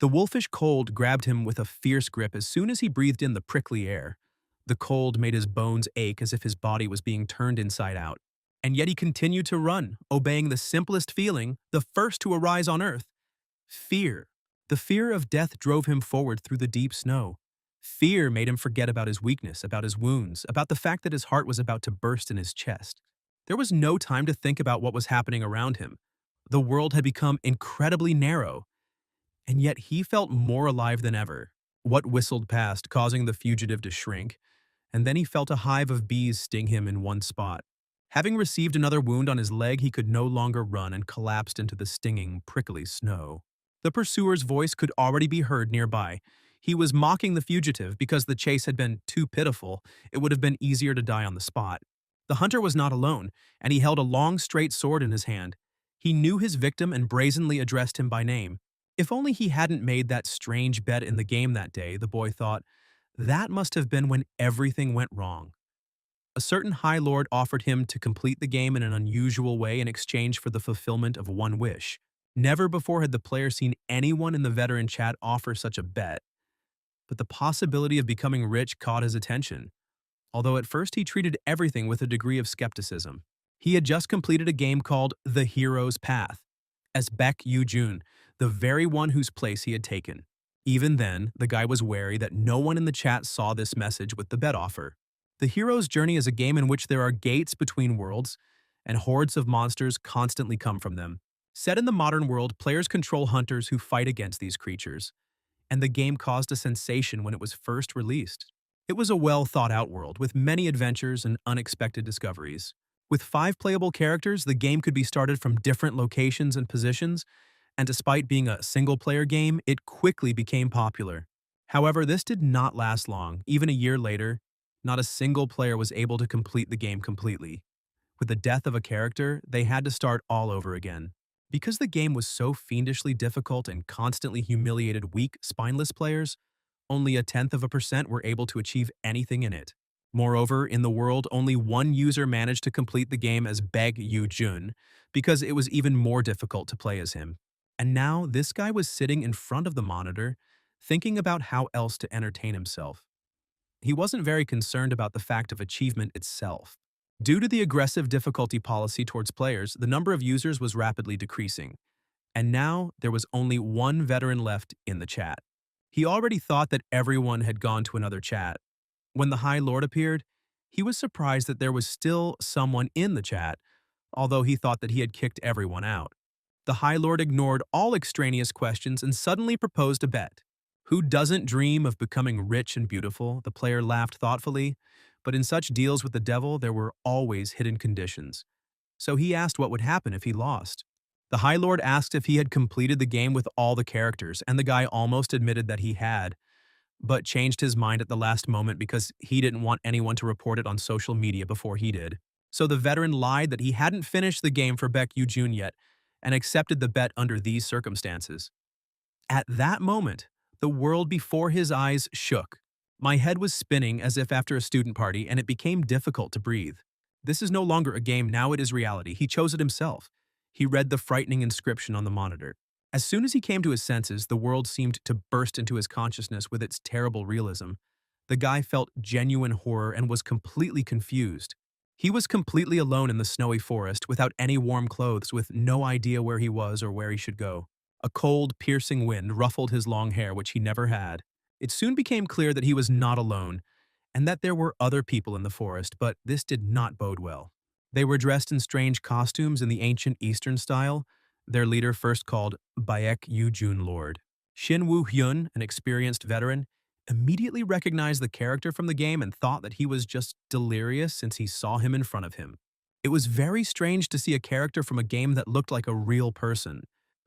The wolfish cold grabbed him with a fierce grip as soon as he breathed in the prickly air. The cold made his bones ache as if his body was being turned inside out. And yet he continued to run, obeying the simplest feeling, the first to arise on earth: fear. The fear of death drove him forward through the deep snow. Fear made him forget about his weakness, about his wounds, about the fact that his heart was about to burst in his chest. There was no time to think about what was happening around him. The world had become incredibly narrow, and yet he felt more alive than ever. What whistled past, causing the fugitive to shrink, and then he felt a hive of bees sting him in one spot. Having received another wound on his leg, he could no longer run and collapsed into the stinging, prickly snow. The pursuer's voice could already be heard nearby. He was mocking the fugitive because the chase had been too pitiful. It would have been easier to die on the spot. The hunter was not alone, and he held a long, straight sword in his hand. He knew his victim and brazenly addressed him by name. If only he hadn't made that strange bet in the game that day, the boy thought. That must have been when everything went wrong. A certain High Lord offered him to complete the game in an unusual way in exchange for the fulfillment of one wish. Never before had the player seen anyone in the veteran chat offer such a bet. But the possibility of becoming rich caught his attention, although at first he treated everything with a degree of skepticism. He had just completed a game called The Hero's Path, as Baek Yu-jun, the very one whose place he had taken. Even then, the guy was wary that no one in the chat saw this message with the bet offer. The Hero's Journey is a game in which there are gates between worlds, and hordes of monsters constantly come from them. Set in the modern world, players control hunters who fight against these creatures, and the game caused a sensation when it was first released. It was a well-thought-out world with many adventures and unexpected discoveries. With 5 playable characters, the game could be started from different locations and positions, and despite being a single-player game, it quickly became popular. However, this did not last long. Even a year later, not a single player was able to complete the game completely. With the death of a character, they had to start all over again. Because the game was so fiendishly difficult and constantly humiliated weak, spineless players, only 0.1% were able to achieve anything in it. Moreover, in the world, only one user managed to complete the game as Baek Yu-jun, because it was even more difficult to play as him. And now, this guy was sitting in front of the monitor, thinking about how else to entertain himself. He wasn't very concerned about the fact of achievement itself. Due to the aggressive difficulty policy towards players, the number of users was rapidly decreasing, and now there was only one veteran left in the chat. He already thought that everyone had gone to another chat. When the High Lord appeared, he was surprised that there was still someone in the chat, although he thought that he had kicked everyone out. The High Lord ignored all extraneous questions and suddenly proposed a bet. Who doesn't dream of becoming rich and beautiful? The player laughed thoughtfully, but in such deals with the devil, there were always hidden conditions. So he asked what would happen if he lost. The High Lord asked if he had completed the game with all the characters, and the guy almost admitted that he had, but changed his mind at the last moment because he didn't want anyone to report it on social media before he did. So the veteran lied that he hadn't finished the game for Baek Yu-jun yet, and accepted the bet under these circumstances. At that moment, the world before his eyes shook. My head was spinning as if after a student party, and it became difficult to breathe. This is no longer a game, now it is reality. He chose it himself. He read the frightening inscription on the monitor. As soon as he came to his senses, the world seemed to burst into his consciousness with its terrible realism. The guy felt genuine horror and was completely confused. He was completely alone in the snowy forest, without any warm clothes, with no idea where he was or where he should go. A cold, piercing wind ruffled his long hair, which he never had. It soon became clear that he was not alone, and that there were other people in the forest, but this did not bode well. They were dressed in strange costumes in the ancient Eastern style. Their leader first called Baek Yu-jun Lord. Shin Woo-hyun, an experienced veteran, immediately recognized the character from the game and thought that he was just delirious since he saw him in front of him. It was very strange to see a character from a game that looked like a real person,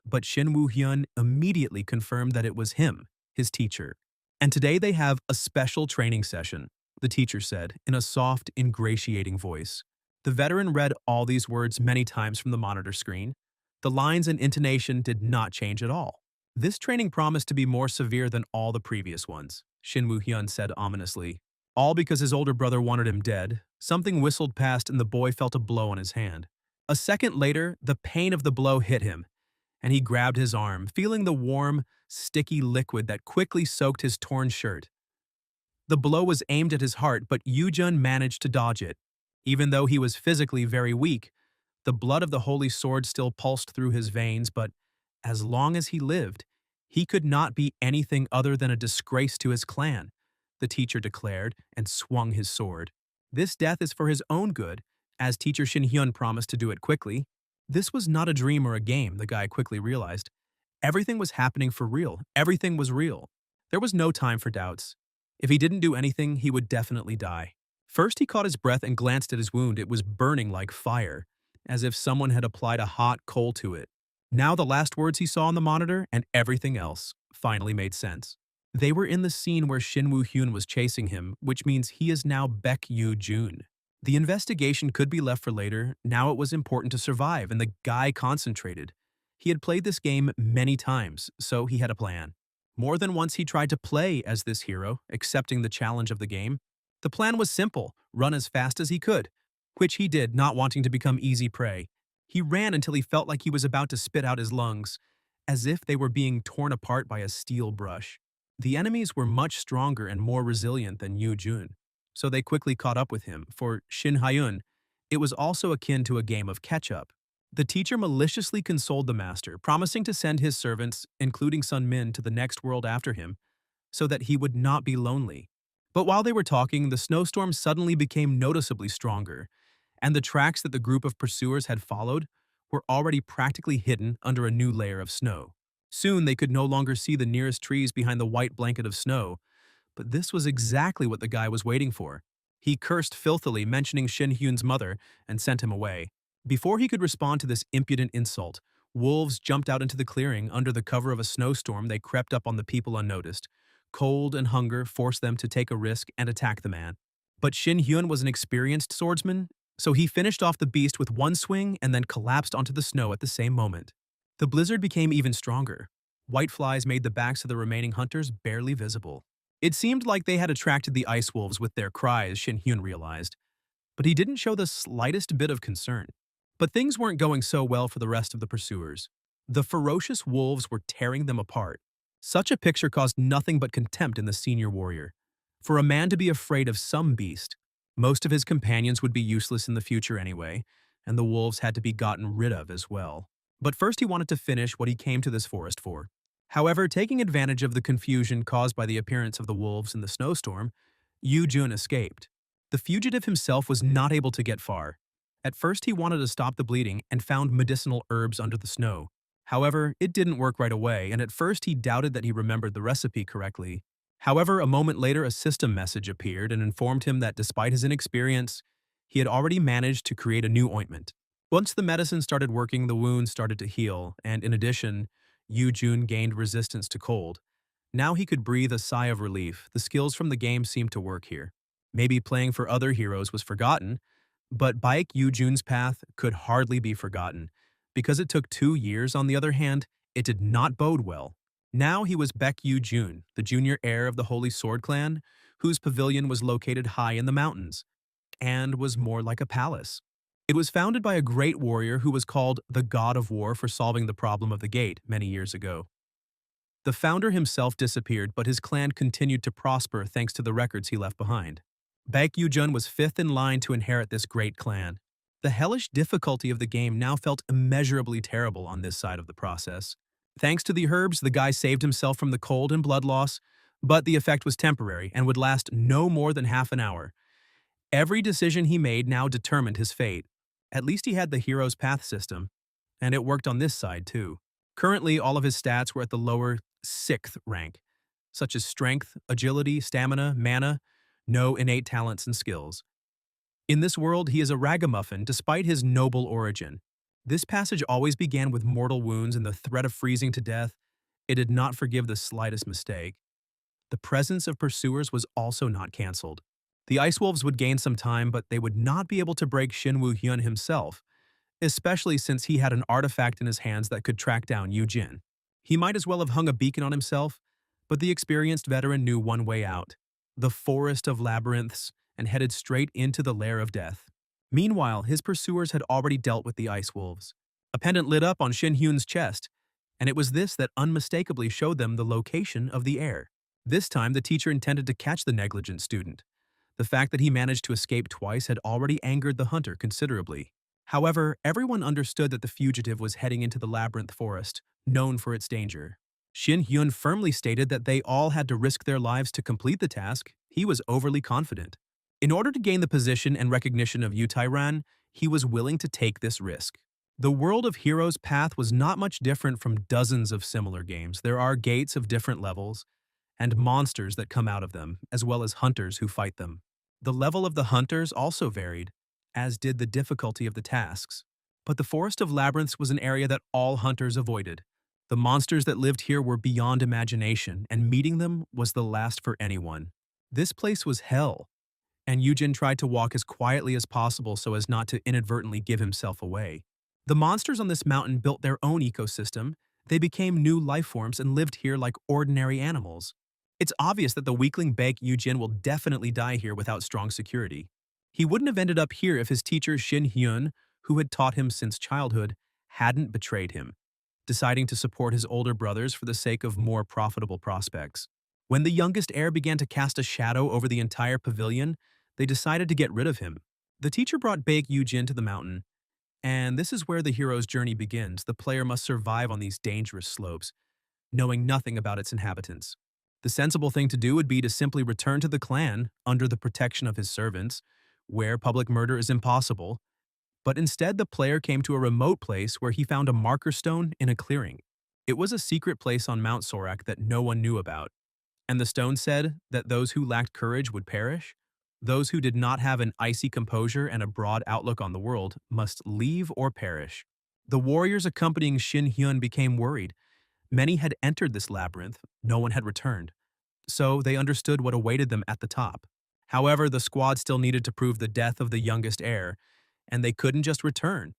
but Shin Woo-hyun immediately confirmed that it was him, his teacher. And today they have a special training session, the teacher said, in a soft, ingratiating voice. The veteran read all these words many times from the monitor screen. The lines and intonation did not change at all. This training promised to be more severe than all the previous ones, Shin Woo-hyun said ominously. All because his older brother wanted him dead. Something whistled past and the boy felt a blow on his hand. A second later, the pain of the blow hit him, and he grabbed his arm, feeling the warm, sticky liquid that quickly soaked his torn shirt. The blow was aimed at his heart, but Yujun managed to dodge it. Even though he was physically very weak, the blood of the holy sword still pulsed through his veins, but as long as he lived, he could not be anything other than a disgrace to his clan, the teacher declared and swung his sword. This death is for his own good, as teacher Shin Hyun promised to do it quickly. This was not a dream or a game, the guy quickly realized. Everything was happening for real. Everything was real. There was no time for doubts. If he didn't do anything, he would definitely die. First, he caught his breath and glanced at his wound. It was burning like fire, as if someone had applied a hot coal to it. Now the last words he saw on the monitor and everything else finally made sense. They were in the scene where Shin Woo-hyun was chasing him, which means he is now Baek Yoo-jun. The investigation could be left for later. Now it was important to survive, and the guy concentrated. He had played this game many times, so he had a plan. More than once he tried to play as this hero, accepting the challenge of the game. The plan was simple: run as fast as he could, which he did, not wanting to become easy prey. He ran until he felt like he was about to spit out his lungs, as if they were being torn apart by a steel brush. The enemies were much stronger and more resilient than Yoo Jun, so they quickly caught up with him. For Shin Hyun, it was also akin to a game of catch-up. The teacher maliciously consoled the master, promising to send his servants, including Sun Min, to the next world after him, so that he would not be lonely. But while they were talking, the snowstorm suddenly became noticeably stronger, and the tracks that the group of pursuers had followed were already practically hidden under a new layer of snow. Soon they could no longer see the nearest trees behind the white blanket of snow, but this was exactly what the guy was waiting for. He cursed filthily, mentioning Shin Hyun's mother, and sent him away. Before he could respond to this impudent insult, wolves jumped out into the clearing. Under the cover of a snowstorm, they crept up on the people unnoticed. Cold and hunger forced them to take a risk and attack the man. But Shin Hyun was an experienced swordsman, so he finished off the beast with one swing and then collapsed onto the snow at the same moment. The blizzard became even stronger. White flies made the backs of the remaining hunters barely visible. It seemed like they had attracted the ice wolves with their cries, Shin Hyun realized. But he didn't show the slightest bit of concern. But things weren't going so well for the rest of the pursuers. The ferocious wolves were tearing them apart. Such a picture caused nothing but contempt in the senior warrior. For a man to be afraid of some beast, most of his companions would be useless in the future anyway, and the wolves had to be gotten rid of as well. But first he wanted to finish what he came to this forest for. However, taking advantage of the confusion caused by the appearance of the wolves in the snowstorm, Yoo Jun escaped. The fugitive himself was not able to get far. At first he wanted to stop the bleeding and found medicinal herbs under the snow. However, it didn't work right away, and at first he doubted that he remembered the recipe correctly. However, a moment later a system message appeared and informed him that despite his inexperience, he had already managed to create a new ointment. Once the medicine started working, the wounds started to heal, and in addition, Yoo Jun gained resistance to cold. Now he could breathe a sigh of relief. The skills from the game seemed to work here. Maybe playing for other heroes was forgotten, but Baek Yoo Jun's path could hardly be forgotten. Because it took 2 years, on the other hand, it did not bode well. Now he was Baek Yoo Jun, the junior heir of the Holy Sword clan, whose pavilion was located high in the mountains, and was more like a palace. It was founded by a great warrior who was called the God of War for solving the problem of the gate many years ago. The founder himself disappeared, but his clan continued to prosper thanks to the records he left behind. Baek Yoo Jun was 5th in line to inherit this great clan. The hellish difficulty of the game now felt immeasurably terrible on this side of the process. Thanks to the herbs, the guy saved himself from the cold and blood loss, but the effect was temporary and would last no more than half an hour. Every decision he made now determined his fate. At least he had the hero's path system, and it worked on this side too. Currently, all of his stats were at the lower 6th rank, such as strength, agility, stamina, mana, no innate talents and skills. In this world, he is a ragamuffin despite his noble origin. This passage always began with mortal wounds and the threat of freezing to death. It did not forgive the slightest mistake. The presence of pursuers was also not cancelled. The Ice Wolves would gain some time, but they would not be able to break Shin Woo-hyun himself, especially since he had an artifact in his hands that could track down Yoo Jin. He might as well have hung a beacon on himself, but the experienced veteran knew one way out: the forest of labyrinths, and headed straight into the lair of death. Meanwhile, his pursuers had already dealt with the Ice Wolves. A pendant lit up on Shin Hyun's chest. And it was this that unmistakably showed them the location of the heir. This time, the teacher intended to catch the negligent student. The fact that he managed to escape twice had already angered the hunter considerably. However, everyone understood that the fugitive was heading into the labyrinth forest, known for its danger. Shin Hyun firmly stated that they all had to risk their lives to complete the task. He was overly confident. In order to gain the position and recognition of Ran, he was willing to take this risk. The world of Heroes Path was not much different from dozens of similar games. There are gates of different levels, and monsters that come out of them, as well as hunters who fight them. The level of the hunters also varied, as did the difficulty of the tasks. But the Forest of Labyrinths was an area that all hunters avoided. The monsters that lived here were beyond imagination, and meeting them was the last for anyone. This place was hell, and Yujin tried to walk as quietly as possible so as not to inadvertently give himself away. The monsters on this mountain built their own ecosystem. They became new life forms and lived here like ordinary animals. It's obvious that the weakling Baek Yujin will definitely die here without strong security. He wouldn't have ended up here if his teacher Shin Hyun, who had taught him since childhood, hadn't betrayed him, deciding to support his older brothers for the sake of more profitable prospects. When the youngest heir began to cast a shadow over the entire pavilion, they decided to get rid of him. The teacher brought Baek Yujin to the mountain, and this is where the hero's journey begins. The player must survive on these dangerous slopes, knowing nothing about its inhabitants. The sensible thing to do would be to simply return to the clan under the protection of his servants, where public murder is impossible, but instead the player came to a remote place where he found a marker stone in a clearing. It was a secret place on Mount Sorak that no one knew about, and the stone said that those who lacked courage would perish. Those who did not have an icy composure and a broad outlook on the world must leave or perish. The warriors accompanying Shin Hyun became worried. Many had entered this labyrinth, no one had returned, so they understood what awaited them at the top. However, the squad still needed to prove the death of the youngest heir, and they couldn't just return,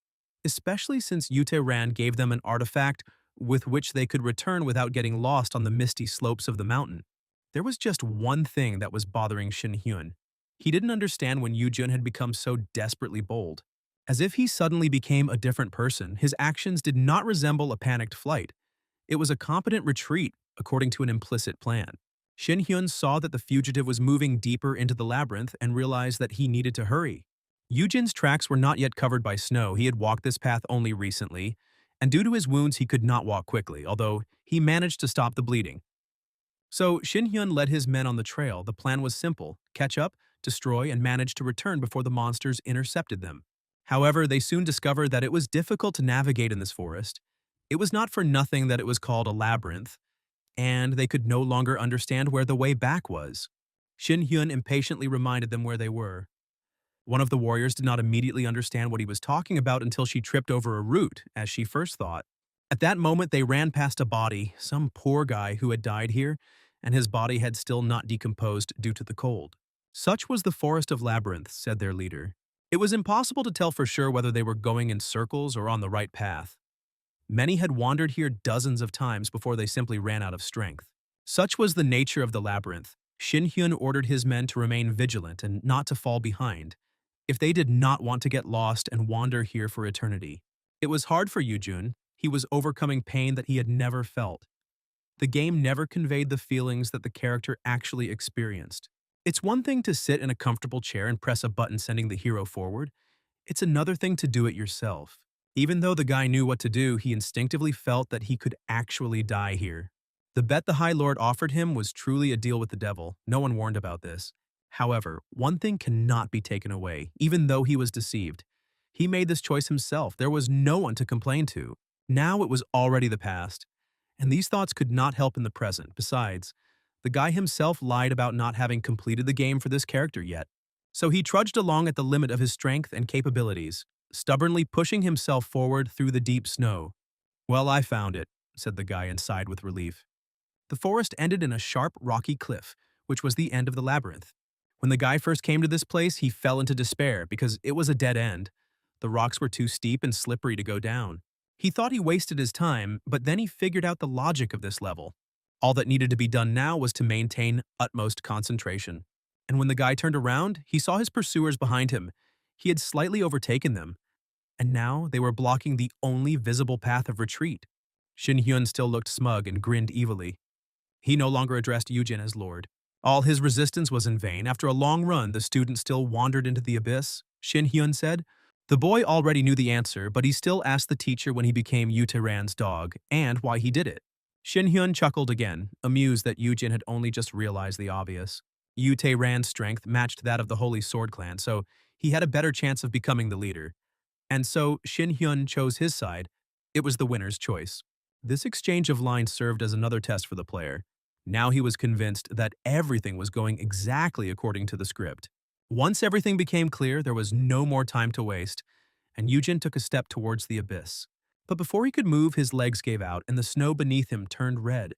especially since Ran gave them an artifact with which they could return without getting lost on the misty slopes of the mountain. There was just one thing that was bothering Shin Hyun. He didn't understand when Yujun had become so desperately bold. As if he suddenly became a different person, his actions did not resemble a panicked flight. It was a competent retreat, according to an implicit plan. Shin Hyun saw that the fugitive was moving deeper into the labyrinth and realized that he needed to hurry. Yujin's tracks were not yet covered by snow. He had walked this path only recently, and due to his wounds he could not walk quickly, although he managed to stop the bleeding. So Shin Hyun led his men on the trail. The plan was simple: catch up, destroy, and manage to return before the monsters intercepted them. However, they soon discovered that it was difficult to navigate in this forest. It was not for nothing that it was called a labyrinth, and they could no longer understand where the way back was. Shin Hyun impatiently reminded them where they were. One of the warriors did not immediately understand what he was talking about until she tripped over a root, as she first thought. At that moment, they ran past a body, some poor guy who had died here, and his body had still not decomposed due to the cold. Such was the Forest of Labyrinths, said their leader. It was impossible to tell for sure whether they were going in circles or on the right path. Many had wandered here dozens of times before they simply ran out of strength. Such was the nature of the labyrinth. Shin Hyun ordered his men to remain vigilant and not to fall behind, if they did not want to get lost and wander here for eternity. It was hard for Yujun. He was overcoming pain that he had never felt. The game never conveyed the feelings that the character actually experienced. It's one thing to sit in a comfortable chair and press a button sending the hero forward. It's another thing to do it yourself. Even though the guy knew what to do, he instinctively felt that he could actually die here. The bet the High Lord offered him was truly a deal with the devil. No one warned about this. However, one thing cannot be taken away, even though he was deceived. He made this choice himself. There was no one to complain to. Now it was already the past, and these thoughts could not help in the present. Besides, the guy himself lied about not having completed the game for this character yet. So he trudged along at the limit of his strength and capabilities, stubbornly pushing himself forward through the deep snow. "Well, I found it," said the guy and sighed with relief. The forest ended in a sharp, rocky cliff, which was the end of the labyrinth. When the guy first came to this place, he fell into despair because it was a dead end. The rocks were too steep and slippery to go down. He thought he wasted his time, but then he figured out the logic of this level. All that needed to be done now was to maintain utmost concentration. And when the guy turned around, he saw his pursuers behind him. He had slightly overtaken them, and now they were blocking the only visible path of retreat. Shin Hyun still looked smug and grinned evilly. He no longer addressed Yujin as Lord. All his resistance was in vain. After a long run, the student still wandered into the abyss, Shin Hyun said. The boy already knew the answer, but he still asked the teacher when he became Yu Tae-ran's dog, and why he did it. Shin Hyun chuckled again, amused that Yujin had only just realized the obvious. Yu Tae-ran's strength matched that of the Holy Sword Clan, so he had a better chance of becoming the leader. And so Shin Hyun chose his side. It was the winner's choice. This exchange of lines served as another test for the player. Now he was convinced that everything was going exactly according to the script. Once everything became clear, there was no more time to waste, and Yujin took a step towards the abyss. But before he could move, his legs gave out, and the snow beneath him turned red.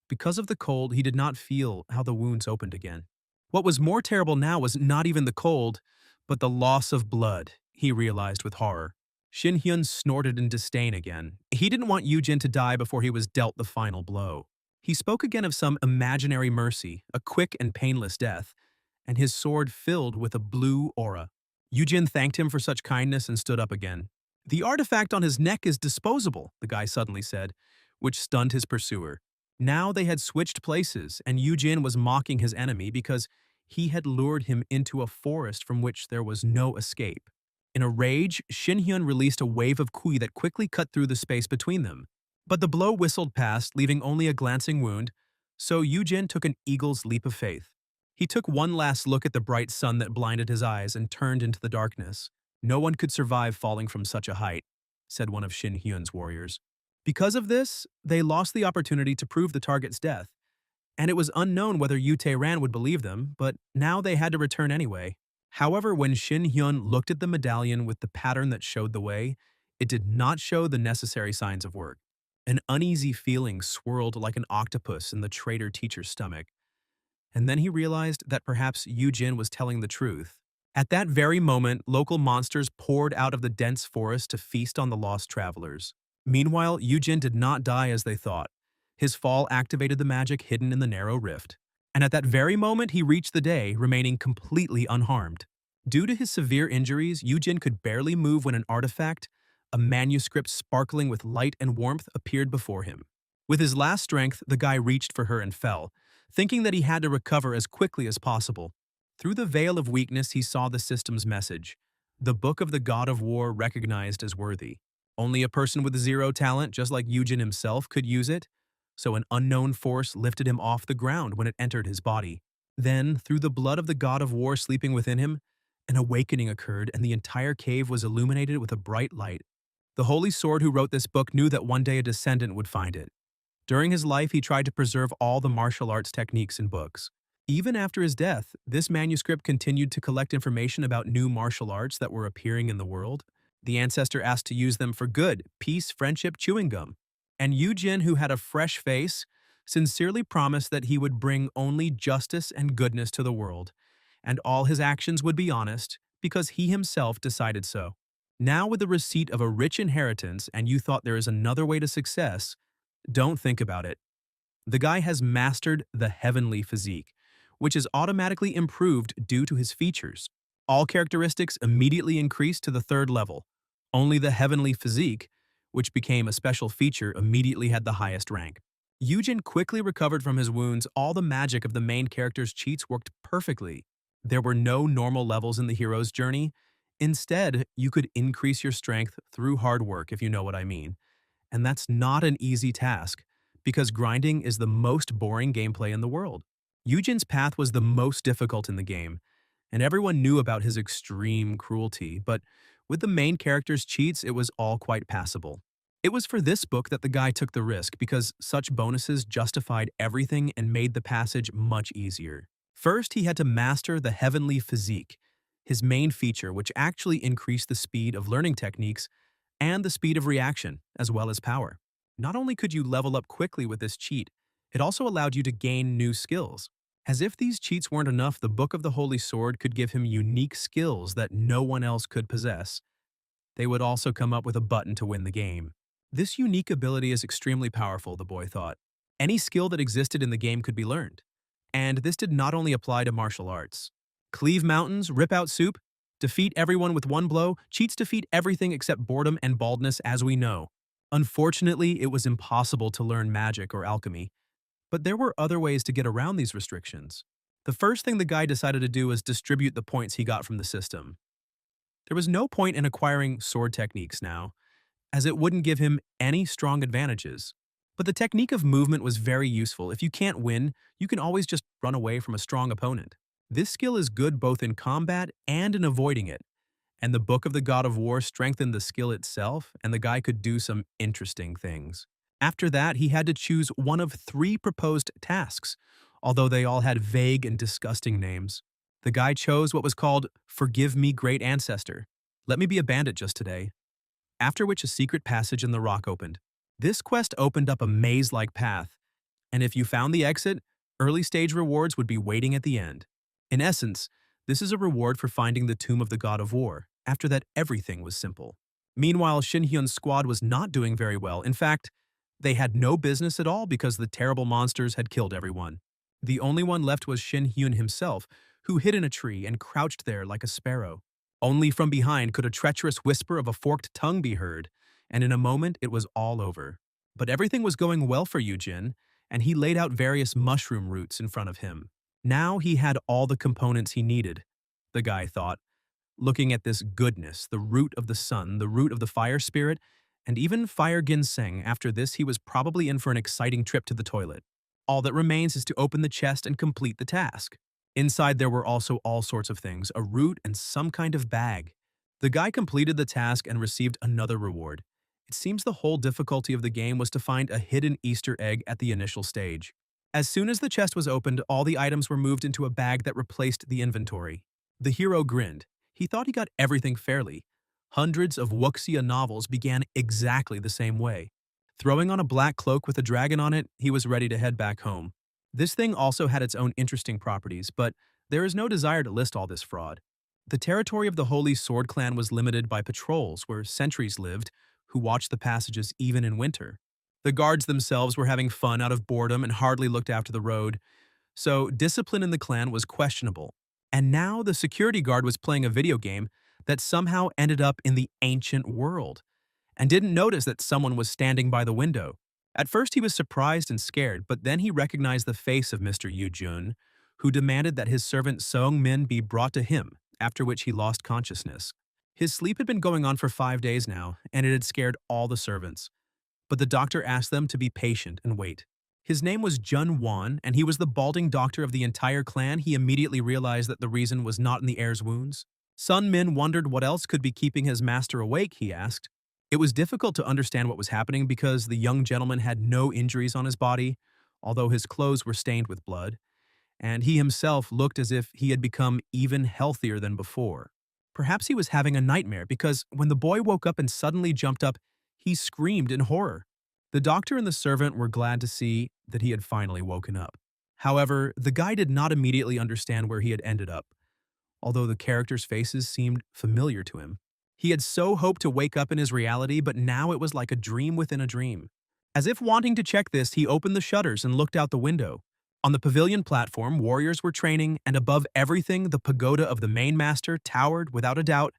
Because of the cold, he did not feel how the wounds opened again. What was more terrible now was not even the cold, but the loss of blood, he realized with horror. Shin Hyun snorted in disdain again. He didn't want Yujin to die before he was dealt the final blow. He spoke again of some imaginary mercy, a quick and painless death, and his sword filled with a blue aura. Yujin thanked him for such kindness and stood up again. The artifact on his neck is disposable, the guy suddenly said, which stunned his pursuer. Now they had switched places, and Yujin was mocking his enemy because he had lured him into a forest from which there was no escape. In a rage, Shin Hyun released a wave of kui that quickly cut through the space between them. But the blow whistled past, leaving only a glancing wound, so Yujin took an eagle's leap of faith. He took one last look at the bright sun that blinded his eyes and turned into the darkness. No one could survive falling from such a height, said one of Shin Hyun's warriors. Because of this, they lost the opportunity to prove the target's death, and it was unknown whether Yu Tae-ran would believe them, but now they had to return anyway. However, when Shin Hyun looked at the medallion with the pattern that showed the way, it did not show the necessary signs of work. An uneasy feeling swirled like an octopus in the traitor teacher's stomach. And then he realized that perhaps Yujin was telling the truth. At that very moment, local monsters poured out of the dense forest to feast on the lost travelers. Meanwhile, Yujin did not die as they thought. His fall activated the magic hidden in the narrow rift. And at that very moment, he reached the day, remaining completely unharmed. Due to his severe injuries, Yujin could barely move when an artifact, a manuscript sparkling with light and warmth, appeared before him. With his last strength, the guy reached for her and fell, thinking that he had to recover as quickly as possible. Through the veil of weakness, he saw the system's message. The Book of the God of War recognized as worthy. Only a person with zero talent, just like Yujin himself, could use it, so an unknown force lifted him off the ground when it entered his body. Then, through the blood of the God of War sleeping within him, an awakening occurred and the entire cave was illuminated with a bright light. The Holy Sword who wrote this book knew that one day a descendant would find it. During his life, he tried to preserve all the martial arts techniques in books. Even after his death, this manuscript continued to collect information about new martial arts that were appearing in the world. The ancestor asked to use them for good, peace, friendship, chewing gum. And Yujin, who had a fresh face, sincerely promised that he would bring only justice and goodness to the world, and all his actions would be honest, because he himself decided so. Now with the receipt of a rich inheritance and you thought there is another way to success, don't think about it. The guy has mastered the heavenly physique, which is automatically improved due to his features. All characteristics immediately increased to the 3rd level. Only the heavenly physique, which became a special feature, immediately had the highest rank. Yujin quickly recovered from his wounds. All the magic of the main character's cheats worked perfectly. There were no normal levels in the hero's journey. Instead, you could increase your strength through hard work, if you know what I mean. And that's not an easy task, because grinding is the most boring gameplay in the world. Yujin's path was the most difficult in the game, and everyone knew about his extreme cruelty, but with the main character's cheats, it was all quite passable. It was for this book that the guy took the risk, because such bonuses justified everything and made the passage much easier. First, he had to master the heavenly physique, his main feature, which actually increased the speed of learning techniques and the speed of reaction, as well as power. Not only could you level up quickly with this cheat, it also allowed you to gain new skills. As if these cheats weren't enough, the Book of the Holy Sword could give him unique skills that no one else could possess. They would also come up with a button to win the game. This unique ability is extremely powerful, the boy thought. Any skill that existed in the game could be learned. And this did not only apply to martial arts. Cleave mountains, rip out soup, defeat everyone with one blow, cheats defeat everything except boredom and baldness, as we know. Unfortunately, it was impossible to learn magic or alchemy, but there were other ways to get around these restrictions. The first thing the guy decided to do was distribute the points he got from the system. There was no point in acquiring sword techniques now, as it wouldn't give him any strong advantages. But the technique of movement was very useful. If you can't win, you can always just run away from a strong opponent. This skill is good both in combat and in avoiding it, and the Book of the God of War strengthened the skill itself, and the guy could do some interesting things. After that, he had to choose one of 3 proposed tasks, although they all had vague and disgusting names. The guy chose what was called Forgive Me, Great Ancestor. Let me be a bandit just today. After which a secret passage in the rock opened. This quest opened up a maze-like path, and if you found the exit, early stage rewards would be waiting at the end. In essence, this is a reward for finding the Tomb of the God of War. After that, everything was simple. Meanwhile, Shin Hyun's squad was not doing very well. In fact, they had no business at all because the terrible monsters had killed everyone. The only one left was Shin Hyun himself, who hid in a tree and crouched there like a sparrow. Only from behind could a treacherous whisper of a forked tongue be heard, and in a moment it was all over. But everything was going well for Yujin, and he laid out various mushroom roots in front of him. Now he had all the components he needed, the guy thought, looking at this goodness, the root of the sun, the root of the fire spirit, and even fire ginseng. After this, he was probably in for an exciting trip to the toilet. All that remains is to open the chest and complete the task. Inside there were also all sorts of things, a root and some kind of bag. The guy completed the task and received another reward. It seems the whole difficulty of the game was to find a hidden Easter egg at the initial stage. As soon as the chest was opened, all the items were moved into a bag that replaced the inventory. The hero grinned. He thought he got everything fairly. Hundreds of wuxia novels began exactly the same way. Throwing on a black cloak with a dragon on it, he was ready to head back home. This thing also had its own interesting properties, but there is no desire to list all this fraud. The territory of the Holy Sword Clan was limited by patrols where sentries lived, who watched the passages even in winter. The guards themselves were having fun out of boredom and hardly looked after the road, so discipline in the clan was questionable. And now the security guard was playing a video game that somehow ended up in the ancient world, and didn't notice that someone was standing by the window. At first he was surprised and scared, but then he recognized the face of Mr. Yoo-jun, who demanded that his servant Seung-min be brought to him, after which he lost consciousness. His sleep had been going on for 5 days now, and it had scared all the servants. But the doctor asked them to be patient and wait. His name was Jun Won, and he was the balding doctor of the entire clan. He immediately realized that the reason was not in the heir's wounds. Sun Min wondered what else could be keeping his master awake, he asked. It was difficult to understand what was happening because the young gentleman had no injuries on his body, although his clothes were stained with blood, and he himself looked as if he had become even healthier than before. Perhaps he was having a nightmare because when the boy woke up and suddenly jumped up, he screamed in horror. The doctor and the servant were glad to see that he had finally woken up. However, the guy did not immediately understand where he had ended up, although the characters' faces seemed familiar to him. He had so hoped to wake up in his reality, but now it was like a dream within a dream. As if wanting to check this, he opened the shutters and looked out the window. On the pavilion platform, warriors were training, and above everything, the pagoda of the main master towered without a doubt.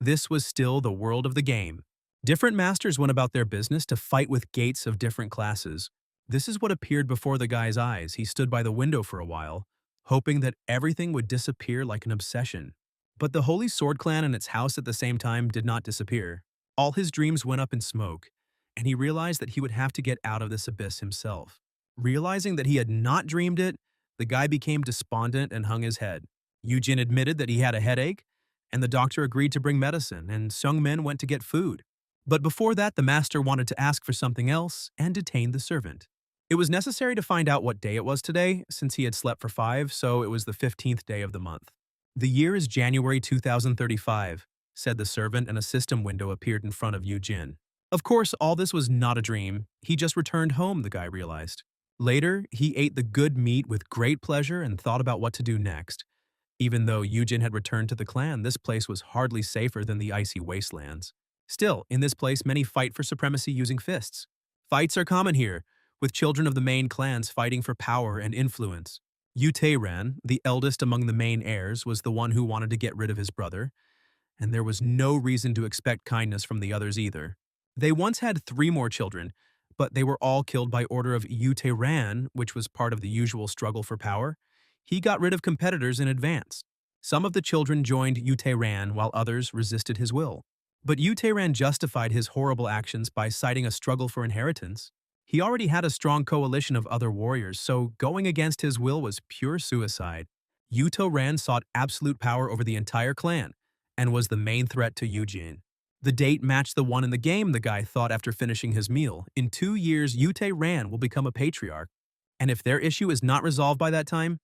This was still the world of the game. Different masters went about their business to fight with gates of different classes. This is what appeared before the guy's eyes. He stood by the window for a while, hoping that everything would disappear like an obsession. But the Holy Sword Clan and its house at the same time did not disappear. All his dreams went up in smoke, and he realized that he would have to get out of this abyss himself. Realizing that he had not dreamed it, the guy became despondent and hung his head. Yoo-jin admitted that he had a headache, and the doctor agreed to bring medicine, and Seung-min went to get food. But before that, the master wanted to ask for something else and detained the servant. It was necessary to find out what day it was today, since he had slept for 5, so it was the 15th day of the month. The year is January 2035, said the servant, and a system window appeared in front of Yoo-jin. Of course, all this was not a dream. He just returned home, the guy realized. Later, he ate the good meat with great pleasure and thought about what to do next. Even though Yoo-jin had returned to the clan, this place was hardly safer than the icy wastelands. Still, in this place, many fight for supremacy using fists. Fights are common here, with children of the main clans fighting for power and influence. Yu Tae-ran, the eldest among the main heirs, was the one who wanted to get rid of his brother, and there was no reason to expect kindness from the others either. They once had 3 more children, but they were all killed by order of Ran, which was part of the usual struggle for power. He got rid of competitors in advance. Some of the children joined Ran while others resisted his will. But Ran justified his horrible actions by citing a struggle for inheritance. He already had a strong coalition of other warriors, so going against his will was pure suicide. Ran sought absolute power over the entire clan and was the main threat to Yujin. The date matched the one in the game, the guy thought after finishing his meal. In 2 years, Ran will become a patriarch. And if their issue is not resolved by that time,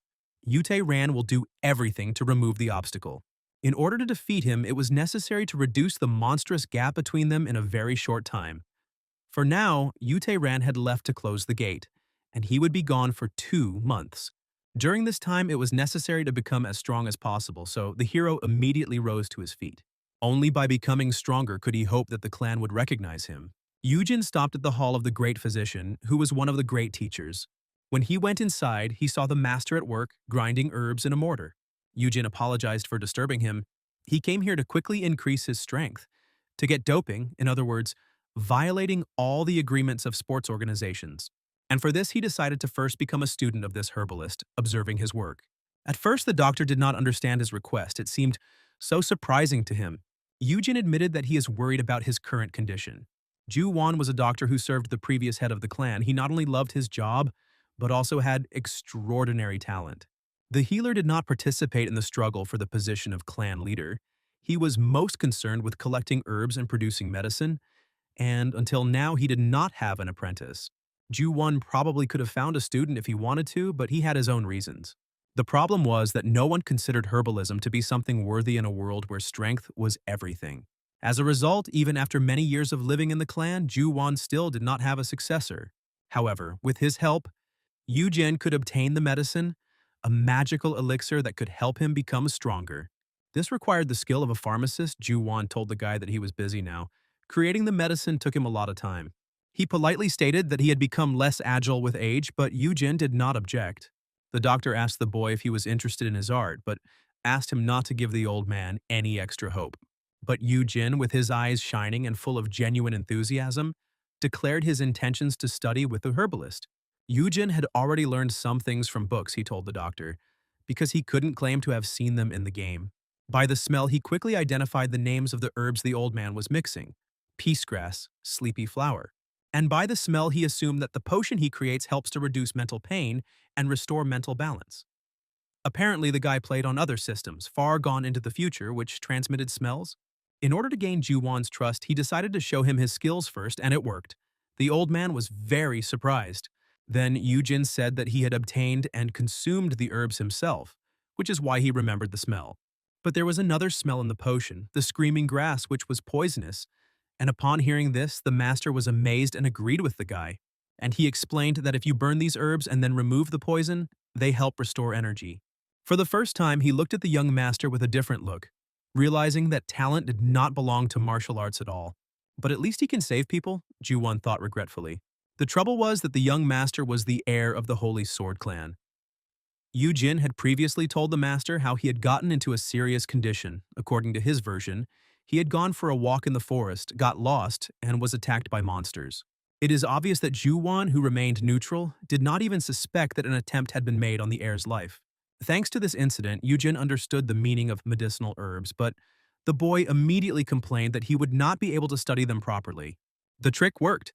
Ran will do everything to remove the obstacle. In order to defeat him, it was necessary to reduce the monstrous gap between them in a very short time. For now, Ran had left to close the gate, and he would be gone for 2 months. During this time, it was necessary to become as strong as possible, so the hero immediately rose to his feet. Only by becoming stronger could he hope that the clan would recognize him. Yujin stopped at the hall of the great physician, who was one of the great teachers. When he went inside, he saw the master at work, grinding herbs in a mortar. Yujin apologized for disturbing him. He came here to quickly increase his strength, to get doping, in other words, violating all the agreements of sports organizations. And for this, he decided to first become a student of this herbalist, observing his work. At first, the doctor did not understand his request. It seemed so surprising to him. Yujin admitted that he is worried about his current condition. Ju-won was a doctor who served the previous head of the clan. He not only loved his job, but also had extraordinary talent. The healer did not participate in the struggle for the position of clan leader. He was most concerned with collecting herbs and producing medicine, and until now he did not have an apprentice. Ju-won probably could have found a student if he wanted to, but he had his own reasons. The problem was that no one considered herbalism to be something worthy in a world where strength was everything. As a result, even after many years of living in the clan, Ju-won still did not have a successor. However, with his help, Yujin could obtain the medicine, a magical elixir that could help him become stronger. This required the skill of a pharmacist. Ju-won told the guy that he was busy now. Creating the medicine took him a lot of time. He politely stated that he had become less agile with age, but Yujin did not object. The doctor asked the boy if he was interested in his art, but asked him not to give the old man any extra hope. But Yujin, with his eyes shining and full of genuine enthusiasm, declared his intentions to study with the herbalist. Yujin had already learned some things from books, he told the doctor, because he couldn't claim to have seen them in the game. By the smell, he quickly identified the names of the herbs the old man was mixing: peacegrass, sleepy flower. And by the smell, he assumed that the potion he creates helps to reduce mental pain and restore mental balance. Apparently, the guy played on other systems, far gone into the future, which transmitted smells. In order to gain Ju-won's trust, he decided to show him his skills first, and it worked. The old man was very surprised. Then Yujin said that he had obtained and consumed the herbs himself, which is why he remembered the smell. But there was another smell in the potion, the screaming grass, which was poisonous. And upon hearing this, the master was amazed and agreed with the guy. And he explained that if you burn these herbs and then remove the poison, they help restore energy. For the first time, he looked at the young master with a different look, realizing that talent did not belong to martial arts at all. But at least he can save people, Ju-won thought regretfully. The trouble was that the young master was the heir of the Holy Sword clan. Yujin had previously told the master how he had gotten into a serious condition. According to his version, he had gone for a walk in the forest, got lost, and was attacked by monsters. It is obvious that Ju-won, who remained neutral, did not even suspect that an attempt had been made on the heir's life. Thanks to this incident, Yujin understood the meaning of medicinal herbs, but the boy immediately complained that he would not be able to study them properly. The trick worked,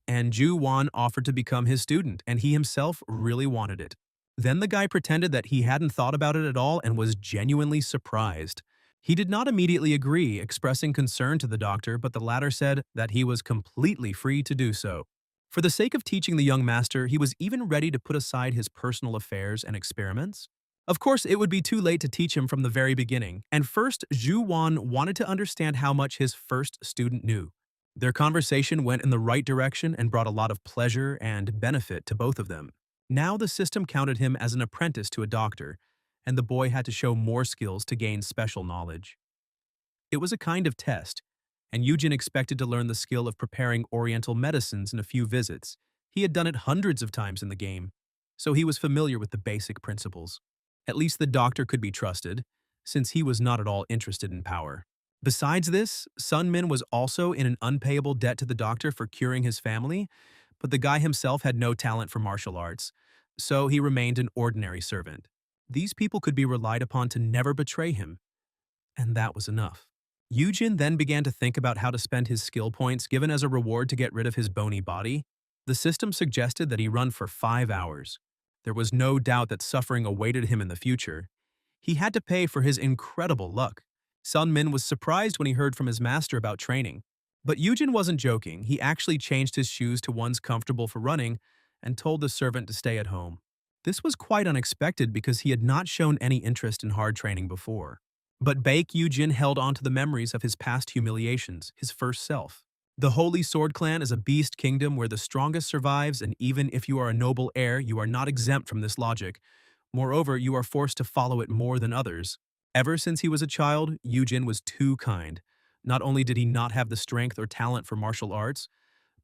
and Ju-won offered to become his student, and he himself really wanted it. Then the guy pretended that he hadn't thought about it at all and was genuinely surprised. He did not immediately agree, expressing concern to the doctor, but the latter said that he was completely free to do so. For the sake of teaching the young master, he was even ready to put aside his personal affairs and experiments. Of course, it would be too late to teach him from the very beginning, and first, Ju-won wanted to understand how much his first student knew. Their conversation went in the right direction and brought a lot of pleasure and benefit to both of them. Now the system counted him as an apprentice to a doctor, and the boy had to show more skills to gain special knowledge. It was a kind of test, and Yujin expected to learn the skill of preparing oriental medicines in a few visits. He had done it hundreds of times in the game, so he was familiar with the basic principles. At least the doctor could be trusted, since he was not at all interested in power. Besides this, Sun Min was also in an unpayable debt to the doctor for curing his family, but the guy himself had no talent for martial arts, so he remained an ordinary servant. These people could be relied upon to never betray him, and that was enough. Yujin then began to think about how to spend his skill points given as a reward to get rid of his bony body. The system suggested that he run for 5 hours. There was no doubt that suffering awaited him in the future. He had to pay for his incredible luck. Sun Min was surprised when he heard from his master about training. But Yujin wasn't joking. He actually changed his shoes to ones comfortable for running and told the servant to stay at home. This was quite unexpected because he had not shown any interest in hard training before. But Baek Yujin held on to the memories of his past humiliations, his first self. The Holy Sword Clan is a beast kingdom where the strongest survives, and even if you are a noble heir, you are not exempt from this logic. Moreover, you are forced to follow it more than others. Ever since he was a child, Yujin was too kind. Not only did he not have the strength or talent for martial arts,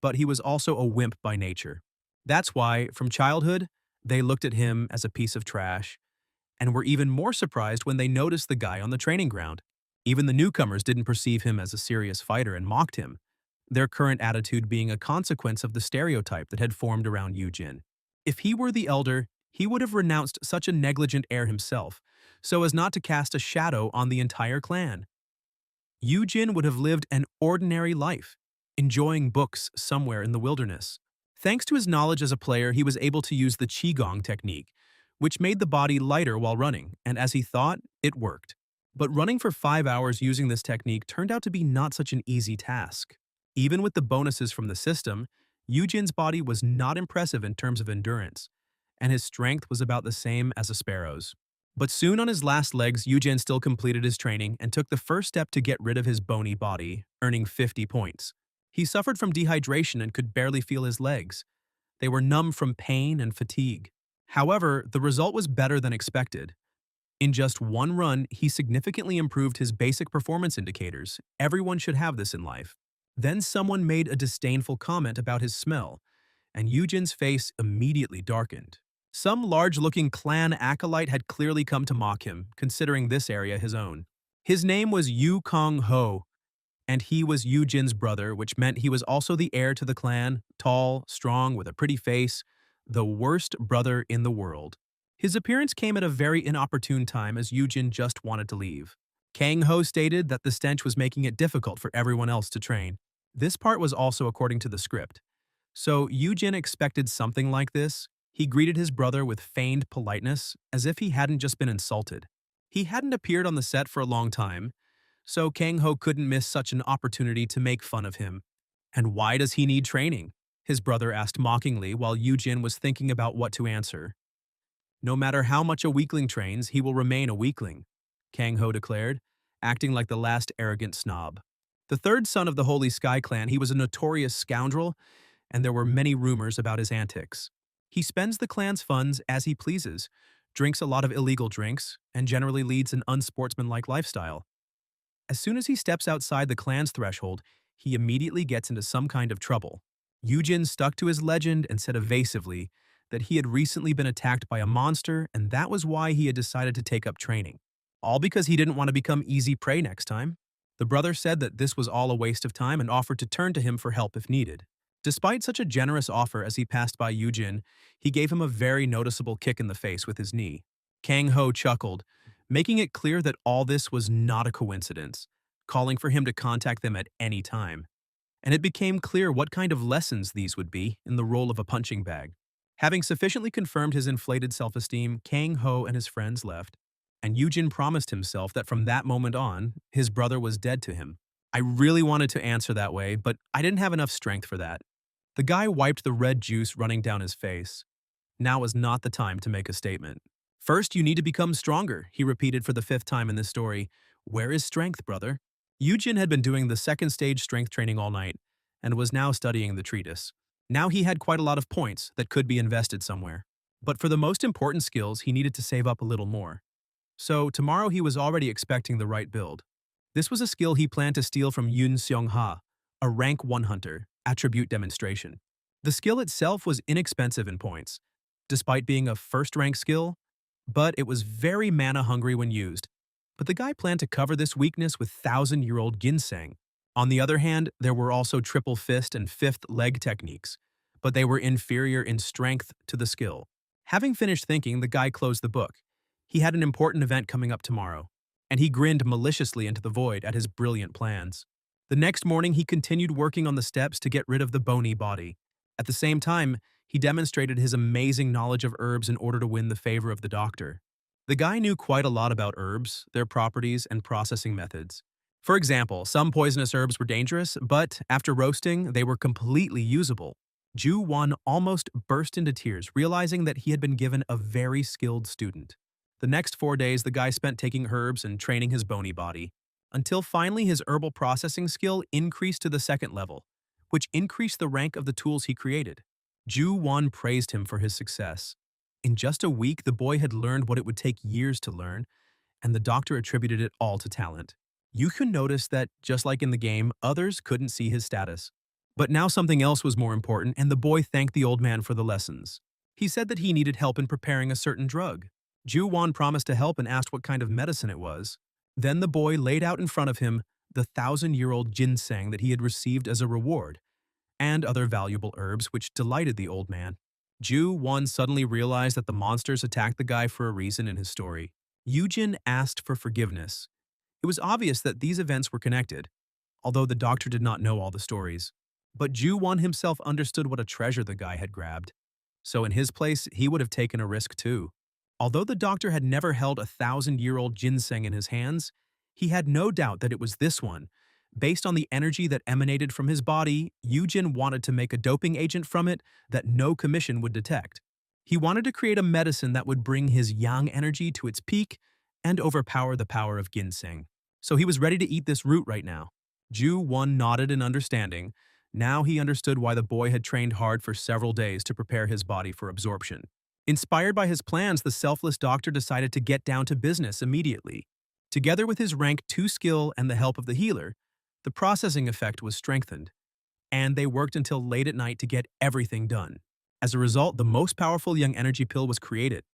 but he was also a wimp by nature. That's why, from childhood, they looked at him as a piece of trash, and were even more surprised when they noticed the guy on the training ground. Even the newcomers didn't perceive him as a serious fighter and mocked him, their current attitude being a consequence of the stereotype that had formed around Yujin. If he were the elder, he would have renounced such a negligent heir himself, so as not to cast a shadow on the entire clan. Yujin would have lived an ordinary life, enjoying books somewhere in the wilderness. Thanks to his knowledge as a player, he was able to use the Qigong technique, which made the body lighter while running, and as he thought, it worked. But running for 5 hours using this technique turned out to be not such an easy task. Even with the bonuses from the system, Yujin's body was not impressive in terms of endurance, and his strength was about the same as a sparrow's. But soon on his last legs, Yujin still completed his training and took the first step to get rid of his bony body, earning 50 points. He suffered from dehydration and could barely feel his legs. They were numb from pain and fatigue. However, the result was better than expected. In just one run, he significantly improved his basic performance indicators. Everyone should have this in life. Then someone made a disdainful comment about his smell, and Yujin's face immediately darkened. Some large-looking clan acolyte had clearly come to mock him, considering this area his own. His name was Yu Kong Ho, and he was Yujin's brother, which meant he was also the heir to the clan, tall, strong, with a pretty face, the worst brother in the world. His appearance came at a very inopportune time as Yujin just wanted to leave. Kang Ho stated that the stench was making it difficult for everyone else to train. This part was also according to the script. So Yujin expected something like this. He greeted his brother with feigned politeness, as if he hadn't just been insulted. He hadn't appeared on the set for a long time, so Kang Ho couldn't miss such an opportunity to make fun of him. And why does he need training? His brother asked mockingly while Yujin was thinking about what to answer. No matter how much a weakling trains, he will remain a weakling, Kang Ho declared, acting like the last arrogant snob. The third son of the Holy Sky Clan, he was a notorious scoundrel, and there were many rumors about his antics. He spends the clan's funds as he pleases, drinks a lot of illegal drinks, and generally leads an unsportsmanlike lifestyle. As soon as he steps outside the clan's threshold, he immediately gets into some kind of trouble. Yujin stuck to his legend and said evasively that he had recently been attacked by a monster and that was why he had decided to take up training. All because he didn't want to become easy prey next time. The brother said that this was all a waste of time and offered to turn to him for help if needed. Despite such a generous offer as he passed by Yujin, he gave him a very noticeable kick in the face with his knee. Kang Ho chuckled, making it clear that all this was not a coincidence, calling for him to contact them at any time. And it became clear what kind of lessons these would be in the role of a punching bag. Having sufficiently confirmed his inflated self-esteem, Kang Ho and his friends left, and Yujin promised himself that from that moment on, his brother was dead to him. I really wanted to answer that way, but I didn't have enough strength for that. The guy wiped the red juice running down his face. Now is not the time to make a statement. First, you need to become stronger, he repeated for the 5th time in this story. Where is strength, brother? Yujin had been doing the 2nd stage strength training all night, and was now studying the treatise. Now he had quite a lot of points that could be invested somewhere. But for the most important skills, he needed to save up a little more. So tomorrow he was already expecting the right build. This was a skill he planned to steal from Yun Seong-ha, a rank 1 hunter, attribute demonstration. The skill itself was inexpensive in points, despite being a first-rank skill, but it was very mana-hungry when used. But the guy planned to cover this weakness with thousand-year-old ginseng. On the other hand, there were also triple fist and fifth leg techniques, but they were inferior in strength to the skill. Having finished thinking, the guy closed the book. He had an important event coming up tomorrow, and he grinned maliciously into the void at his brilliant plans. The next morning, he continued working on the steps to get rid of the bony body. At the same time, he demonstrated his amazing knowledge of herbs in order to win the favor of the doctor. The guy knew quite a lot about herbs, their properties, and processing methods. For example, some poisonous herbs were dangerous, but after roasting, they were completely usable. Ju Wan almost burst into tears, realizing that he had been given a very skilled student. The next 4 days, the guy spent taking herbs and training his bony body, until finally his herbal processing skill increased to the second level, which increased the rank of the tools he created. Ju Wan praised him for his success. In just a week, the boy had learned what it would take years to learn, and the doctor attributed it all to talent. You can notice that, just like in the game, others couldn't see his status. But now something else was more important, and the boy thanked the old man for the lessons. He said that he needed help in preparing a certain drug. Ju Wan promised to help and asked what kind of medicine it was. Then the boy laid out in front of him the thousand-year-old ginseng that he had received as a reward, and other valuable herbs which delighted the old man. Ju Wan suddenly realized that the monsters attacked the guy for a reason in his story. Yujin asked for forgiveness. It was obvious that these events were connected, although the doctor did not know all the stories. But Ju Wan himself understood what a treasure the guy had grabbed. So in his place, he would have taken a risk too. Although the doctor had never held a thousand-year-old ginseng in his hands, he had no doubt that it was this one. Based on the energy that emanated from his body, Yujin wanted to make a doping agent from it that no commission would detect. He wanted to create a medicine that would bring his yang energy to its peak and overpower the power of ginseng. So he was ready to eat this root right now. Ju Wan nodded in understanding. Now he understood why the boy had trained hard for several days to prepare his body for absorption. Inspired by his plans, the selfless doctor decided to get down to business immediately. Together with his rank 2 skill and the help of the healer, the processing effect was strengthened, and they worked until late at night to get everything done. As a result, the most powerful young energy pill was created.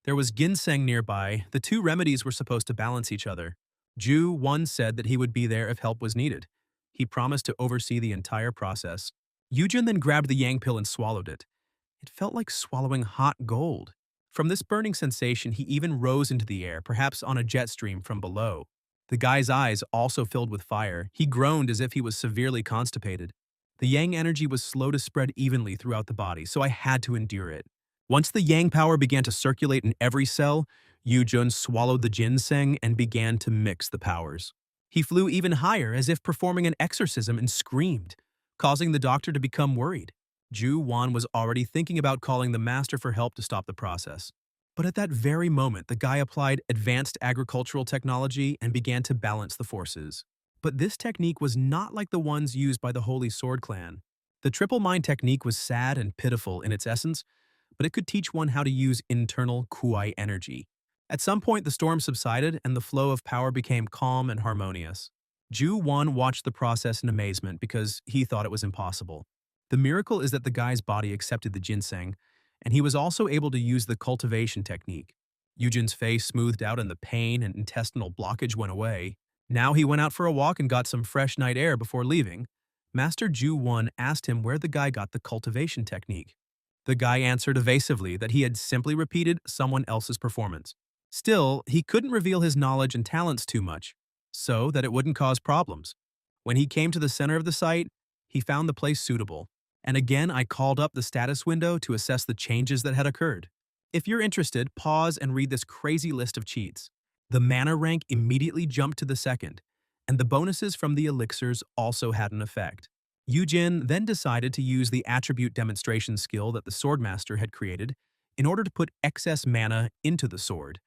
There was ginseng nearby. The two remedies were supposed to balance each other. Ju Wan said that he would be there if help was needed. He promised to oversee the entire process. Yujin then grabbed the yang pill and swallowed it. It felt like swallowing hot gold. From this burning sensation, he even rose into the air, perhaps on a jet stream from below. The guy's eyes also filled with fire. He groaned as if he was severely constipated. The yang energy was slow to spread evenly throughout the body, so I had to endure it. Once the yang power began to circulate in every cell, Yujun swallowed the ginseng and began to mix the powers. He flew even higher, as if performing an exorcism, and screamed, causing the doctor to become worried. Ju Wan was already thinking about calling the master for help to stop the process. But at that very moment, the guy applied advanced agricultural technology and began to balance the forces. But this technique was not like the ones used by the Holy Sword Clan. The triple mind technique was sad and pitiful in its essence, but it could teach one how to use internal kuai energy. At some point, the storm subsided and the flow of power became calm and harmonious. Ju Wan watched the process in amazement because he thought it was impossible. The miracle is that the guy's body accepted the ginseng, and he was also able to use the cultivation technique. Yujin's face smoothed out and the pain and intestinal blockage went away. Now he went out for a walk and got some fresh night air before leaving. Master Ju Wan asked him where the guy got the cultivation technique. The guy answered evasively that he had simply repeated someone else's performance. Still, he couldn't reveal his knowledge and talents too much, so that it wouldn't cause problems. When he came to the center of the site, he found the place suitable. And again, I called up the status window to assess the changes that had occurred. If you're interested, pause and read this crazy list of cheats. The mana rank immediately jumped to the second, and the bonuses from the elixirs also had an effect. Yujin then decided to use the attribute demonstration skill that the Swordmaster had created in order to put excess mana into the sword,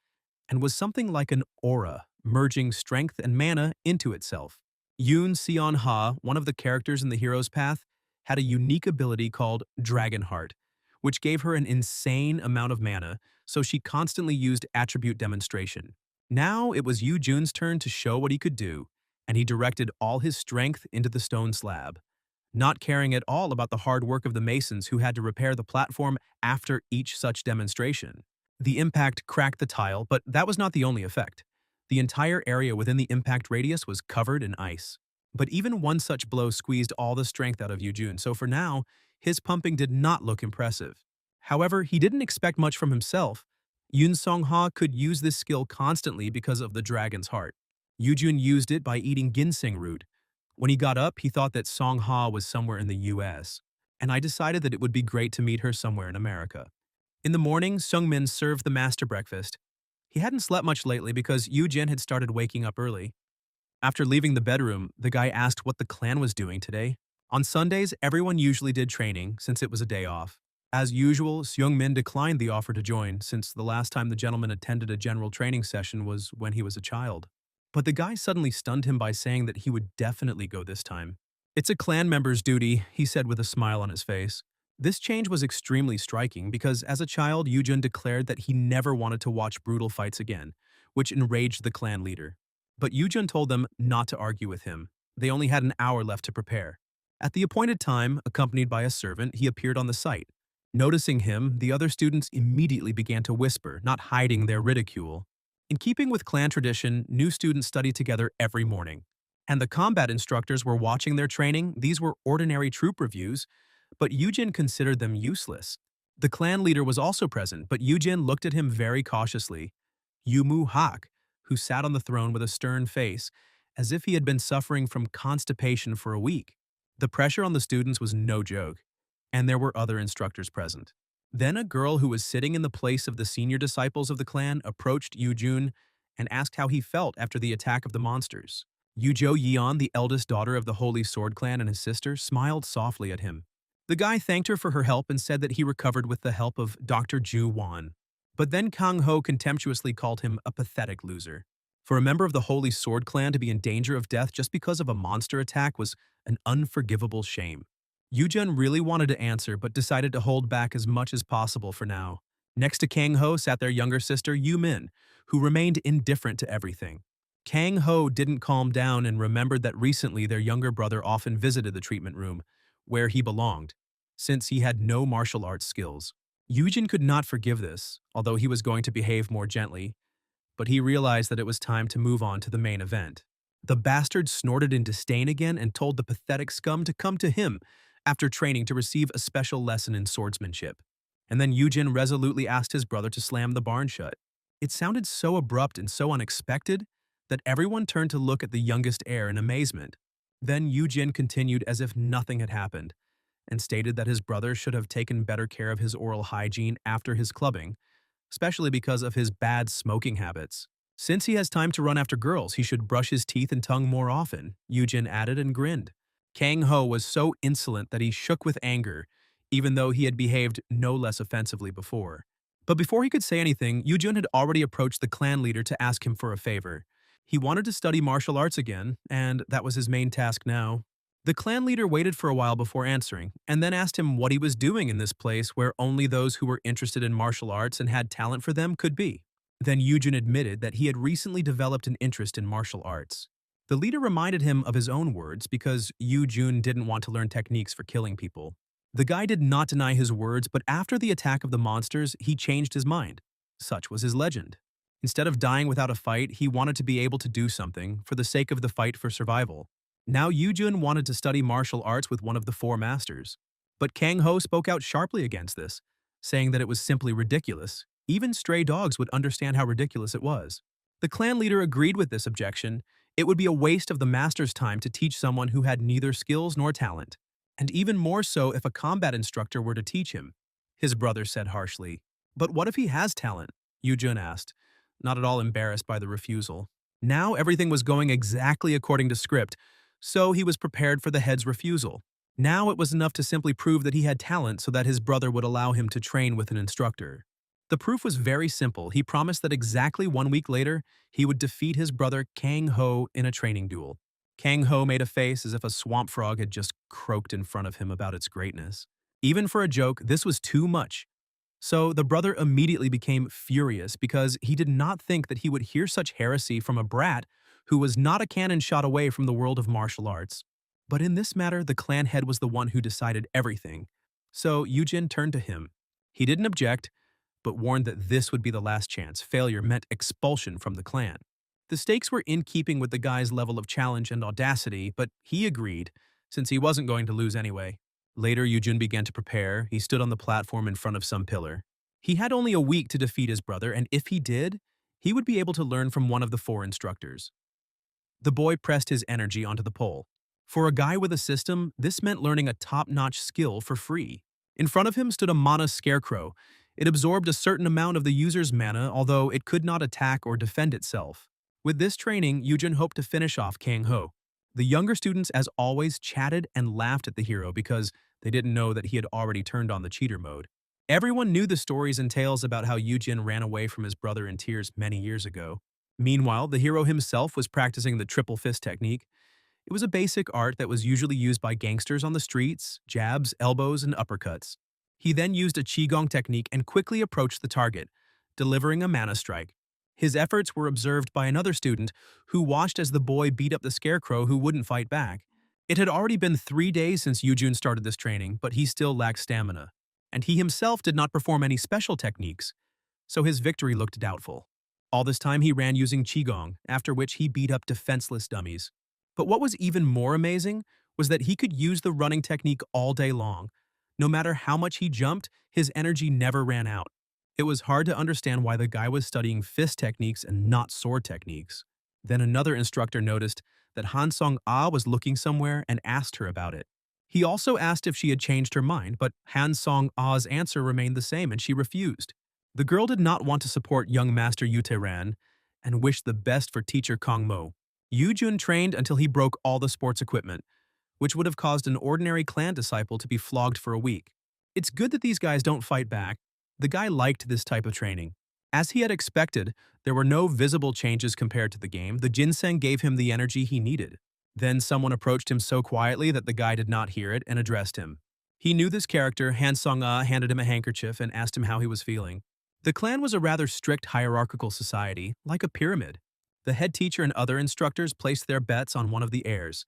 and was something like an aura, merging strength and mana into itself. Yoon Seon-ha, one of the characters in the hero's path, had a unique ability called Dragon Heart, which gave her an insane amount of mana, so she constantly used attribute demonstration. Now it was Yu Jun's turn to show what he could do, and he directed all his strength into the stone slab, not caring at all about the hard work of the masons who had to repair the platform after each such demonstration. The impact cracked the tile, but that was not the only effect. The entire area within the impact radius was covered in ice. But even one such blow squeezed all the strength out of Yujun, so for now, his pumping did not look impressive. However, he didn't expect much from himself. Yun Song-ha could use this skill constantly because of the dragon's heart. Yujun used it by eating ginseng root. When he got up, he thought that Song-ha was somewhere in the US, and I decided that it would be great to meet her somewhere in America. In the morning, Sung-min served the master breakfast. He hadn't slept much lately because Yujin had started waking up early. After leaving the bedroom, the guy asked what the clan was doing today. On Sundays, everyone usually did training since it was a day off. As usual, Seung-min declined the offer to join since the last time the gentleman attended a general training session was when he was a child. But the guy suddenly stunned him by saying that he would definitely go this time. "It's a clan member's duty," he said with a smile on his face. This change was extremely striking because as a child, Yujun declared that he never wanted to watch brutal fights again, which enraged the clan leader. But Yujun told them not to argue with him. They only had an hour left to prepare. At the appointed time, accompanied by a servant, he appeared on the site. Noticing him, the other students immediately began to whisper, not hiding their ridicule. In keeping with clan tradition, new students studied together every morning. And the combat instructors were watching their training. These were ordinary troop reviews, but Yujin considered them useless. The clan leader was also present, but Yujin looked at him very cautiously. Yumu Hak, who sat on the throne with a stern face, as if he had been suffering from constipation for a week. The pressure on the students was no joke, and there were other instructors present. Then a girl who was sitting in the place of the senior disciples of the clan approached Yujun and asked how he felt after the attack of the monsters. Yujo Yeon, the eldest daughter of the Holy Sword Clan and his sister, smiled softly at him. The guy thanked her for her help and said that he recovered with the help of Dr. Ju Wan. But then Kang Ho contemptuously called him a pathetic loser. For a member of the Holy Sword Clan to be in danger of death just because of a monster attack was an unforgivable shame. Yujun really wanted to answer but decided to hold back as much as possible for now. Next to Kang Ho sat their younger sister Yu Min, who remained indifferent to everything. Kang Ho didn't calm down and remembered that recently their younger brother often visited the treatment room, where he belonged, since he had no martial arts skills. Yujin could not forgive this, although he was going to behave more gently, but he realized that it was time to move on to the main event. The bastard snorted in disdain again and told the pathetic scum to come to him after training to receive a special lesson in swordsmanship. And then Yujin resolutely asked his brother to slam the barn shut. It sounded so abrupt and so unexpected that everyone turned to look at the youngest heir in amazement. Then Yujin continued as if nothing had happened, and stated that his brother should have taken better care of his oral hygiene after his clubbing, especially because of his bad smoking habits. Since he has time to run after girls, he should brush his teeth and tongue more often, Yujin added and grinned. Kang Ho was so insolent that he shook with anger, even though he had behaved no less offensively before. But before he could say anything, Yujin had already approached the clan leader to ask him for a favor. He wanted to study martial arts again, and that was his main task now. The clan leader waited for a while before answering, and then asked him what he was doing in this place where only those who were interested in martial arts and had talent for them could be. Then Yujin admitted that he had recently developed an interest in martial arts. The leader reminded him of his own words because Yujun didn't want to learn techniques for killing people. The guy did not deny his words, but after the attack of the monsters, he changed his mind. Such was his legend. Instead of dying without a fight, he wanted to be able to do something for the sake of the fight for survival. Now Yujun wanted to study martial arts with one of the four masters. But Kang Ho spoke out sharply against this, saying that it was simply ridiculous. Even stray dogs would understand how ridiculous it was. The clan leader agreed with this objection. It would be a waste of the master's time to teach someone who had neither skills nor talent. And even more so if a combat instructor were to teach him. His brother said harshly. But what if he has talent? Yujun asked, not at all embarrassed by the refusal. Now everything was going exactly according to script, so he was prepared for the head's refusal. Now it was enough to simply prove that he had talent so that his brother would allow him to train with an instructor. The proof was very simple. He promised that exactly 1 week later, he would defeat his brother Kang Ho in a training duel. Kang Ho made a face as if a swamp frog had just croaked in front of him about its greatness. Even for a joke, this was too much. So the brother immediately became furious because he did not think that he would hear such heresy from a brat who was not a cannon shot away from the world of martial arts. But in this matter, the clan head was the one who decided everything. So Yujin turned to him. He didn't object, but warned that this would be the last chance. Failure meant expulsion from the clan. The stakes were in keeping with the guy's level of challenge and audacity, but he agreed, since he wasn't going to lose anyway. Later, Yujun began to prepare. He stood on the platform in front of some pillar. He had only a week to defeat his brother, and if he did, he would be able to learn from one of the four instructors. The boy pressed his energy onto the pole. For a guy with a system, this meant learning a top-notch skill for free. In front of him stood a mana scarecrow. It absorbed a certain amount of the user's mana, although it could not attack or defend itself. With this training, Yujin hoped to finish off Kang Ho. The younger students, as always, chatted and laughed at the hero because they didn't know that he had already turned on the cheater mode. Everyone knew the stories and tales about how Yujin ran away from his brother in tears many years ago. Meanwhile, the hero himself was practicing the triple fist technique. It was a basic art that was usually used by gangsters on the streets, jabs, elbows, and uppercuts. He then used a qigong technique and quickly approached the target, delivering a mana strike. His efforts were observed by another student who watched as the boy beat up the scarecrow who wouldn't fight back. It had already been 3 days since Yujun started this training, but he still lacked stamina, and he himself did not perform any special techniques, so his victory looked doubtful. All this time he ran using qigong, after which he beat up defenseless dummies. But what was even more amazing was that he could use the running technique all day long. No matter how much he jumped, his energy never ran out. It was hard to understand why the guy was studying fist techniques and not sword techniques. Then another instructor noticed that Han Song-ah was looking somewhere and asked her about it. He also asked if she had changed her mind, but Han Song-ah's answer remained the same and she refused. The girl did not want to support young Master Yu Ran and wished the best for teacher Kong Mo. Yujun trained until he broke all the sports equipment, which would have caused an ordinary clan disciple to be flogged for a week. It's good that these guys don't fight back. The guy liked this type of training. As he had expected, there were no visible changes compared to the game. The ginseng gave him the energy he needed. Then someone approached him so quietly that the guy did not hear it and addressed him. He knew this character. Han Song-ah handed him a handkerchief and asked him how he was feeling. The clan was a rather strict hierarchical society, like a pyramid. The head teacher and other instructors placed their bets on one of the heirs,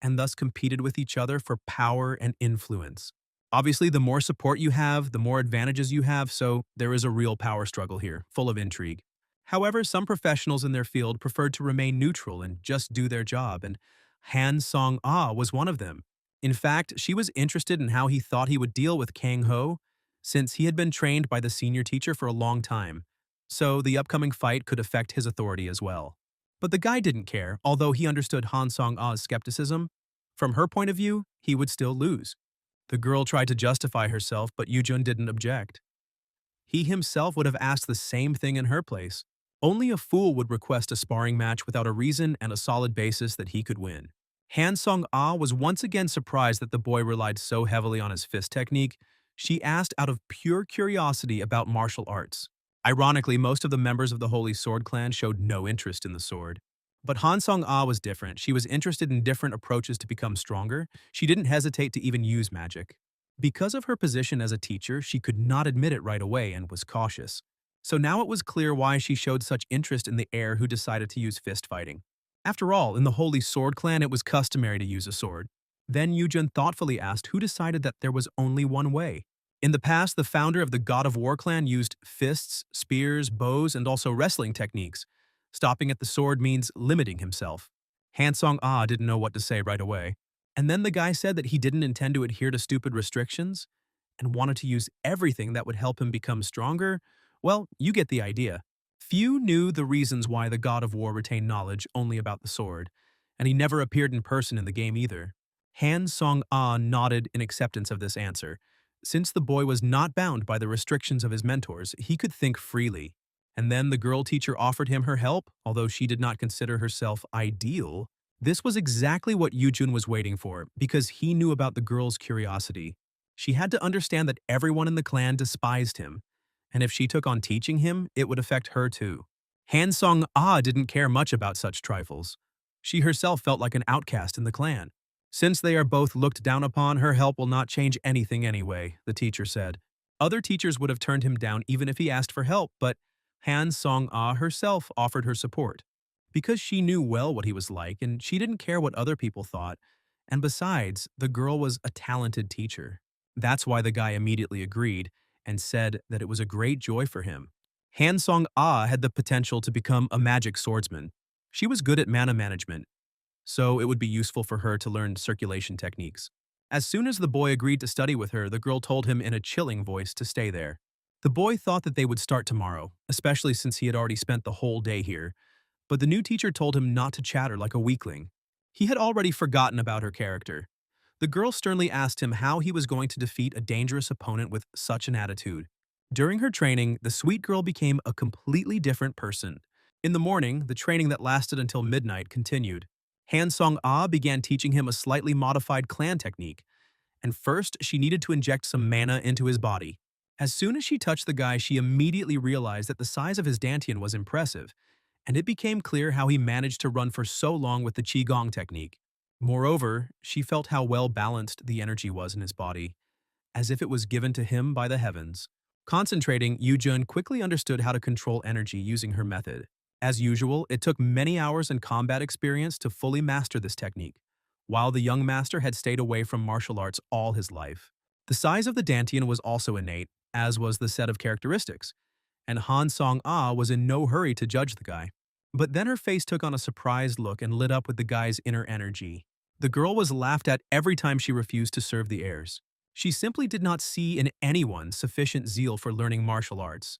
and thus competed with each other for power and influence. Obviously, the more support you have, the more advantages you have, so there is a real power struggle here, full of intrigue. However, some professionals in their field preferred to remain neutral and just do their job, and Han Song-ah was one of them. In fact, she was interested in how he thought he would deal with Kang Ho, since he had been trained by the senior teacher for a long time, so the upcoming fight could affect his authority as well. But the guy didn't care, although he understood Han Song-ah's skepticism. From her point of view, he would still lose. The girl tried to justify herself, but Yujun didn't object. He himself would have asked the same thing in her place. Only a fool would request a sparring match without a reason and a solid basis that he could win. Han Song-ah was once again surprised that the boy relied so heavily on his fist technique. She asked out of pure curiosity about martial arts. Ironically, most of the members of the Holy Sword clan showed no interest in the sword. But Han Song-ah was different. She was interested in different approaches to become stronger. She didn't hesitate to even use magic. Because of her position as a teacher, she could not admit it right away and was cautious. So now it was clear why she showed such interest in the heir who decided to use fist fighting. After all, in the Holy Sword clan, it was customary to use a sword. Then Yujun thoughtfully asked who decided that there was only one way. In the past, the founder of the God of War clan used fists, spears, bows, and also wrestling techniques. Stopping at the sword means limiting himself. Han Song-ah didn't know what to say right away. And then the guy said that he didn't intend to adhere to stupid restrictions and wanted to use everything that would help him become stronger. Well, you get the idea. Few knew the reasons why the God of War retained knowledge only about the sword, and he never appeared in person in the game either. Han Song-ah nodded in acceptance of this answer. Since the boy was not bound by the restrictions of his mentors, he could think freely. And then the girl teacher offered him her help, although she did not consider herself ideal. This was exactly what Yujun was waiting for, because he knew about the girl's curiosity. She had to understand that everyone in the clan despised him, and if she took on teaching him, it would affect her too. Han Song-ah didn't care much about such trifles. She herself felt like an outcast in the clan. Since they are both looked down upon, her help will not change anything anyway, the teacher said. Other teachers would have turned him down even if he asked for help, but Han Song-ah herself offered her support. Because she knew well what he was like, and she didn't care what other people thought. And besides, the girl was a talented teacher. That's why the guy immediately agreed and said that it was a great joy for him. Han Song-ah had the potential to become a magic swordsman. She was good at mana management, so it would be useful for her to learn circulation techniques. As soon as the boy agreed to study with her, the girl told him in a chilling voice to stay there. The boy thought that they would start tomorrow, especially since he had already spent the whole day here, but the new teacher told him not to chatter like a weakling. He had already forgotten about her character. The girl sternly asked him how he was going to defeat a dangerous opponent with such an attitude. During her training, the sweet girl became a completely different person. In the morning, the training that lasted until midnight continued. Han Song-ah began teaching him a slightly modified clan technique, and first she needed to inject some mana into his body. As soon as she touched the guy, she immediately realized that the size of his dantian was impressive, and it became clear how he managed to run for so long with the Qigong technique. Moreover, she felt how well balanced the energy was in his body, as if it was given to him by the heavens. Concentrating, Yu-jun quickly understood how to control energy using her method. As usual, it took many hours and combat experience to fully master this technique, while the young master had stayed away from martial arts all his life. The size of the dantian was also innate, as was the set of characteristics, and Han Song-ah was in no hurry to judge the guy. But then her face took on a surprised look and lit up with the guy's inner energy. The girl was laughed at every time she refused to serve the heirs. She simply did not see in anyone sufficient zeal for learning martial arts.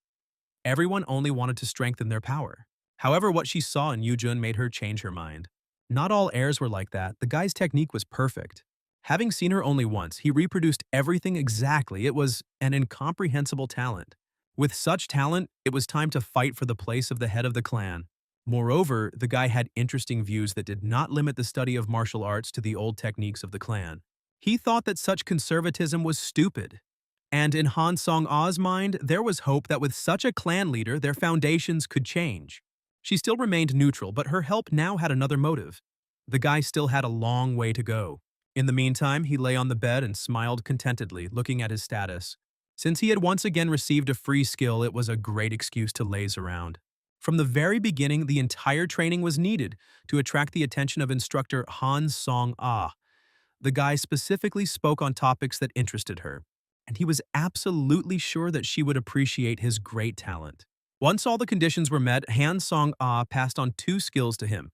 Everyone only wanted to strengthen their power. However, what she saw in Yu-jun made her change her mind. Not all heirs were like that. The guy's technique was perfect. Having seen her only once, he reproduced everything exactly. It was an incomprehensible talent. With such talent, it was time to fight for the place of the head of the clan. Moreover, the guy had interesting views that did not limit the study of martial arts to the old techniques of the clan. He thought that such conservatism was stupid. And in Han Song-ah's mind, there was hope that with such a clan leader, their foundations could change. She still remained neutral, but her help now had another motive. The guy still had a long way to go. In the meantime, he lay on the bed and smiled contentedly, looking at his status. Since he had once again received a free skill, it was a great excuse to laze around. From the very beginning, the entire training was needed to attract the attention of instructor Han Song-ah. The guy specifically spoke on topics that interested her, and he was absolutely sure that she would appreciate his great talent. Once all the conditions were met, Han Song-ah passed on two skills to him,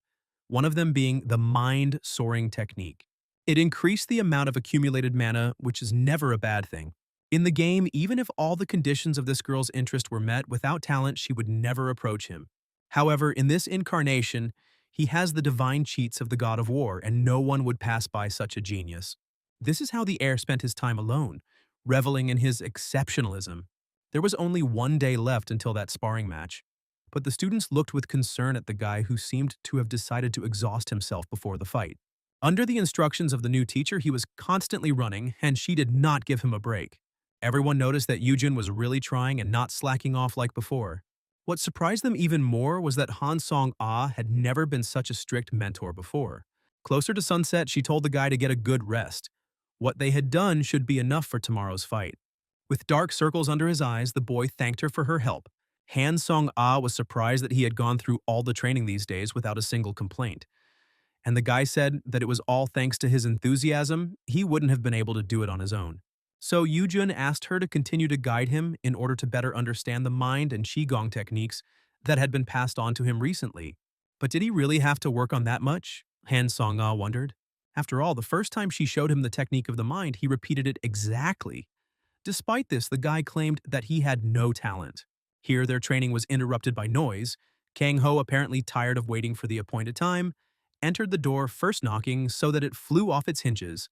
one of them being the mind-soaring technique. It increased the amount of accumulated mana, which is never a bad thing. In the game, even if all the conditions of this girl's interest were met, without talent she would never approach him. However, in this incarnation, he has the divine cheats of the god of war, and no one would pass by such a genius. This is how the heir spent his time alone, reveling in his exceptionalism. There was only one day left until that sparring match, but the students looked with concern at the guy who seemed to have decided to exhaust himself before the fight. Under the instructions of the new teacher, he was constantly running, and she did not give him a break. Everyone noticed that Yu-jun was really trying and not slacking off like before. What surprised them even more was that Han Song-ah had never been such a strict mentor before. Closer to sunset, she told the guy to get a good rest. What they had done should be enough for tomorrow's fight. With dark circles under his eyes, the boy thanked her for her help. Han Song-ah was surprised that he had gone through all the training these days without a single complaint. And the guy said that it was all thanks to his enthusiasm. He wouldn't have been able to do it on his own. So Yu-jun asked her to continue to guide him in order to better understand the mind and Qigong techniques that had been passed on to him recently. But did he really have to work on that much? Han Song-ah wondered. After all, the first time she showed him the technique of the mind, he repeated it exactly. Despite this, the guy claimed that he had no talent. Here, their training was interrupted by noise. Kang Ho, apparently tired of waiting for the appointed time, entered the door, first knocking so that it flew off its hinges.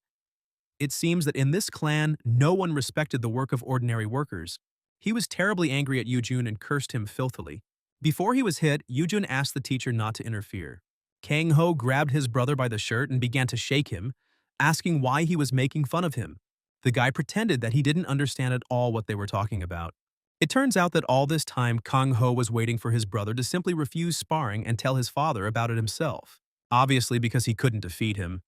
It seems that in this clan, no one respected the work of ordinary workers. He was terribly angry at Yu-jun and cursed him filthily. Before he was hit, Yu-jun asked the teacher not to interfere. Kang Ho grabbed his brother by the shirt and began to shake him, asking why he was making fun of him. The guy pretended that he didn't understand at all what they were talking about. It turns out that all this time, Kang Ho was waiting for his brother to simply refuse sparring and tell his father about it himself. Obviously, because he couldn't defeat him.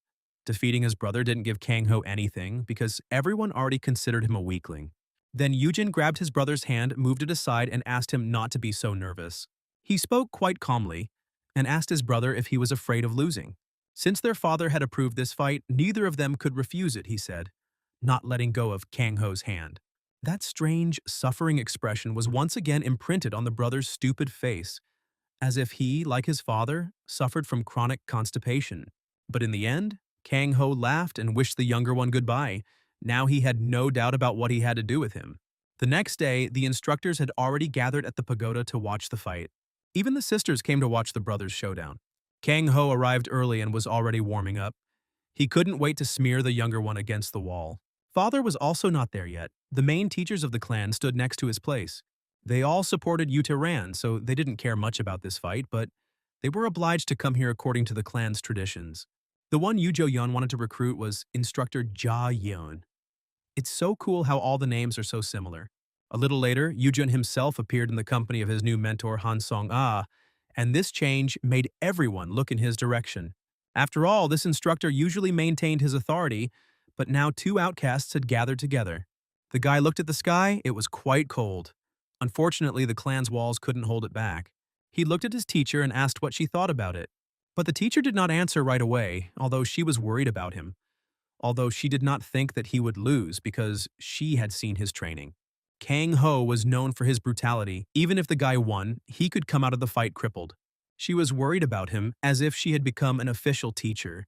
Defeating his brother didn't give Kang Ho anything because everyone already considered him a weakling. Then Yu-jun grabbed his brother's hand, moved it aside, and asked him not to be so nervous. He spoke quite calmly and asked his brother if he was afraid of losing. Since their father had approved this fight, neither of them could refuse it, he said, not letting go of Kang Ho's hand. That strange, suffering expression was once again imprinted on the brother's stupid face, as if he, like his father, suffered from chronic constipation. But in the end, Kang Ho laughed and wished the younger one goodbye. Now he had no doubt about what he had to do with him. The next day, the instructors had already gathered at the pagoda to watch the fight. Even the sisters came to watch the brothers' showdown. Kang Ho arrived early and was already warming up. He couldn't wait to smear the younger one against the wall. Father was also not there yet. The main teachers of the clan stood next to his place. They all supported Ran, so they didn't care much about this fight, but they were obliged to come here according to the clan's traditions. The one Yujo-yeon wanted to recruit was Instructor Ja-yeon. It's so cool how all the names are so similar. A little later, Yujun himself appeared in the company of his new mentor Han Song-ah, and this change made everyone look in his direction. After all, this instructor usually maintained his authority, but now two outcasts had gathered together. The guy looked at the sky. It was quite cold. Unfortunately, the clan's walls couldn't hold it back. He looked at his teacher and asked what she thought about it. But the teacher did not answer right away, although she was worried about him. Although she did not think that he would lose because she had seen his training. Kang Ho was known for his brutality. Even if the guy won, he could come out of the fight crippled. She was worried about him as if she had become an official teacher,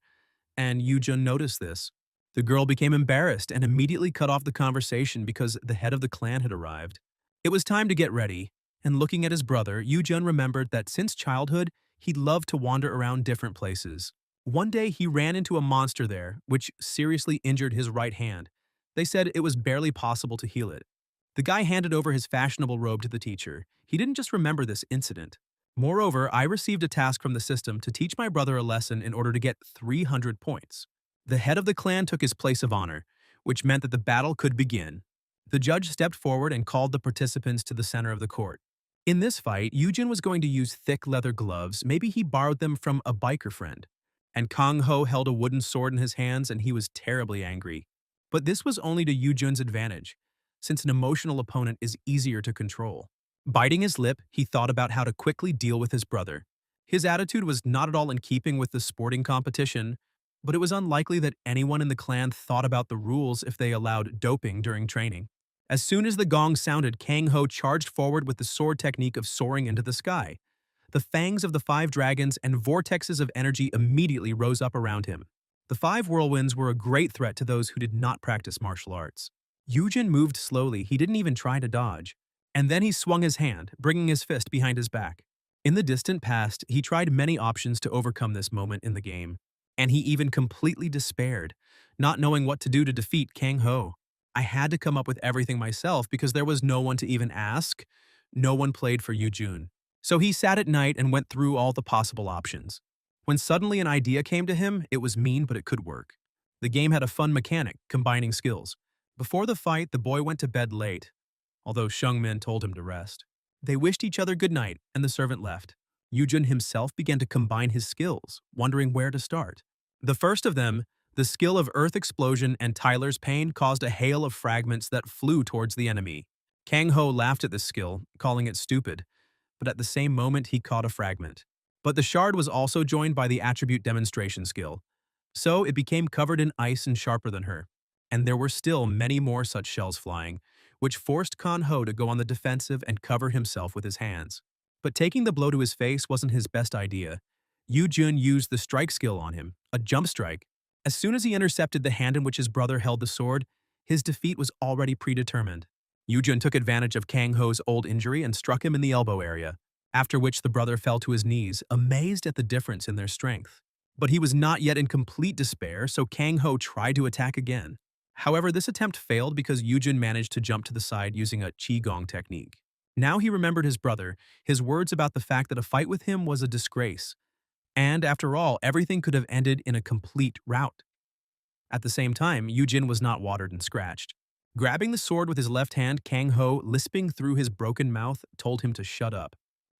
and Yujun noticed this. The girl became embarrassed and immediately cut off the conversation because the head of the clan had arrived. It was time to get ready, and looking at his brother, Yujun remembered that since childhood, he loved to wander around different places. One day he ran into a monster there, which seriously injured his right hand. They said it was barely possible to heal it. The guy handed over his fashionable robe to the teacher. He didn't just remember this incident. Moreover, I received a task from the system to teach my brother a lesson in order to get 300 points. The head of the clan took his place of honor, which meant that the battle could begin. The judge stepped forward and called the participants to the center of the court. In this fight, Yujin was going to use thick leather gloves. Maybe he borrowed them from a biker friend. And Kang Ho held a wooden sword in his hands and he was terribly angry. But this was only to Yujun's advantage, since an emotional opponent is easier to control. Biting his lip, he thought about how to quickly deal with his brother. His attitude was not at all in keeping with the sporting competition, but it was unlikely that anyone in the clan thought about the rules if they allowed doping during training. As soon as the gong sounded, Kang Ho charged forward with the sword technique of soaring into the sky. The fangs of the 5 dragons and vortexes of energy immediately rose up around him. The 5 whirlwinds were a great threat to those who did not practice martial arts. Yujin moved slowly. He didn't even try to dodge. And then he swung his hand, bringing his fist behind his back. In the distant past, he tried many options to overcome this moment in the game. And he even completely despaired, not knowing what to do to defeat Kang Ho. I had to come up with everything myself because there was no one to even ask. No one played for Yujun. So he sat at night and went through all the possible options. When suddenly an idea came to him, it was mean but it could work. The game had a fun mechanic, combining skills. Before the fight, the boy went to bed late, although Shungmin told him to rest. They wished each other good night, and the servant left. Yujun himself began to combine his skills, wondering where to start. The first of them, the skill of Earth Explosion and Tyler's Pain, caused a hail of fragments that flew towards the enemy. Kang Ho laughed at this skill, calling it stupid, but at the same moment he caught a fragment. But the shard was also joined by the attribute demonstration skill, so it became covered in ice and sharper than her. And there were still many more such shells flying, which forced Kang Ho to go on the defensive and cover himself with his hands. But taking the blow to his face wasn't his best idea. Yujun used the strike skill on him, a jump strike. As soon as he intercepted the hand in which his brother held the sword, his defeat was already predetermined. Yujun took advantage of Kang Ho's old injury and struck him in the elbow area, after which the brother fell to his knees, amazed at the difference in their strength. But he was not yet in complete despair, so Kang Ho tried to attack again. However, this attempt failed because Yujun managed to jump to the side using a qigong technique. Now he remembered his brother, his words about the fact that a fight with him was a disgrace. And after all, everything could have ended in a complete rout. At the same time, Yujin was not watered and scratched. Grabbing the sword with his left hand, Kang Ho, lisping through his broken mouth, told him to shut up.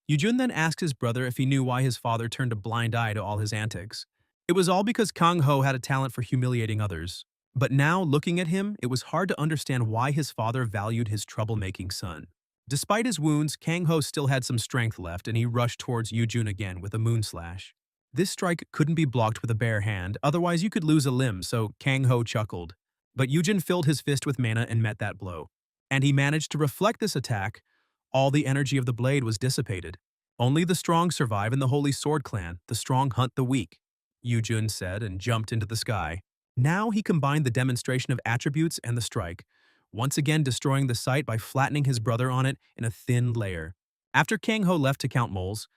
Yujun then asked his brother if he knew why his father turned a blind eye to all his antics. It was all because Kang Ho had a talent for humiliating others. But now, looking at him, it was hard to understand why his father valued his troublemaking son. Despite his wounds, Kang Ho still had some strength left and he rushed towards Yujun again with a moon slash. This strike couldn't be blocked with a bare hand, otherwise you could lose a limb, so Kang Ho chuckled. But Yujin filled his fist with mana and met that blow. And he managed to reflect this attack. All the energy of the blade was dissipated. Only the strong survive in the Holy Sword Clan. The strong hunt the weak, Yujun said and jumped into the sky. Now he combined the demonstration of attributes and the strike, once again destroying the site by flattening his brother on it in a thin layer. After Kang Ho left to count moles,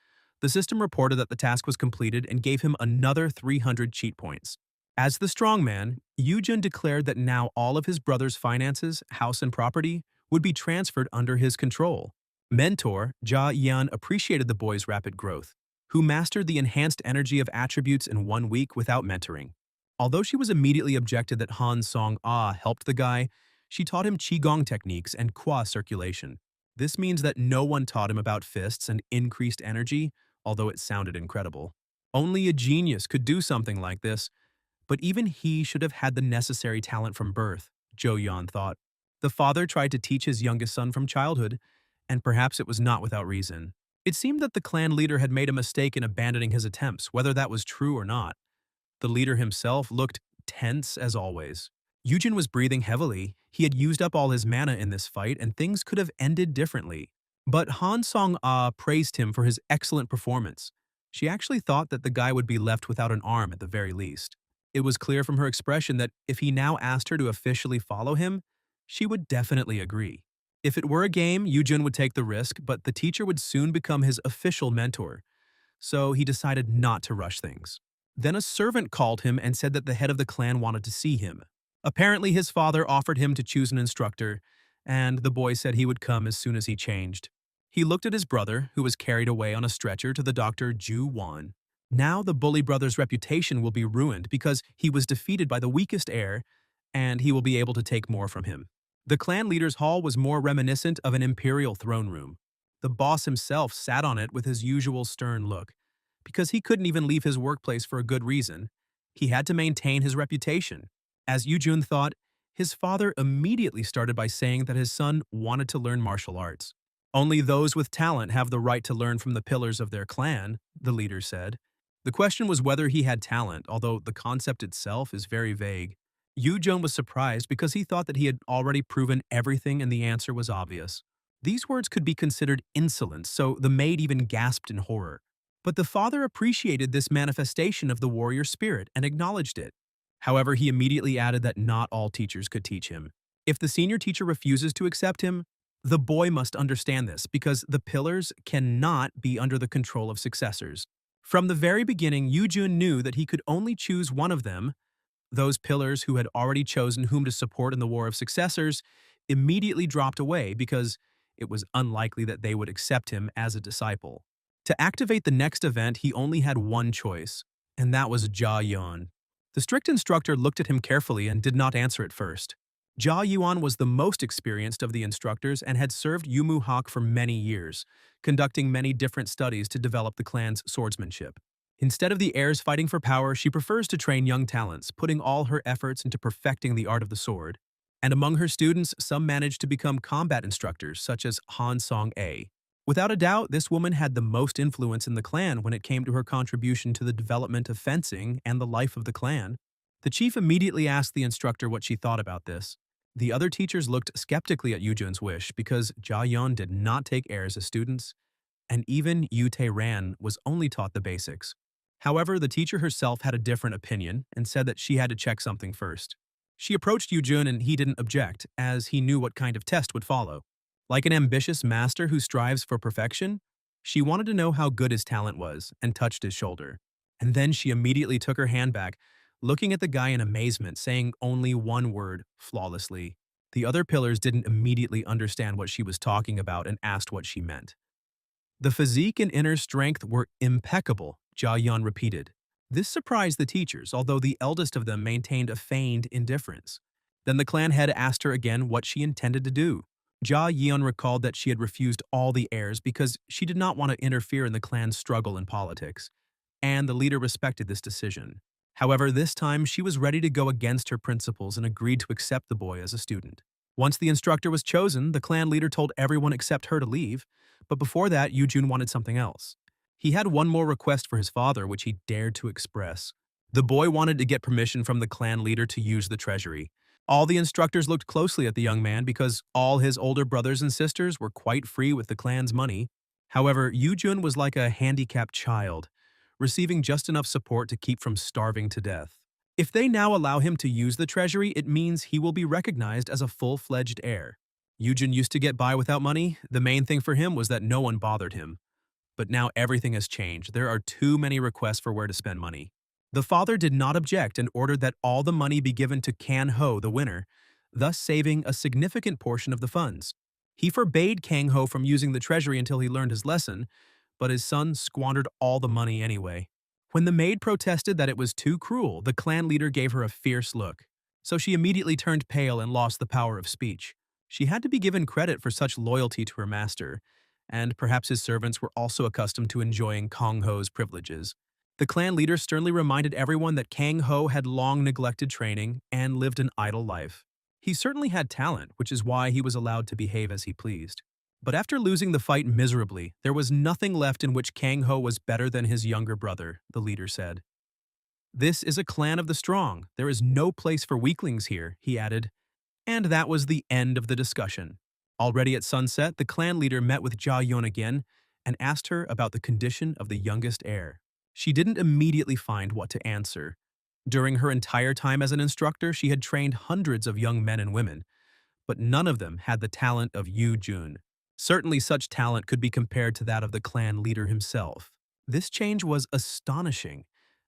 the system reported that the task was completed and gave him another 300 cheat points. As the strongman, Yujun declared that now all of his brother's finances, house and property would be transferred under his control. Mentor Ja Yan appreciated the boy's rapid growth, who mastered the enhanced energy of attributes in 1 week without mentoring. Although she was immediately objected that Han Song-ah helped the guy, she taught him Qigong techniques and Qua circulation. This means that no one taught him about fists and increased energy, although it sounded incredible. Only a genius could do something like this, but even he should have had the necessary talent from birth, Zhou Yan thought. The father tried to teach his youngest son from childhood, and perhaps it was not without reason. It seemed that the clan leader had made a mistake in abandoning his attempts, whether that was true or not. The leader himself looked tense as always. Yujin was breathing heavily. He had used up all his mana in this fight, and things could have ended differently. But Han Song-ah praised him for his excellent performance. She actually thought that the guy would be left without an arm at the very least. It was clear from her expression that if he now asked her to officially follow him, she would definitely agree. If it were a game, Yujin would take the risk, but the teacher would soon become his official mentor, so he decided not to rush things. Then a servant called him and said that the head of the clan wanted to see him. Apparently his father offered him to choose an instructor, and the boy said he would come as soon as he changed. He looked at his brother, who was carried away on a stretcher to the doctor Ju Wan. Now the bully brother's reputation will be ruined because he was defeated by the weakest heir, and he will be able to take more from him. The clan leader's hall was more reminiscent of an imperial throne room. The boss himself sat on it with his usual stern look. Because he couldn't even leave his workplace for a good reason, he had to maintain his reputation. As Yujun thought, his father immediately started by saying that his son wanted to learn martial arts. Only those with talent have the right to learn from the pillars of their clan, the leader said. The question was whether he had talent, although the concept itself is very vague. Yujun was surprised because he thought that he had already proven everything and the answer was obvious. These words could be considered insolence, so the maid even gasped in horror. But the father appreciated this manifestation of the warrior spirit and acknowledged it. However, he immediately added that not all teachers could teach him. If the senior teacher refuses to accept him, the boy must understand this because the pillars cannot be under the control of successors. From the very beginning, Yujun knew that he could only choose one of them. Those pillars who had already chosen whom to support in the War of Successors immediately dropped away because it was unlikely that they would accept him as a disciple. To activate the next event, he only had one choice, and that was Ja Yuan. The strict instructor looked at him carefully and did not answer at first. Ja Yuan was the most experienced of the instructors and had served Yumu Hawk for many years, conducting many different studies to develop the clan's swordsmanship. Instead of the heirs fighting for power, she prefers to train young talents, putting all her efforts into perfecting the art of the sword. And among her students, some managed to become combat instructors, such as Han Song-a. Without a doubt, this woman had the most influence in the clan when it came to her contribution to the development of fencing and the life of the clan. The chief immediately asked the instructor what she thought about this. The other teachers looked skeptically at Yujun's wish because Ja Yon did not take heirs as students, and even Yu Tae-ran was only taught the basics. However, the teacher herself had a different opinion and said that she had to check something first. She approached Yujun and he didn't object, as he knew what kind of test would follow. Like an ambitious master who strives for perfection, she wanted to know how good his talent was and touched his shoulder. And then she immediately took her hand back, looking at the guy in amazement, saying only one word, flawlessly. The other pillars didn't immediately understand what she was talking about and asked what she meant. The physique and inner strength were impeccable, Ja Yun repeated. This surprised the teachers, although the eldest of them maintained a feigned indifference. Then the clan head asked her again what she intended to do. Ja Yeon recalled that she had refused all the heirs because she did not want to interfere in the clan's struggle in politics, and the leader respected this decision. However, this time she was ready to go against her principles and agreed to accept the boy as a student. Once the instructor was chosen, the clan leader told everyone except her to leave, but before that, Yujun wanted something else. He had one more request for his father, which he dared to express. The boy wanted to get permission from the clan leader to use the treasury. All the instructors looked closely at the young man because all his older brothers and sisters were quite free with the clan's money. However, Yoo-jun was like a handicapped child, receiving just enough support to keep from starving to death. If they now allow him to use the treasury, it means he will be recognized as a full-fledged heir. Yoo-jun used to get by without money. The main thing for him was that no one bothered him. But now everything has changed. There are too many requests for where to spend money. The father did not object and ordered that all the money be given to Kang-ho, the winner, thus saving a significant portion of the funds. He forbade Kang-ho from using the treasury until he learned his lesson, but his son squandered all the money anyway. When the maid protested that it was too cruel, the clan leader gave her a fierce look. So she immediately turned pale and lost the power of speech. She had to be given credit for such loyalty to her master, and perhaps his servants were also accustomed to enjoying Kang-ho's privileges. The clan leader sternly reminded everyone that Kang-ho had long neglected training and lived an idle life. He certainly had talent, which is why he was allowed to behave as he pleased. But after losing the fight miserably, there was nothing left in which Kang-ho was better than his younger brother, the leader said. "This is a clan of the strong. There is no place for weaklings here," he added. And that was the end of the discussion. Already at sunset, the clan leader met with Ja-yeon again and asked her about the condition of the youngest heir. She didn't immediately find what to answer. During her entire time as an instructor, she had trained hundreds of young men and women, but none of them had the talent of Yoo-jun. Certainly such talent could be compared to that of the clan leader himself. This change was astonishing,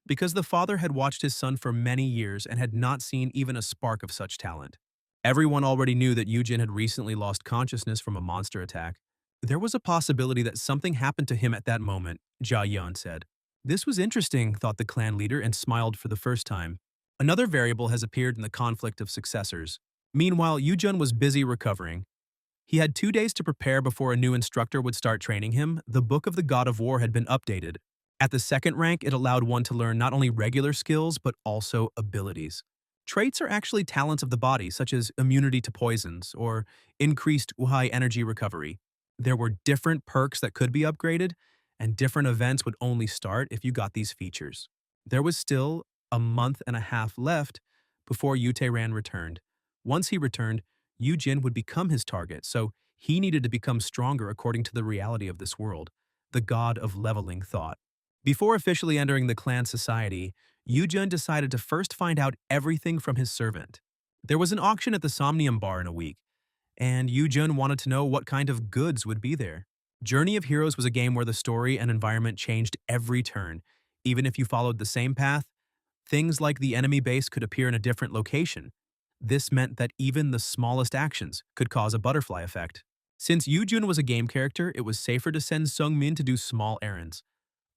because the father had watched his son for many years and had not seen even a spark of such talent. Everyone already knew that Yoo-jun had recently lost consciousness from a monster attack. There was a possibility that something happened to him at that moment, Ja-yeon said. This was interesting, thought the clan leader, and smiled for the first time. Another variable has appeared in the conflict of successors. Meanwhile, Yoo-jun was busy recovering. He had 2 days to prepare before a new instructor would start training him. The Book of the God of War had been updated. At the second rank, it allowed one to learn not only regular skills, but also abilities. Traits are actually talents of the body, such as immunity to poisons or increased Uhai energy recovery. There were different perks that could be upgraded, and different events would only start if you got these features. There was still a month and a half left before Ran returned. Once he returned, Yoo-jin would become his target, so he needed to become stronger according to the reality of this world, the god of leveling thought. Before officially entering the clan society, Yoo-jun decided to first find out everything from his servant. There was an auction at the Somnium Bar in a week, and Yoo-jun wanted to know what kind of goods would be there. Journey of Heroes was a game where the story and environment changed every turn. Even if you followed the same path, things like the enemy base could appear in a different location. This meant that even the smallest actions could cause a butterfly effect. Since Yoo-jun was a game character, it was safer to send Sung-min to do small errands,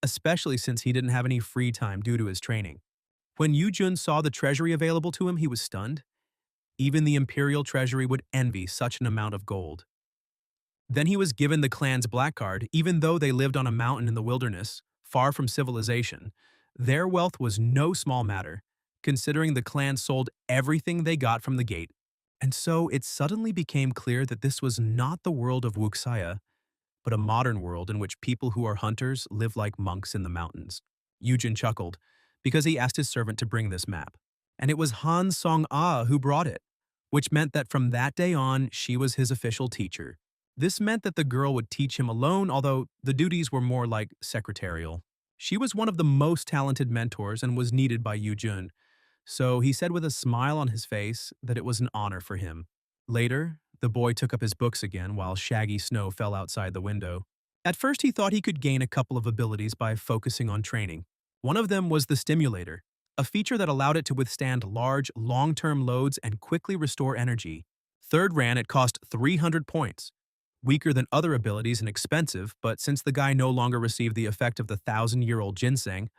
especially since he didn't have any free time due to his training. When Yoo-jun saw the treasury available to him, he was stunned. Even the Imperial Treasury would envy such an amount of gold. Then he was given the clan's black card. Even though they lived on a mountain in the wilderness, far from civilization, their wealth was no small matter, considering the clan sold everything they got from the gate. And so it suddenly became clear that this was not the world of Wuxia, but a modern world in which people who are hunters live like monks in the mountains. Yoo-jun chuckled, because he asked his servant to bring this map. And it was Han Song-ah who brought it, which meant that from that day on, she was his official teacher. This meant that the girl would teach him alone, although the duties were more like secretarial. She was one of the most talented mentors and was needed by Yoo-jun, so he said with a smile on his face that it was an honor for him. Later, the boy took up his books again while shaggy snow fell outside the window. At first, he thought he could gain a couple of abilities by focusing on training. One of them was the stimulator, a feature that allowed it to withstand large, long-term loads and quickly restore energy. Third ran, it cost 300 points. Weaker than other abilities and expensive, but since the guy no longer received the effect of the 1,000-year-old ginseng,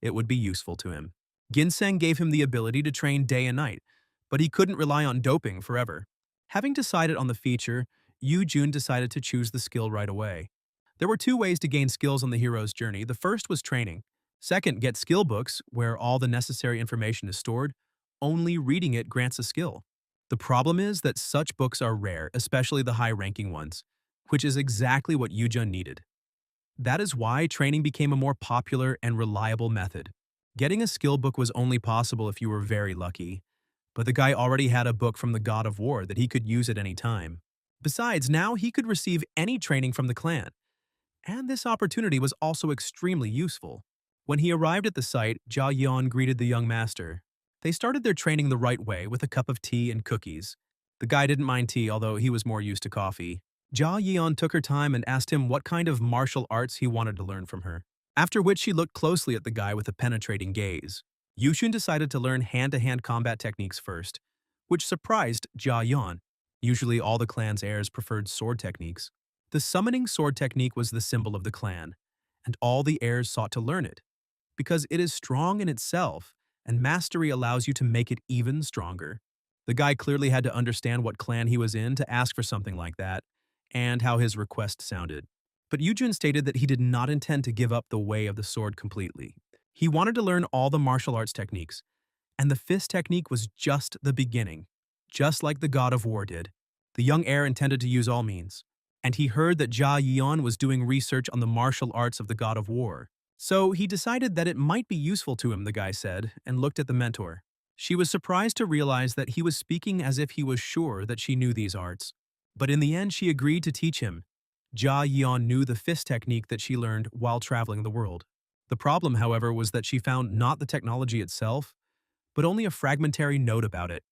it would be useful to him. Ginseng gave him the ability to train day and night, but he couldn't rely on doping forever. Having decided on the feature, Yoo-jun decided to choose the skill right away. There were 2 ways to gain skills on the hero's journey. The first was training. Second, get skill books, where all the necessary information is stored. Only reading it grants a skill. The problem is that such books are rare, especially the high-ranking ones, which is exactly what Yoo-jun needed. That is why training became a more popular and reliable method. Getting a skill book was only possible if you were very lucky, but the guy already had a book from the God of War that he could use at any time. Besides, now he could receive any training from the clan, And this opportunity was also extremely useful. When he arrived at the site, Jia Yan greeted the young master. They started their training the right way with a cup of tea and cookies. The guy didn't mind tea, although he was more used to coffee. Jia Yan took her time and asked him what kind of martial arts he wanted to learn from her. After which she looked closely at the guy with a penetrating gaze. Yushun decided to learn hand-to-hand combat techniques first, which surprised Jia Yan. Usually all the clan's heirs preferred sword techniques. The summoning sword technique was the symbol of the clan, and all the heirs sought to learn it, because it is strong in itself, and mastery allows you to make it even stronger. The guy clearly had to understand what clan he was in to ask for something like that, and how his request sounded. But Yujun stated that he did not intend to give up the way of the sword completely. He wanted to learn all the martial arts techniques, and the fist technique was just the beginning. Just like the god of war did, the young heir intended to use all means, and he heard that Jia Yian was doing research on the martial arts of the god of war. So he decided that it might be useful to him, the guy said, and looked at the mentor. She was surprised to realize that he was speaking as if he was sure that she knew these arts. But in the end, she agreed to teach him. Jia Yian knew the fist technique that she learned while traveling the world. The problem, however, was that she found not the technology itself, but only a fragmentary note about it,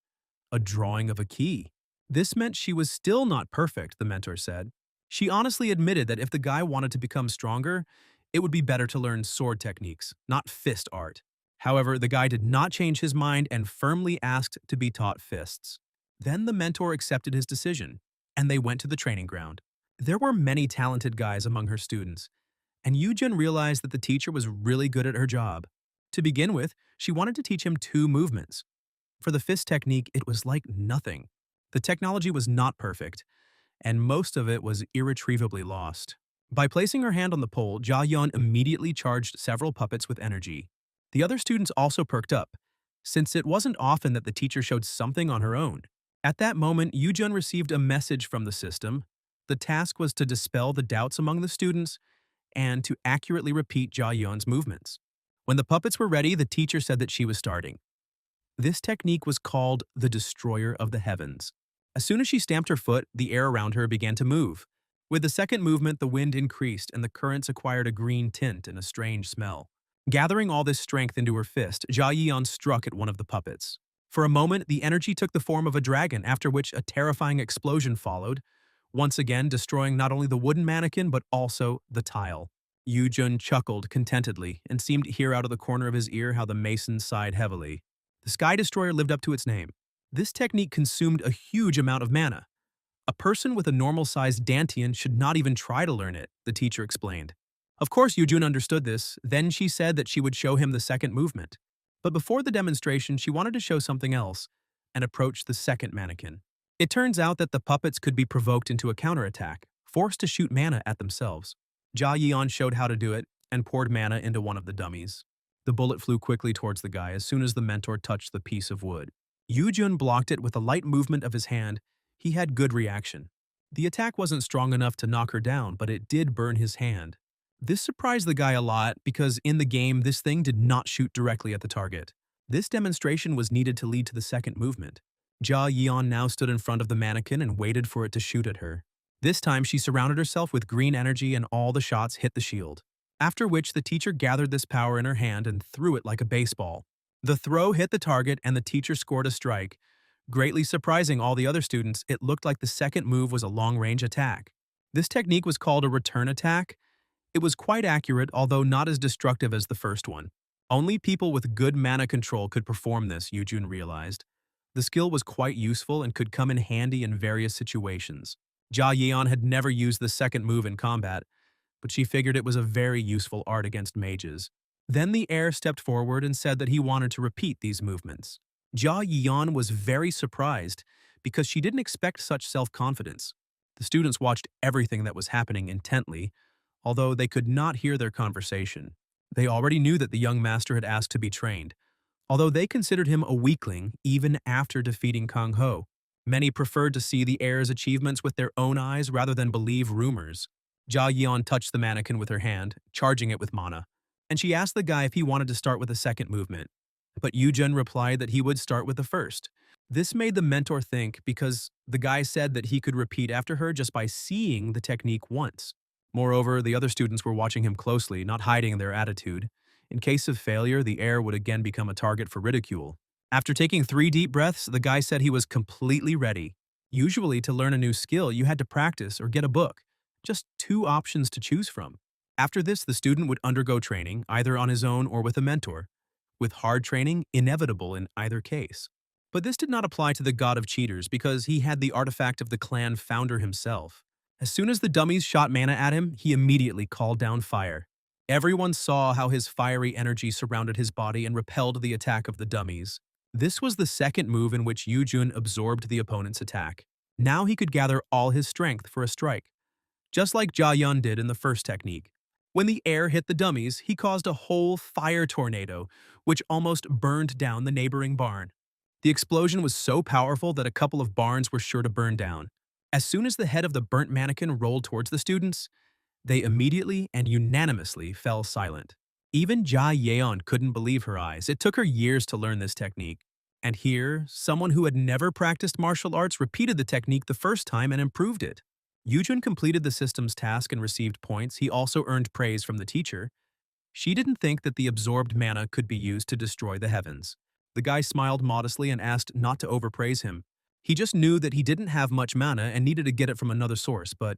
a drawing of a key. This meant she was still not perfect, the mentor said. She honestly admitted that if the guy wanted to become stronger, it would be better to learn sword techniques, not fist art. However, the guy did not change his mind and firmly asked to be taught fists. Then the mentor accepted his decision, and they went to the training ground. There were many talented guys among her students, and Yujin realized that the teacher was really good at her job. To begin with, she wanted to teach him 2 movements. For the fist technique, it was like nothing. The technology was not perfect, and most of it was irretrievably lost. By placing her hand on the pole, Jia Yun immediately charged several puppets with energy. The other students also perked up, since it wasn't often that the teacher showed something on her own. At that moment, Yujun received a message from the system. The task was to dispel the doubts among the students and to accurately repeat Jia Yun's movements. When the puppets were ready, the teacher said that she was starting. This technique was called the Destroyer of the Heavens. As soon as she stamped her foot, the air around her began to move. With the second movement, the wind increased and the currents acquired a green tint and a strange smell. Gathering all this strength into her fist, Jia Yian struck at one of the puppets. For a moment, the energy took the form of a dragon, after which a terrifying explosion followed, once again destroying not only the wooden mannequin but also the tile. Yujun chuckled contentedly and seemed to hear out of the corner of his ear how the mason sighed heavily. The Sky Destroyer lived up to its name. This technique consumed a huge amount of mana. A person with a normal-sized dantian should not even try to learn it, the teacher explained. Of course, Yujun understood this. Then she said that she would show him the second movement. But before the demonstration, she wanted to show something else and approached the second mannequin. It turns out that the puppets could be provoked into a counterattack, forced to shoot mana at themselves. Jia Yian showed how to do it and poured mana into one of the dummies. The bullet flew quickly towards the guy as soon as the mentor touched the piece of wood. Yujun blocked it with a light movement of his hand. He had good reaction. The attack wasn't strong enough to knock her down, but it did burn his hand. This surprised the guy a lot because in the game, this thing did not shoot directly at the target. This demonstration was needed to lead to the second movement. Jia Yian now stood in front of the mannequin and waited for it to shoot at her. This time, she surrounded herself with green energy and all the shots hit the shield. After which, the teacher gathered this power in her hand and threw it like a baseball. The throw hit the target and the teacher scored a strike. Greatly surprising all the other students, it looked like the second move was a long-range attack. This technique was called a return attack. It was quite accurate, although not as destructive as the first one. Only people with good mana control could perform this, Yujun realized. The skill was quite useful and could come in handy in various situations. Jia Yian had never used the second move in combat, but she figured it was a very useful art against mages. Then the heir stepped forward and said that he wanted to repeat these movements. Jia Yian was very surprised because she didn't expect such self-confidence. The students watched everything that was happening intently, although they could not hear their conversation. They already knew that the young master had asked to be trained, although they considered him a weakling even after defeating Kang Ho. Many preferred to see the heir's achievements with their own eyes rather than believe rumors. Jia Yian touched the mannequin with her hand, charging it with mana, and she asked the guy if he wanted to start with the second movement. But Yujun replied that he would start with the first. This made the mentor think because the guy said that he could repeat after her just by seeing the technique once. Moreover, the other students were watching him closely, not hiding their attitude. In case of failure, the heir would again become a target for ridicule. After taking 3 deep breaths, the guy said he was completely ready. Usually, to learn a new skill, you had to practice or get a book. Just 2 options to choose from. After this, the student would undergo training, either on his own or with a mentor, with hard training inevitable in either case. But this did not apply to the god of cheaters because he had the artifact of the clan founder himself. As soon as the dummies shot mana at him, he immediately called down fire. Everyone saw how his fiery energy surrounded his body and repelled the attack of the dummies. This was the second move in which Yujun absorbed the opponent's attack. Now he could gather all his strength for a strike, just like Ja Yun did in the first technique. When the heir hit the dummies, he caused a whole fire tornado, which almost burned down the neighboring barn. The explosion was so powerful that a couple of barns were sure to burn down. As soon as the head of the burnt mannequin rolled towards the students, they immediately and unanimously fell silent. Even Ja Yeon couldn't believe her eyes. It took her years to learn this technique. And here, someone who had never practiced martial arts repeated the technique the first time and improved it. Yujun completed the system's task and received points. He also earned praise from the teacher. She didn't think that the absorbed mana could be used to destroy the heavens. The guy smiled modestly and asked not to overpraise him. He just knew that he didn't have much mana and needed to get it from another source, but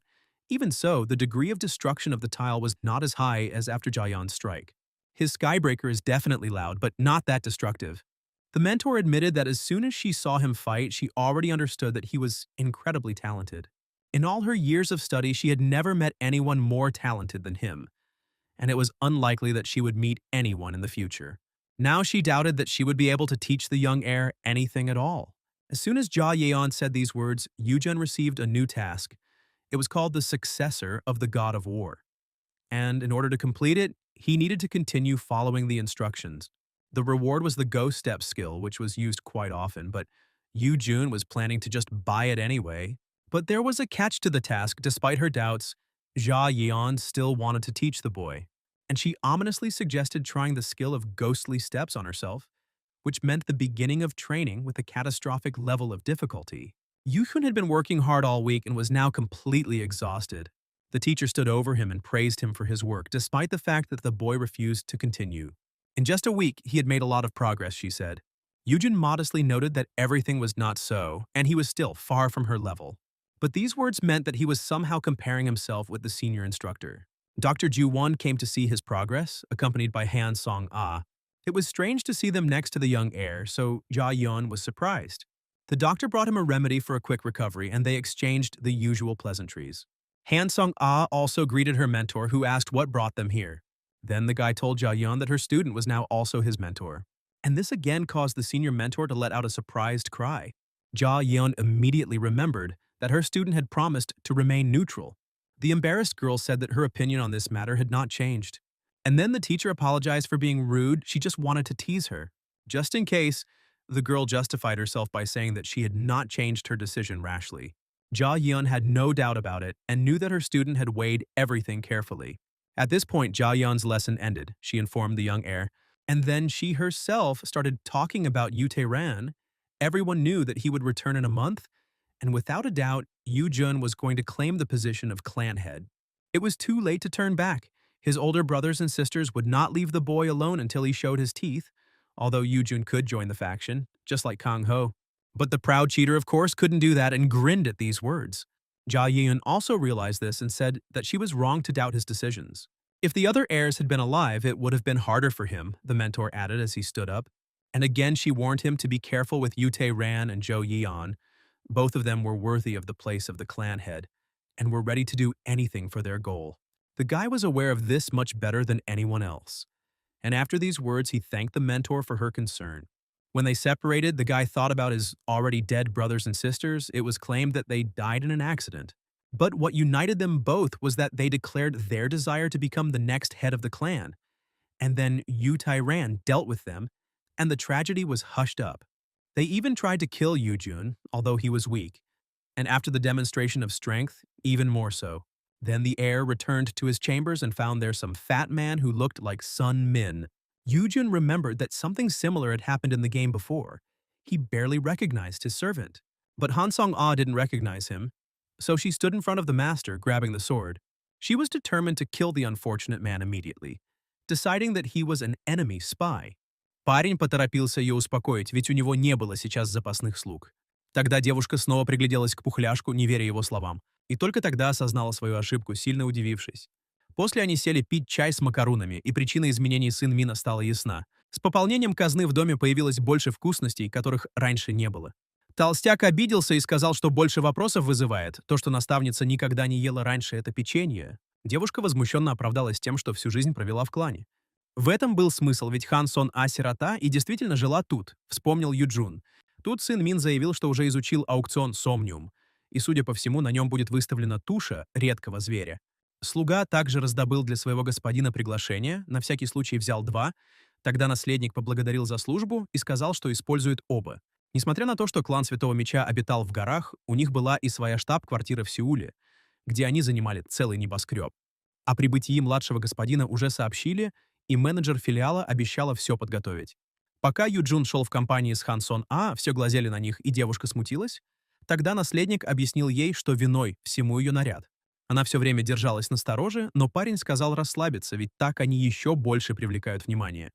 even so, the degree of destruction of the tile was not as high as after Jayan's strike. His Skybreaker is definitely loud, but not that destructive. The mentor admitted that as soon as she saw him fight, she already understood that he was incredibly talented. In all her years of study, she had never met anyone more talented than him, and it was unlikely that she would meet anyone in the future. Now she doubted that she would be able to teach the young heir anything at all. As soon as Ja Yeon said these words, Yujun received a new task. It was called the Successor of the God of War. And in order to complete it, he needed to continue following the instructions. The reward was the Go Step skill, which was used quite often, but Yujun was planning to just buy it anyway. But there was a catch to the task. Despite her doubts, Ja Yeon still wanted to teach the boy, and she ominously suggested trying the skill of ghostly steps on herself, which meant the beginning of training with a catastrophic level of difficulty. Yuhun had been working hard all week and was now completely exhausted. The teacher stood over him and praised him for his work, despite the fact that the boy refused to continue. In just a week, he had made a lot of progress, she said. Yujun modestly noted that everything was not so, and he was still far from her level. But these words meant that he was somehow comparing himself with the senior instructor. Dr. Ju-won came to see his progress, accompanied by Han Song-ah. It was strange to see them next to the young heir, so Ja-yeon was surprised. The doctor brought him a remedy for a quick recovery, and they exchanged the usual pleasantries. Han Song-ah also greeted her mentor, who asked what brought them here. Then the guy told Ja-yeon that her student was now also his mentor. And this again caused the senior mentor to let out a surprised cry. Ja-yeon immediately remembered that her student had promised to remain neutral. The embarrassed girl said that her opinion on this matter had not changed. And then the teacher apologized for being rude. She just wanted to tease her. Just in case, the girl justified herself by saying that she had not changed her decision rashly. Ja-yeon had no doubt about it and knew that her student had weighed everything carefully. At this point, Ja-yeon's lesson ended, she informed the young heir, and then she herself started talking about Ran. Everyone knew that he would return in a month, and without a doubt, Yujun was going to claim the position of clan head. It was too late to turn back. His older brothers and sisters would not leave the boy alone until he showed his teeth, although Yujun could join the faction, just like Kang Ho. But the proud cheater, of course, couldn't do that and grinned at these words. Ja Yeon also realized this and said that she was wrong to doubt his decisions. If the other heirs had been alive, it would have been harder for him, the mentor added as he stood up. And again she warned him to be careful with Ran and Jo Yeon. Both of them were worthy of the place of the clan head, and were ready to do anything for their goal. The guy was aware of this much better than anyone else. And after these words, he thanked the mentor for her concern. When they separated, the guy thought about his already dead brothers and sisters. It was claimed that they died in an accident. But what united them both was that they declared their desire to become the next head of the clan. And then Ran dealt with them, and the tragedy was hushed up. They even tried to kill Yujun, although he was weak. And after the demonstration of strength, even more so. Then the heir returned to his chambers and found there some fat man who looked like Sun Min. Yujun remembered that something similar had happened in the game before. He barely recognized his servant. But Han Song-ah didn't recognize him, so she stood in front of the master, grabbing the sword. She was determined to kill the unfortunate man immediately, deciding that he was an enemy spy. Парень поторопился ее успокоить, ведь у него не было сейчас запасных слуг. Тогда девушка снова пригляделась к Пухляшку, не веря его словам, и только тогда осознала свою ошибку, сильно удивившись. После они сели пить чай с макарунами, и причина изменений Сын Мина стала ясна. С пополнением казны в доме появилось больше вкусностей, которых раньше не было. Толстяк обиделся и сказал, что больше вопросов вызывает то, что наставница никогда не ела раньше это печенье. Девушка возмущенно оправдалась тем, что всю жизнь провела в клане. В этом был смысл, ведь Хан Сон А сирота и действительно жила тут, вспомнил Юджун. Тут Сын Мин заявил, что уже изучил аукцион Сомниум, и, судя по всему, на нем будет выставлена туша редкого зверя. Слуга также раздобыл для своего господина приглашение, на всякий случай взял 2. Тогда наследник поблагодарил за службу и сказал, что использует оба. Несмотря на то, что клан Святого Меча обитал в горах, у них была и своя штаб-квартира в Сеуле, где они занимали целый небоскреб. О прибытии младшего господина уже сообщили, и менеджер филиала обещала все подготовить. Пока Юджун шел в компании с Хан Сон А, все глазели на них, и девушка смутилась, тогда наследник объяснил ей, что виной всему ее наряд. Она все время держалась настороже, но парень сказал расслабиться, ведь так они еще больше привлекают внимание.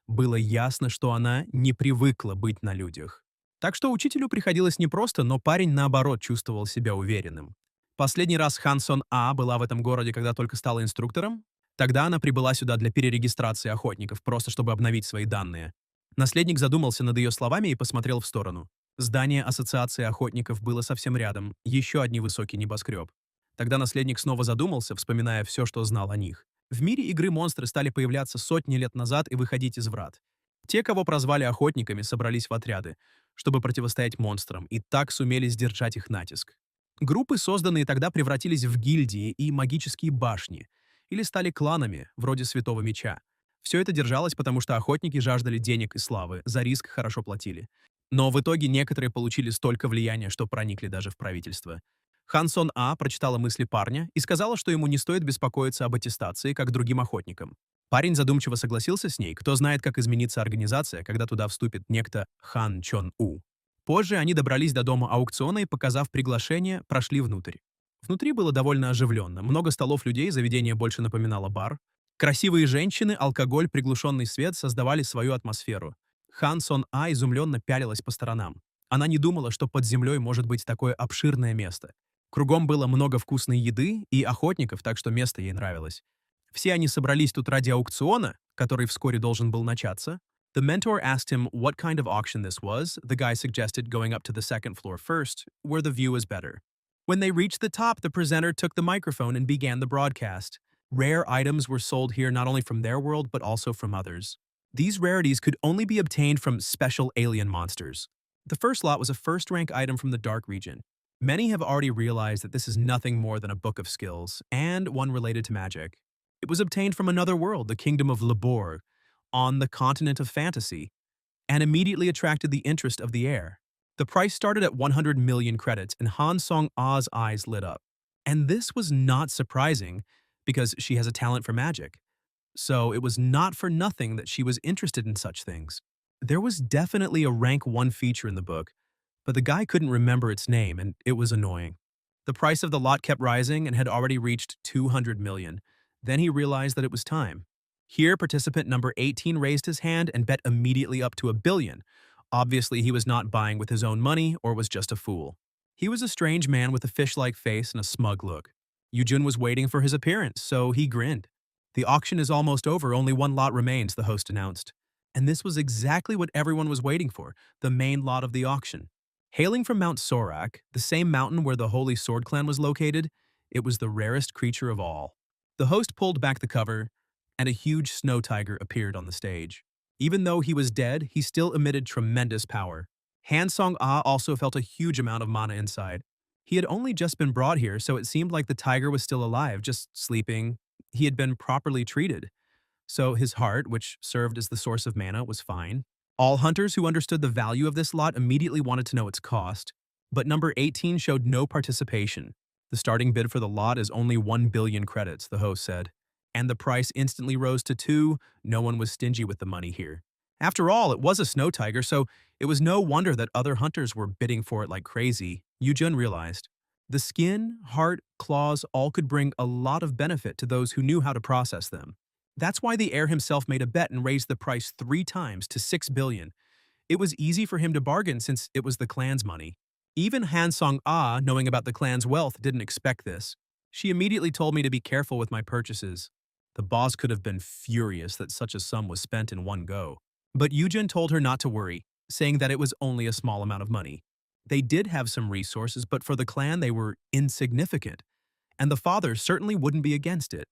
Было ясно, что она не привыкла быть на людях. Так что учителю приходилось непросто, но парень, наоборот, чувствовал себя уверенным. Последний раз Хан Сон А была в этом городе, когда только стала инструктором. Тогда она прибыла сюда для перерегистрации охотников, просто чтобы обновить свои данные. Наследник задумался над ее словами и посмотрел в сторону. Здание Ассоциации охотников было совсем рядом, еще один высокий небоскреб. Тогда наследник снова задумался, вспоминая все, что знал о них. В мире игры монстры стали появляться сотни лет назад и выходить из врат. Те, кого прозвали охотниками, собрались в отряды, чтобы противостоять монстрам, и так сумели сдержать их натиск. Группы, созданные тогда, превратились в гильдии и магические башни, или стали кланами, вроде Святого Меча. Все это держалось, потому что охотники жаждали денег и славы, за риск хорошо платили. Но в итоге некоторые получили столько влияния, что проникли даже в правительство. Хан Сон А прочитала мысли парня и сказала, что ему не стоит беспокоиться об аттестации, как другим охотникам. Парень задумчиво согласился с ней, кто знает, как изменится организация, когда туда вступит некто Хан Чон У. Позже они добрались до дома аукциона и, показав приглашение, прошли внутрь. Внутри было довольно оживленно, много столов людей, заведение больше напоминало бар. Красивые женщины, алкоголь, приглушенный свет создавали свою атмосферу. Хан Сон А изумленно пялилась по сторонам. Она не думала, что под землей может быть такое обширное место. Кругом было много вкусной еды и охотников, так что место ей нравилось. Все они собрались тут ради аукциона, который вскоре должен был начаться. The mentor asked him what kind of auction this was. The guy suggested going up to the second floor first, where the view is better. When they reached the top, the presenter took the microphone and began the broadcast. Rare items were sold here not only from their world, but also from others. These rarities could only be obtained from special alien monsters. The first lot was a first-rank item from the Dark region. Many have already realized that this is nothing more than a book of skills, and one related to magic. It was obtained from another world, the kingdom of Labor, on the continent of fantasy, and immediately attracted the interest of the heir. The price started at 100 million credits, and Han Song-a's eyes lit up. And this was not surprising, because she has a talent for magic. So it was not for nothing that she was interested in such things. There was definitely a rank 1 feature in the book, but the guy couldn't remember its name, and it was annoying. The price of the lot kept rising and had already reached 200 million. Then he realized that it was time. Here, participant number 18 raised his hand and bet immediately up to 1 billion. Obviously, he was not buying with his own money or was just a fool. He was a strange man with a fish-like face and a smug look. Yujun was waiting for his appearance, so he grinned. The auction is almost over, only 1 lot remains, the host announced. And this was exactly what everyone was waiting for, the main lot of the auction. Hailing from Mount Sorak, the same mountain where the Holy Sword Clan was located, it was the rarest creature of all. The host pulled back the cover, and a huge snow tiger appeared on the stage. Even though he was dead, he still emitted tremendous power. Han Song-ah also felt a huge amount of mana inside. He had only just been brought here, so it seemed like the tiger was still alive, just sleeping. He had been properly treated. So his heart, which served as the source of mana, was fine. All hunters who understood the value of this lot immediately wanted to know its cost, but number 18 showed no participation. The starting bid for the lot is only 1 billion credits, the host said. And the price instantly rose to 2. No one was stingy with the money here. After all, it was a snow tiger, so it was no wonder that other hunters were bidding for it like crazy, Yujun realized. The skin, heart, claws all could bring a lot of benefit to those who knew how to process them. That's why the heir himself made a bet and raised the price 3 times to 6 billion. It was easy for him to bargain since it was the clan's money. Even Han Song-ah, knowing about the clan's wealth, didn't expect this. She immediately told me to be careful with my purchases. The boss could have been furious that such a sum was spent in one go. But Yujin told her not to worry, saying that it was only a small amount of money. They did have some resources, but for the clan they were insignificant, and the father certainly wouldn't be against it.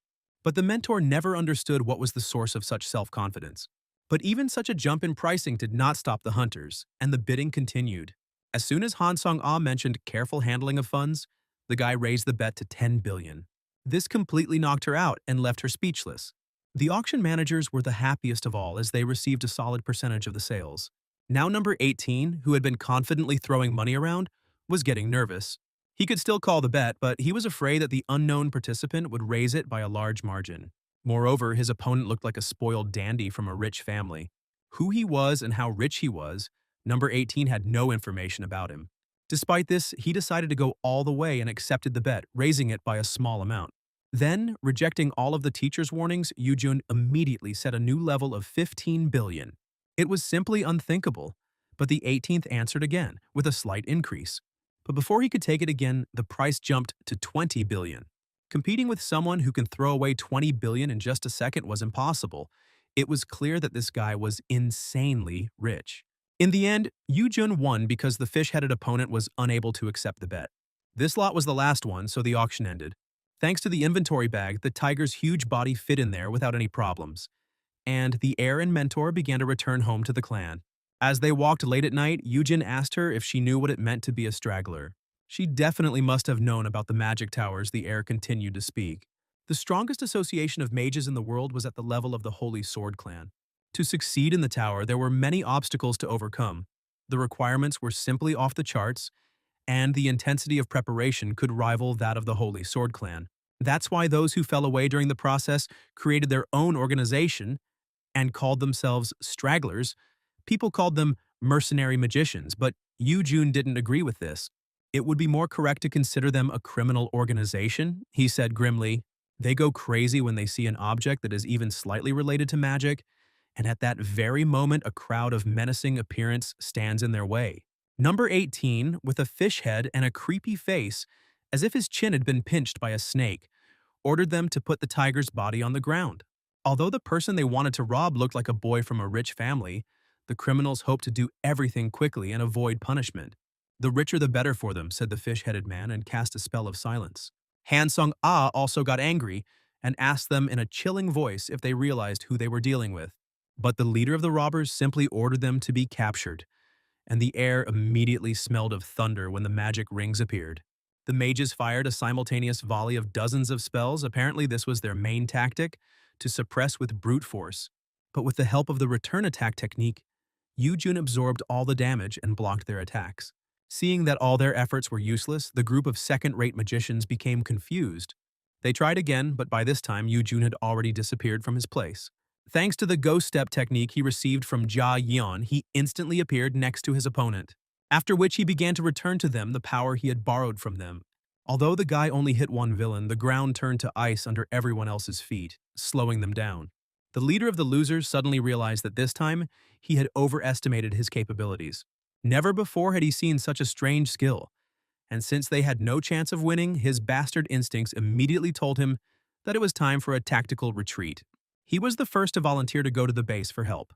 But the mentor never understood what was the source of such self-confidence. But even such a jump in pricing did not stop the hunters, and the bidding continued. As soon as Han Song-ah mentioned careful handling of funds, the guy raised the bet to 10 billion. This completely knocked her out and left her speechless. The auction managers were the happiest of all as they received a solid percentage of the sales. Now number 18, who had been confidently throwing money around, was getting nervous. He could still call the bet, but he was afraid that the unknown participant would raise it by a large margin. Moreover, his opponent looked like a spoiled dandy from a rich family. Who he was and how rich he was, number 18 had no information about him. Despite this, he decided to go all the way and accepted the bet, raising it by a small amount. Then, rejecting all of the teacher's warnings, Yujun immediately set a new level of 15 billion. It was simply unthinkable, but the 18th answered again, with a slight increase. But before he could take it again, the price jumped to 20 billion. Competing with someone who can throw away 20 billion in just a second was impossible. It was clear that this guy was insanely rich. In the end, Yujun won because the fish-headed opponent was unable to accept the bet. This lot was the last one, so the auction ended. Thanks to the inventory bag, the tiger's huge body fit in there without any problems. And the heir and mentor began to return home to the clan. As they walked late at night, Yujin asked her if she knew what it meant to be a straggler. She definitely must have known about the magic towers. The heir continued to speak. The strongest association of mages in the world was at the level of the Holy Sword clan. To succeed in the tower, there were many obstacles to overcome. The requirements were simply off the charts, and the intensity of preparation could rival that of the Holy Sword clan. That's why those who fell away during the process created their own organization and called themselves stragglers. People called them mercenary magicians, but Yujun didn't agree with this. It would be more correct to consider them a criminal organization, he said grimly. They go crazy when they see an object that is even slightly related to magic, and at that very moment a crowd of menacing appearance stands in their way. Number 18, with a fish head and a creepy face, as if his chin had been pinched by a snake, ordered them to put the tiger's body on the ground. Although the person they wanted to rob looked like a boy from a rich family, the criminals hoped to do everything quickly and avoid punishment. The richer the better for them, said the fish-headed man and cast a spell of silence. Han Song-ah also got angry and asked them in a chilling voice if they realized who they were dealing with. But the leader of the robbers simply ordered them to be captured, and the air immediately smelled of thunder when the magic rings appeared. The mages fired a simultaneous volley of dozens of spells. Apparently this was their main tactic, to suppress with brute force. But with the help of the return attack technique, Yujun absorbed all the damage and blocked their attacks. Seeing that all their efforts were useless, the group of second-rate magicians became confused. They tried again, but by this time Yujun had already disappeared from his place. Thanks to the ghost step technique he received from Jia Yan, he instantly appeared next to his opponent, after which he began to return to them the power he had borrowed from them. Although the guy only hit one villain, the ground turned to ice under everyone else's feet, slowing them down. The leader of the losers suddenly realized that this time he had overestimated his capabilities. Never before had he seen such a strange skill, and since they had no chance of winning, his bastard instincts immediately told him that it was time for a tactical retreat. He was the first to volunteer to go to the base for help,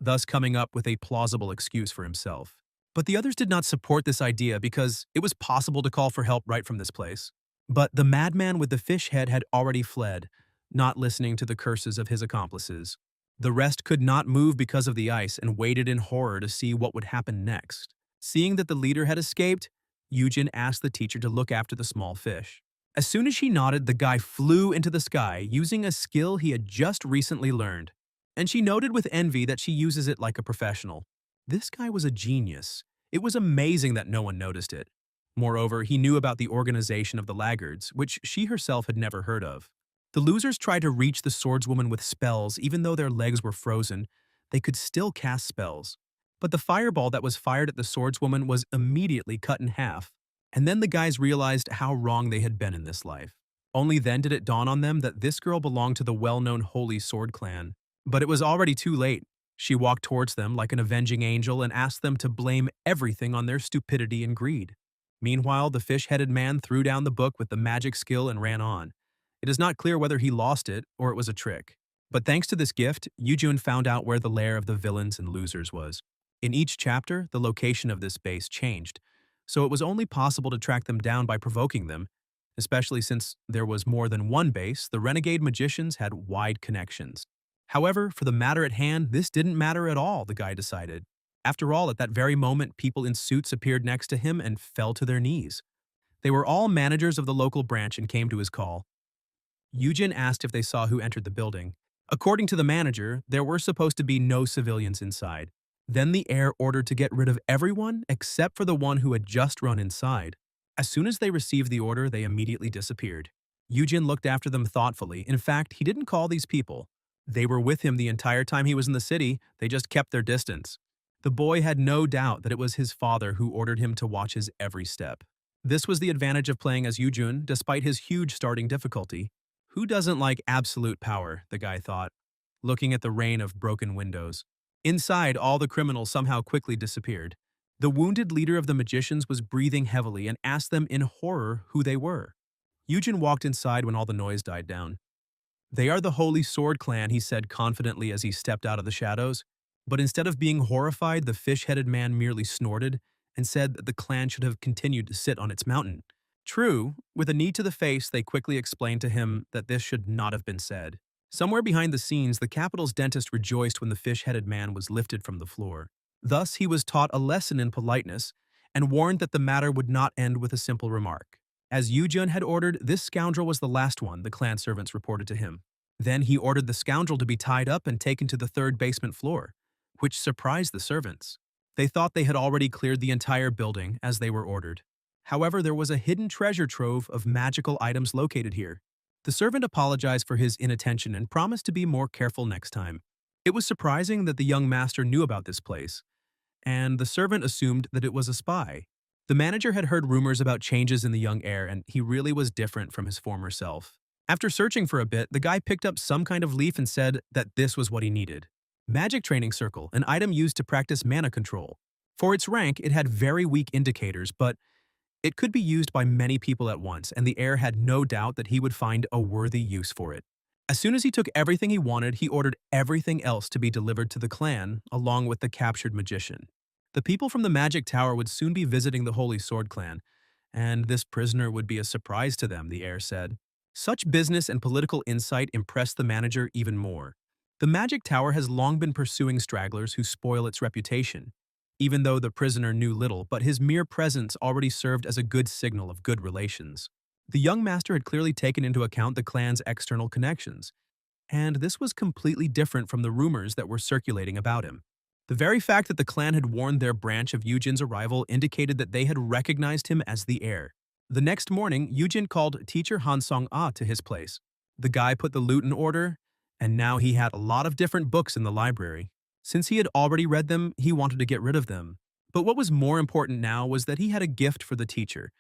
thus coming up with a plausible excuse for himself. But the others did not support this idea because it was possible to call for help right from this place. But the madman with the fish head had already fled, not listening to the curses of his accomplices. The rest could not move because of the ice and waited in horror to see what would happen next. Seeing that the leader had escaped, Yujin asked the teacher to look after the small fish. As soon as she nodded, the guy flew into the sky using a skill he had just recently learned. And she noted with envy that she uses it like a professional. This guy was a genius. It was amazing that no one noticed it. Moreover, he knew about the organization of the laggards, which she herself had never heard of. The losers tried to reach the swordswoman with spells. Even though their legs were frozen, they could still cast spells. But the fireball that was fired at the swordswoman was immediately cut in half. And then the guys realized how wrong they had been in this life. Only then did it dawn on them that this girl belonged to the well-known Holy Sword clan. But it was already too late. She walked towards them like an avenging angel and asked them to blame everything on their stupidity and greed. Meanwhile, the fish-headed man threw down the book with the magic skill and ran on. It is not clear whether he lost it or it was a trick. But thanks to this gift, Yujun found out where the lair of the villains and losers was. In each chapter, the location of this base changed, so it was only possible to track them down by provoking them. Especially since there was more than one base, the renegade magicians had wide connections. However, for the matter at hand, this didn't matter at all, the guy decided. After all, at that very moment, people in suits appeared next to him and fell to their knees. They were all managers of the local branch and came to his call. Yujin asked if they saw who entered the building. According to the manager, there were supposed to be no civilians inside. Then the heir ordered to get rid of everyone except for the one who had just run inside. As soon as they received the order, they immediately disappeared. Yujin looked after them thoughtfully. In fact, he didn't call these people. They were with him the entire time he was in the city, they just kept their distance. The boy had no doubt that it was his father who ordered him to watch his every step. This was the advantage of playing as Yujun, despite his huge starting difficulty. Who doesn't like absolute power, the guy thought, looking at the rain of broken windows. Inside, all the criminals somehow quickly disappeared. The wounded leader of the magicians was breathing heavily and asked them in horror who they were. Yujin walked inside when all the noise died down. "They are the Holy Sword clan," he said confidently as he stepped out of the shadows. But instead of being horrified, the fish-headed man merely snorted and said that the clan should have continued to sit on its mountain. True, with a knee to the face, they quickly explained to him that this should not have been said. Somewhere behind the scenes, the capital's dentist rejoiced when the fish-headed man was lifted from the floor. Thus, he was taught a lesson in politeness and warned that the matter would not end with a simple remark. As Yujun had ordered, this scoundrel was the last one, the clan servants reported to him. Then he ordered the scoundrel to be tied up and taken to the third basement floor, which surprised the servants. They thought they had already cleared the entire building as they were ordered. However, there was a hidden treasure trove of magical items located here. The servant apologized for his inattention and promised to be more careful next time. It was surprising that the young master knew about this place, and the servant assumed that it was a spy. The manager had heard rumors about changes in the young heir, and he really was different from his former self. After searching for a bit, the guy picked up some kind of leaf and said that this was what he needed. Magic Training Circle, an item used to practice mana control. For its rank, it had very weak indicators, but it could be used by many people at once, and the heir had no doubt that he would find a worthy use for it. As soon as he took everything he wanted, he ordered everything else to be delivered to the clan, along with the captured magician. The people from the Magic Tower would soon be visiting the Holy Sword clan, and this prisoner would be a surprise to them, the heir said. Such business and political insight impressed the manager even more. The Magic Tower has long been pursuing stragglers who spoil its reputation, even though the prisoner knew little, but his mere presence already served as a good signal of good relations. The young master had clearly taken into account the clan's external connections, and this was completely different from the rumors that were circulating about him. The very fact that the clan had warned their branch of Yujin's arrival indicated that they had recognized him as the heir. The next morning, Yujin called teacher Hansong-ah to his place. The guy put the loot in order, and now he had a lot of different books in the library. Since he had already read them, he wanted to get rid of them. But what was more important now was that he had a gift for the teacher,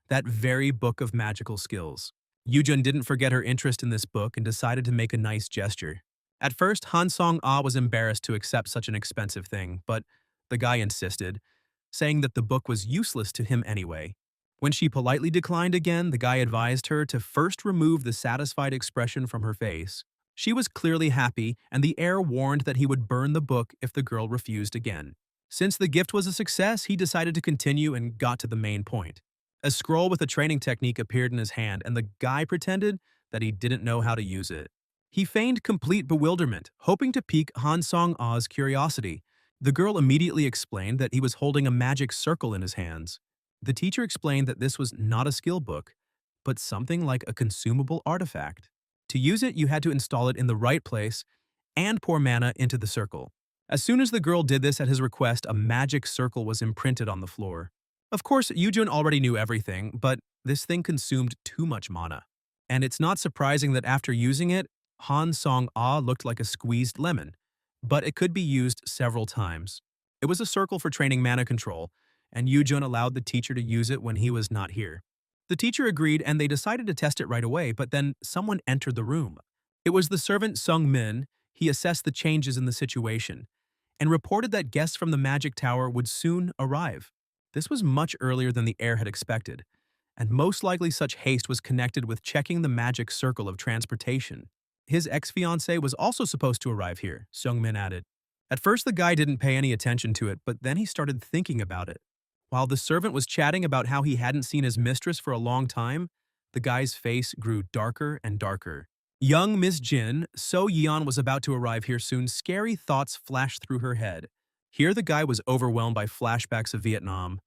that very book of magical skills. Yujun didn't forget her interest in this book and decided to make a nice gesture. At first, Hansong-ah was embarrassed to accept such an expensive thing, but the guy insisted, saying that the book was useless to him anyway. When she politely declined again, the guy advised her to first remove the satisfied expression from her face. She was clearly happy, and the heir warned that he would burn the book if the girl refused again. Since the gift was a success, he decided to continue and got to the main point. A scroll with a training technique appeared in his hand, and the guy pretended that he didn't know how to use it. He feigned complete bewilderment, hoping to pique Hansong-ah's curiosity. The girl immediately explained that he was holding a magic circle in his hands. The teacher explained that this was not a skill book, but something like a consumable artifact. To use it, you had to install it in the right place and pour mana into the circle. As soon as the girl did this at his request, a magic circle was imprinted on the floor. Of course, Yujun already knew everything, but this thing consumed too much mana. And it's not surprising that after using it, Hansong-ah looked like a squeezed lemon, but it could be used several times. It was a circle for training mana control, and Yoojun allowed the teacher to use it when he was not here. The teacher agreed and they decided to test it right away, but then someone entered the room. It was the servant Sung Min. He assessed the changes in the situation and reported that guests from the magic tower would soon arrive. This was much earlier than the heir had expected, and most likely such haste was connected with checking the magic circle of transportation. His ex-fiancée was also supposed to arrive here, Seung-min added. At first the guy didn't pay any attention to it, but then he started thinking about it. While the servant was chatting about how he hadn't seen his mistress for a long time, the guy's face grew darker and darker. Young Miss Jin, So Yeon was about to arrive here soon. Scary thoughts flashed through her head. Here the guy was overwhelmed by flashbacks of Vietnam,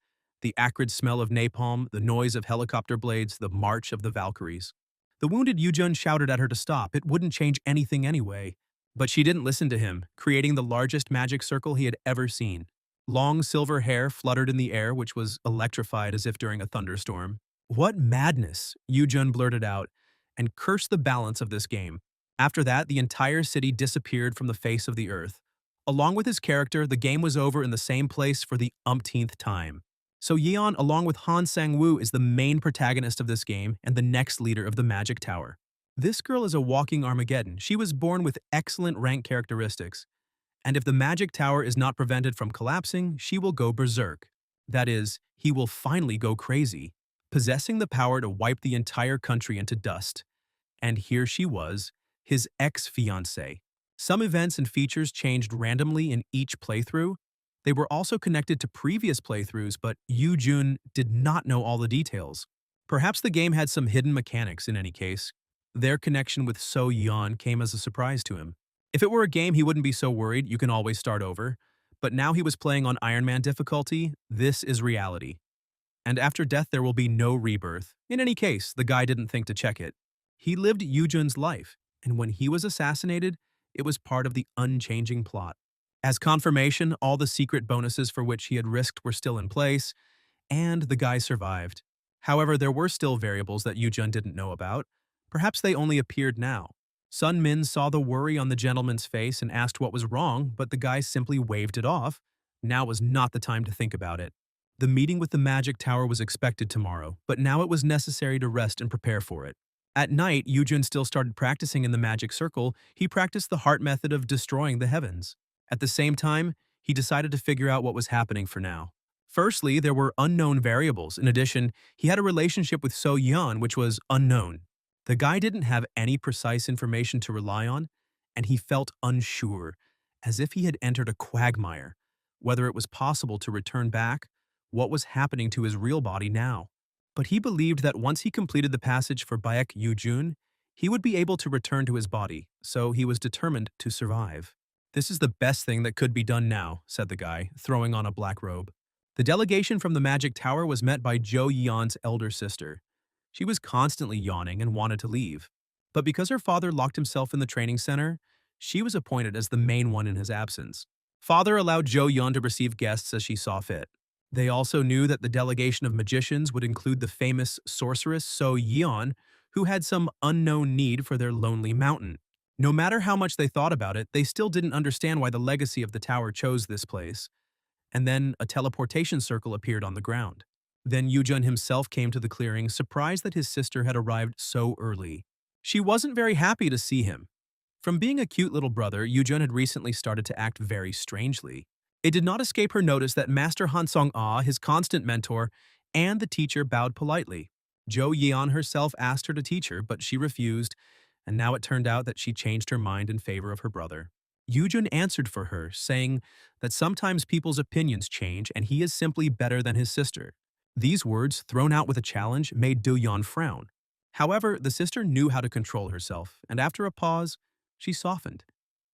the acrid smell of napalm, the noise of helicopter blades, the march of the Valkyries. The wounded Yoojun shouted at her to stop. It wouldn't change anything anyway. But she didn't listen to him, creating the largest magic circle he had ever seen. Long silver hair fluttered in the air, which was electrified as if during a thunderstorm. What madness, Yoojun blurted out, and cursed the balance of this game. After that, the entire city disappeared from the face of the earth. Along with his character, the game was over in the same place for the umpteenth time. So Yeon, along with Han Sang-woo, is the main protagonist of this game and the next leader of the Magic Tower. This girl is a walking Armageddon. She was born with excellent rank characteristics. And if the Magic Tower is not prevented from collapsing, she will go berserk. That is, he will finally go crazy, possessing the power to wipe the entire country into dust. And here she was, his ex-fiancée. Some events and features changed randomly in each playthrough. They were also connected to previous playthroughs, but Yoojun did not know all the details. Perhaps the game had some hidden mechanics in any case. Their connection with So Yeon came as a surprise to him. If it were a game he wouldn't be so worried, you can always start over. But now he was playing on Iron Man difficulty. This is reality. And after death there will be no rebirth. In any case, the guy didn't think to check it. He lived Yoojun's life, and when he was assassinated, it was part of the unchanging plot. As confirmation, all the secret bonuses for which he had risked were still in place, and the guy survived. However, there were still variables that Yoojun didn't know about. Perhaps they only appeared now. Sun Min saw the worry on the gentleman's face and asked what was wrong, but the guy simply waved it off. Now was not the time to think about it. The meeting with the Magic Tower was expected tomorrow, but now it was necessary to rest and prepare for it. At night, Yoojun still started practicing in the magic circle. He practiced the heart method of destroying the heavens. At the same time, he decided to figure out what was happening for now. Firstly, there were unknown variables. In addition, he had a relationship with So Yeon, which was unknown. The guy didn't have any precise information to rely on, and he felt unsure, as if he had entered a quagmire. Whether it was possible to return back, what was happening to his real body now. But he believed that once he completed the passage for Baek Yoojun, he would be able to return to his body, so he was determined to survive. "This is the best thing that could be done now," said the guy, throwing on a black robe. The delegation from the Magic Tower was met by Jo Yeon's elder sister. She was constantly yawning and wanted to leave. But because her father locked himself in the training center, she was appointed as the main one in his absence. Father allowed Jo Yeon to receive guests as she saw fit. They also knew that the delegation of magicians would include the famous sorceress So Yeon, who had some unknown need for their lonely mountain. No matter how much they thought about it, they still didn't understand why the legacy of the tower chose this place. And then a teleportation circle appeared on the ground. Then Yoojun himself came to the clearing, surprised that his sister had arrived so early. She wasn't very happy to see him. From being a cute little brother, Yoojun had recently started to act very strangely. It did not escape her notice that Master Han Song-ah, his constant mentor, and the teacher bowed politely. Jo Yeon herself asked her to teach her, but she refused, and now it turned out that she changed her mind in favor of her brother. Yoojun answered for her, saying that sometimes people's opinions change and he is simply better than his sister. These words, thrown out with a challenge, made Do-yeon frown. However, the sister knew how to control herself, and after a pause, she softened,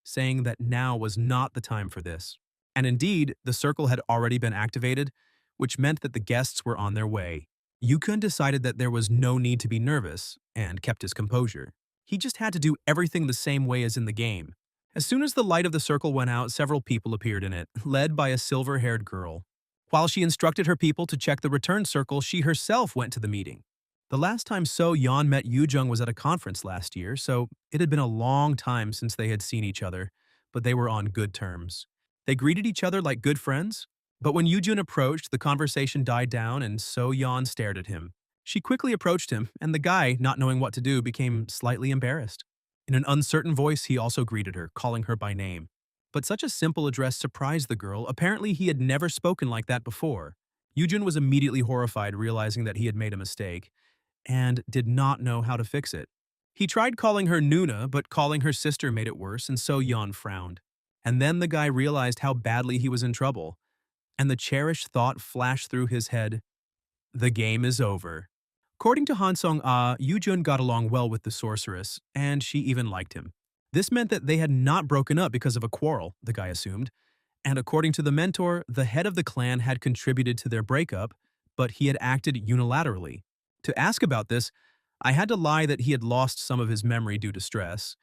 saying that now was not the time for this. And indeed, the circle had already been activated, which meant that the guests were on their way. Yoojun decided that there was no need to be nervous, and kept his composure. He just had to do everything the same way as in the game. As soon as the light of the circle went out, several people appeared in it, led by a silver-haired girl. While she instructed her people to check the return circle, she herself went to the meeting. The last time So Yeon met Yoojung was at a conference last year, so it had been a long time since they had seen each other, but they were on good terms. They greeted each other like good friends. But when Yujun approached, the conversation died down and So Yan stared at him. She quickly approached him, and the guy, not knowing what to do, became slightly embarrassed. In an uncertain voice, he also greeted her, calling her by name. But such a simple address surprised the girl. Apparently, he had never spoken like that before. Yujun was immediately horrified, realizing that he had made a mistake, and did not know how to fix it. He tried calling her Nuna, but calling her sister made it worse, and So Yan frowned. And then the guy realized how badly he was in trouble, and the cherished thought flashed through his head: the game is over. According to Hansong Ah, Yujun got along well with the sorceress, and she even liked him. This meant that they had not broken up because of a quarrel, the guy assumed, and according to the mentor, the head of the clan had contributed to their breakup, but he had acted unilaterally. To ask about this, I had to lie that he had lost some of his memory due to stress,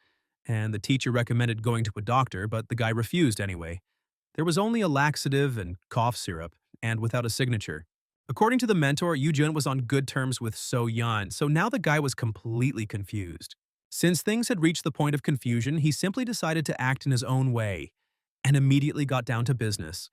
and the teacher recommended going to a doctor, but the guy refused anyway. There was only a laxative and cough syrup, and without a signature. According to the mentor, Yujun was on good terms with So Yan, so now the guy was completely confused. Since things had reached the point of confusion, he simply decided to act in his own way, and immediately got down to business,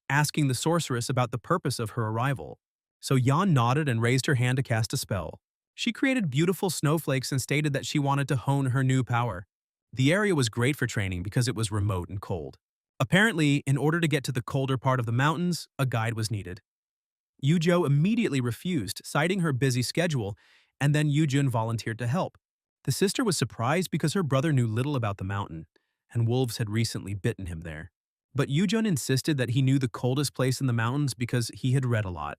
asking the sorceress about the purpose of her arrival. So Yan nodded and raised her hand to cast a spell. She created beautiful snowflakes and stated that she wanted to hone her new power. The area was great for training because it was remote and cold. Apparently, in order to get to the colder part of the mountains, a guide was needed. Yujo immediately refused, citing her busy schedule, and then Yujun volunteered to help. The sister was surprised because her brother knew little about the mountain, and wolves had recently bitten him there. But Yujun insisted that he knew the coldest place in the mountains because he had read a lot.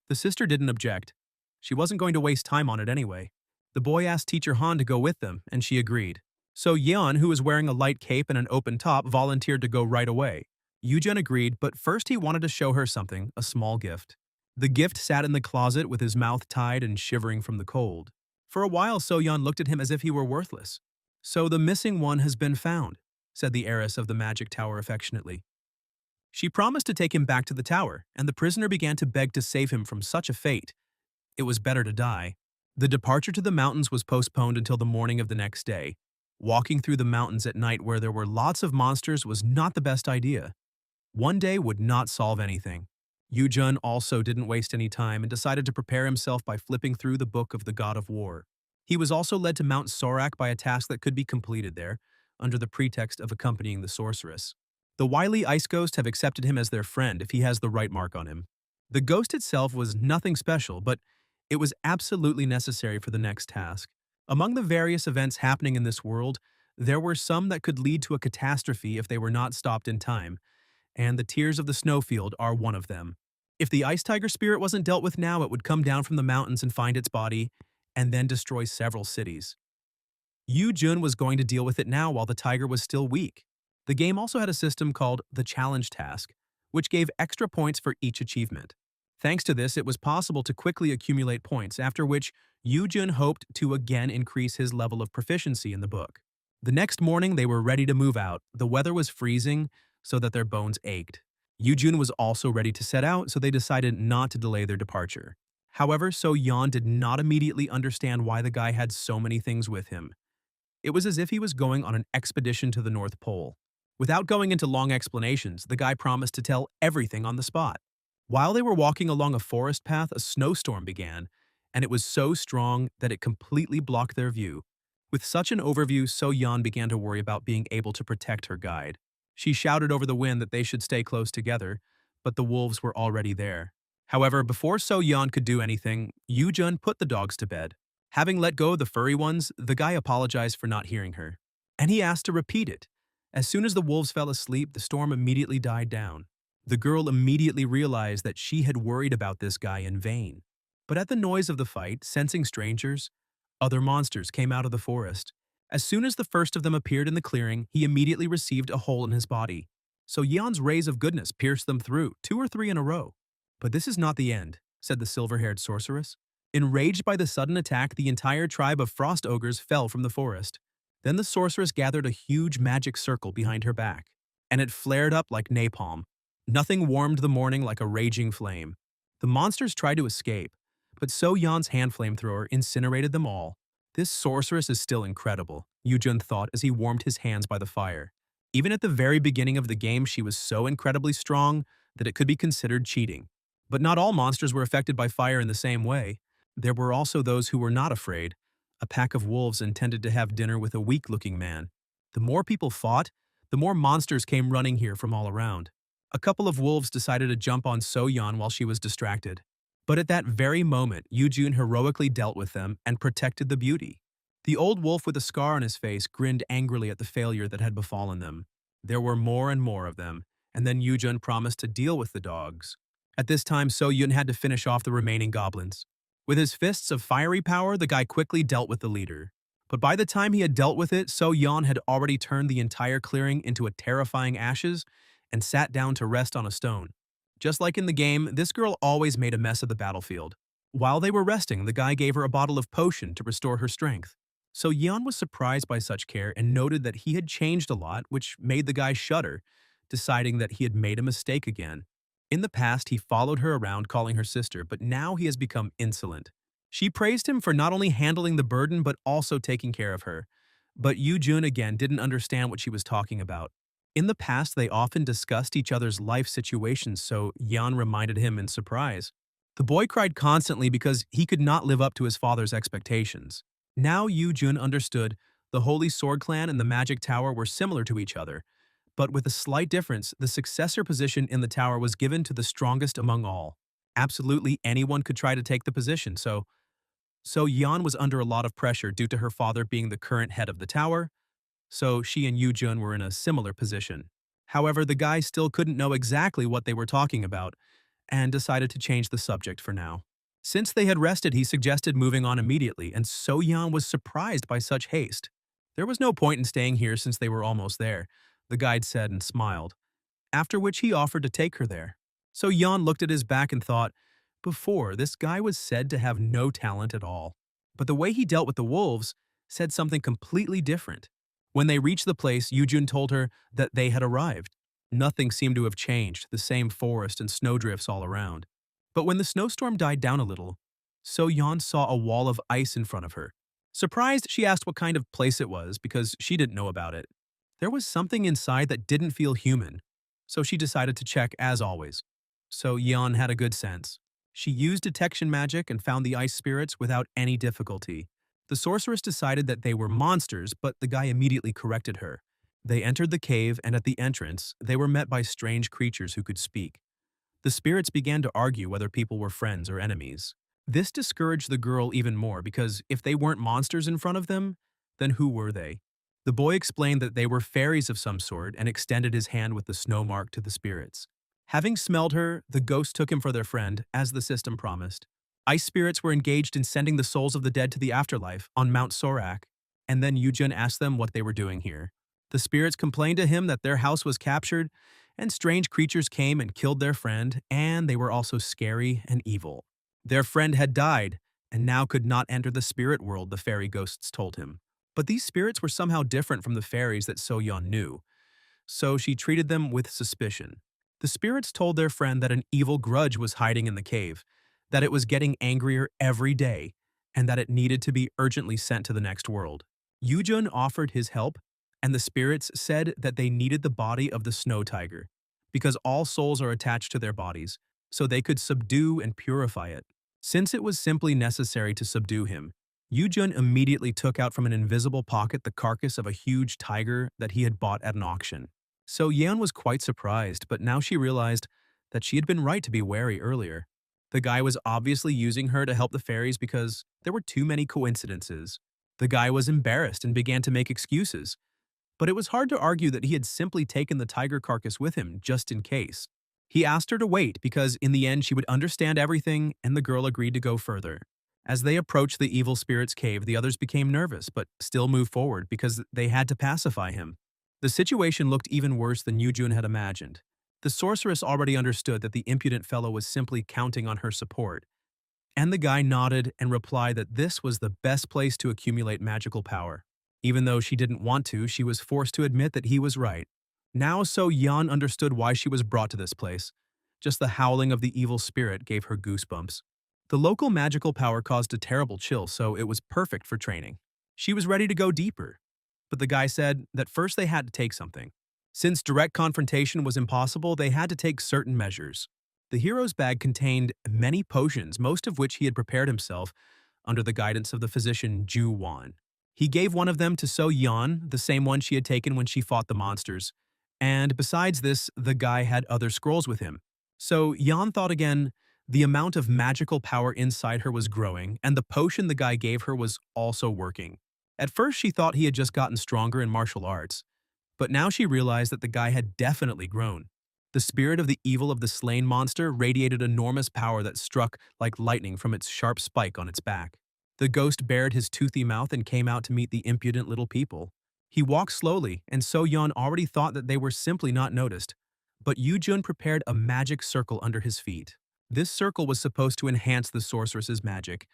The sister didn't object. She wasn't going to waste time on it anyway. The boy asked Teacher Han to go with them, and she agreed. So Yeon, who was wearing a light cape and an open top, volunteered to go right away. Yujun agreed, but first he wanted to show her something, a small gift. The gift sat in the closet with his mouth tied and shivering from the cold. For a while, So-yeon looked at him as if he were worthless. "So the missing one has been found," said the heiress of the magic tower affectionately. She promised to take him back to the tower, and the prisoner began to beg to save him from such a fate. It was better to die. The departure to the mountains was postponed until the morning of the next day. Walking through the mountains at night where there were lots of monsters was not the best idea. One day would not solve anything. Yujun also didn't waste any time and decided to prepare himself by flipping through the book of the God of War. He was also led to Mount Sorak by a task that could be completed there, under the pretext of accompanying the sorceress. The wily ice ghosts have accepted him as their friend if he has the right mark on him. The ghost itself was nothing special, but it was absolutely necessary for the next task. Among the various events happening in this world, there were some that could lead to a catastrophe if they were not stopped in time, and the Tears of the Snowfield are one of them. If the Ice Tiger spirit wasn't dealt with now, it would come down from the mountains and find its body, and then destroy several cities. Yu Jun was going to deal with it now while the tiger was still weak. The game also had a system called the Challenge Task, which gave extra points for each achievement. Thanks to this, it was possible to quickly accumulate points, after which Yu Jun hoped to again increase his level of proficiency in the book. The next morning, they were ready to move out. The weather was freezing, so that their bones ached. Yujun was also ready to set out, so they decided not to delay their departure. However, So Yan did not immediately understand why the guy had so many things with him. It was as if he was going on an expedition to the North Pole. Without going into long explanations, the guy promised to tell everything on the spot. While they were walking along a forest path, a snowstorm began, and it was so strong that it completely blocked their view. With such an overview, So Yan began to worry about being able to protect her guide. She shouted over the wind that they should stay close together, but the wolves were already there. However, before So Yeon could do anything, Yu Jun put the dogs to bed. Having let go of the furry ones, the guy apologized for not hearing her, and he asked to repeat it. As soon as the wolves fell asleep, the storm immediately died down. The girl immediately realized that she had worried about this guy in vain. But at the noise of the fight, sensing strangers, other monsters came out of the forest. As soon as the first of them appeared in the clearing, he immediately received a hole in his body. So Yeon's rays of goodness pierced them through, 2 or 3 in a row. "But this is not the end," said the silver-haired sorceress. Enraged by the sudden attack, the entire tribe of frost ogres fell from the forest. Then the sorceress gathered a huge magic circle behind her back, and it flared up like napalm. Nothing warmed the morning like a raging flame. The monsters tried to escape, but So Yeon's hand flamethrower incinerated them all. This sorceress is still incredible, Yujun thought as he warmed his hands by the fire. Even at the very beginning of the game, she was so incredibly strong, that it could be considered cheating. But not all monsters were affected by fire in the same way. There were also those who were not afraid. A pack of wolves intended to have dinner with a weak-looking man. The more people fought, the more monsters came running here from all around. A couple of wolves decided to jump on So-yeon while she was distracted. But at that very moment, Yoo-jun heroically dealt with them and protected the beauty. The old wolf with a scar on his face grinned angrily at the failure that had befallen them. There were more and more of them, and then Yoo-jun promised to deal with the dogs. At this time, So-yeon had to finish off the remaining goblins. With his fists of fiery power, the guy quickly dealt with the leader. But by the time he had dealt with it, So-yeon had already turned the entire clearing into a terrifying ashes and sat down to rest on a stone. Just like in the game, this girl always made a mess of the battlefield. While they were resting, the guy gave her a bottle of potion to restore her strength. So Yeon was surprised by such care and noted that he had changed a lot, which made the guy shudder, deciding that he had made a mistake again. In the past, he followed her around calling her sister, but now he has become insolent. She praised him for not only handling the burden but also taking care of her. But Yoo-jun again didn't understand what she was talking about. In the past, they often discussed each other's life situations, so Yeon reminded him in surprise. The boy cried constantly because he could not live up to his father's expectations. Now Yoo-jun understood the Holy Sword Clan and the Magic Tower were similar to each other, but with a slight difference, the successor position in the tower was given to the strongest among all. Absolutely anyone could try to take the position, so Yeon was under a lot of pressure due to her father being the current head of the tower, so she and Yoo-jun were in a similar position. However, the guy still couldn't know exactly what they were talking about and decided to change the subject for now. Since they had rested, he suggested moving on immediately, and So-yeon was surprised by such haste. There was no point in staying here since they were almost there, the guide said and smiled, after which he offered to take her there. So-yeon looked at his back and thought, before, this guy was said to have no talent at all. But the way he dealt with the wolves said something completely different. When they reached the place, Yoo-jun told her that they had arrived. Nothing seemed to have changed, the same forest and snowdrifts all around. But when the snowstorm died down a little, So-yeon saw a wall of ice in front of her. Surprised, she asked what kind of place it was because she didn't know about it. There was something inside that didn't feel human, so she decided to check as always. So-yeon had a good sense. She used detection magic and found the ice spirits without any difficulty. The sorceress decided that they were monsters, but the guy immediately corrected her. They entered the cave, and at the entrance, they were met by strange creatures who could speak. The spirits began to argue whether people were friends or enemies. This discouraged the girl even more because if they weren't monsters in front of them, then who were they? The boy explained that they were fairies of some sort and extended his hand with the snow mark to the spirits. Having smelled her, the ghosts took him for their friend, as the system promised. Ice spirits were engaged in sending the souls of the dead to the afterlife on Mount Sorak, and then Yoo-jun asked them what they were doing here. The spirits complained to him that their house was captured, and strange creatures came and killed their friend, and they were also scary and evil. Their friend had died, and now could not enter the spirit world, the fairy ghosts told him. But these spirits were somehow different from the fairies that So-yeon knew, so she treated them with suspicion. The spirits told their friend that an evil grudge was hiding in the cave, that it was getting angrier every day, and that it needed to be urgently sent to the next world. Yoo-jun offered his help, and the spirits said that they needed the body of the snow tiger, because all souls are attached to their bodies, so they could subdue and purify it. Since it was simply necessary to subdue him, Yoo-jun immediately took out from an invisible pocket the carcass of a huge tiger that he had bought at an auction. So Yeon was quite surprised, but now she realized that she had been right to be wary earlier. The guy was obviously using her to help the fairies because there were too many coincidences. The guy was embarrassed and began to make excuses, but it was hard to argue that he had simply taken the tiger carcass with him just in case. He asked her to wait because in the end she would understand everything, and the girl agreed to go further. As they approached the evil spirit's cave, the others became nervous but still moved forward because they had to pacify him. The situation looked even worse than Yoo-jun had imagined. The sorceress already understood that the impudent fellow was simply counting on her support, and the guy nodded and replied that this was the best place to accumulate magical power. Even though she didn't want to, she was forced to admit that he was right. Now So-yeon understood why she was brought to this place. Just the howling of the evil spirit gave her goosebumps. The local magical power caused a terrible chill, so it was perfect for training. She was ready to go deeper. But the guy said that first they had to take something. Since direct confrontation was impossible, they had to take certain measures. The hero's bag contained many potions, most of which he had prepared himself under the guidance of the physician Ju Wan. He gave one of them to So Yan, the same one she had taken when she fought the monsters. And besides this, the guy had other scrolls with him. So Yan thought again, the amount of magical power inside her was growing, and the potion the guy gave her was also working. At first, she thought he had just gotten stronger in martial arts, but now she realized that the guy had definitely grown. The spirit of the evil of the slain monster radiated enormous power that struck like lightning from its sharp spike on its back. The ghost bared his toothy mouth and came out to meet the impudent little people. He walked slowly, and So Yeon already thought that they were simply not noticed. But Yoo-jun prepared a magic circle under his feet. This circle was supposed to enhance the sorceress's magic,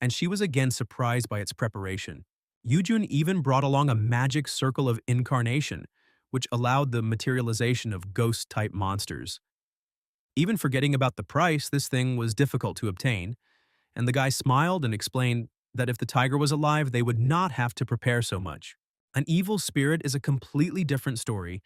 and she was again surprised by its preparation. Yoo-jun even brought along a magic circle of incarnation, which allowed the materialization of ghost-type monsters. Even forgetting about the price, this thing was difficult to obtain, and the guy smiled and explained that if the tiger was alive, they would not have to prepare so much. An evil spirit is a completely different story,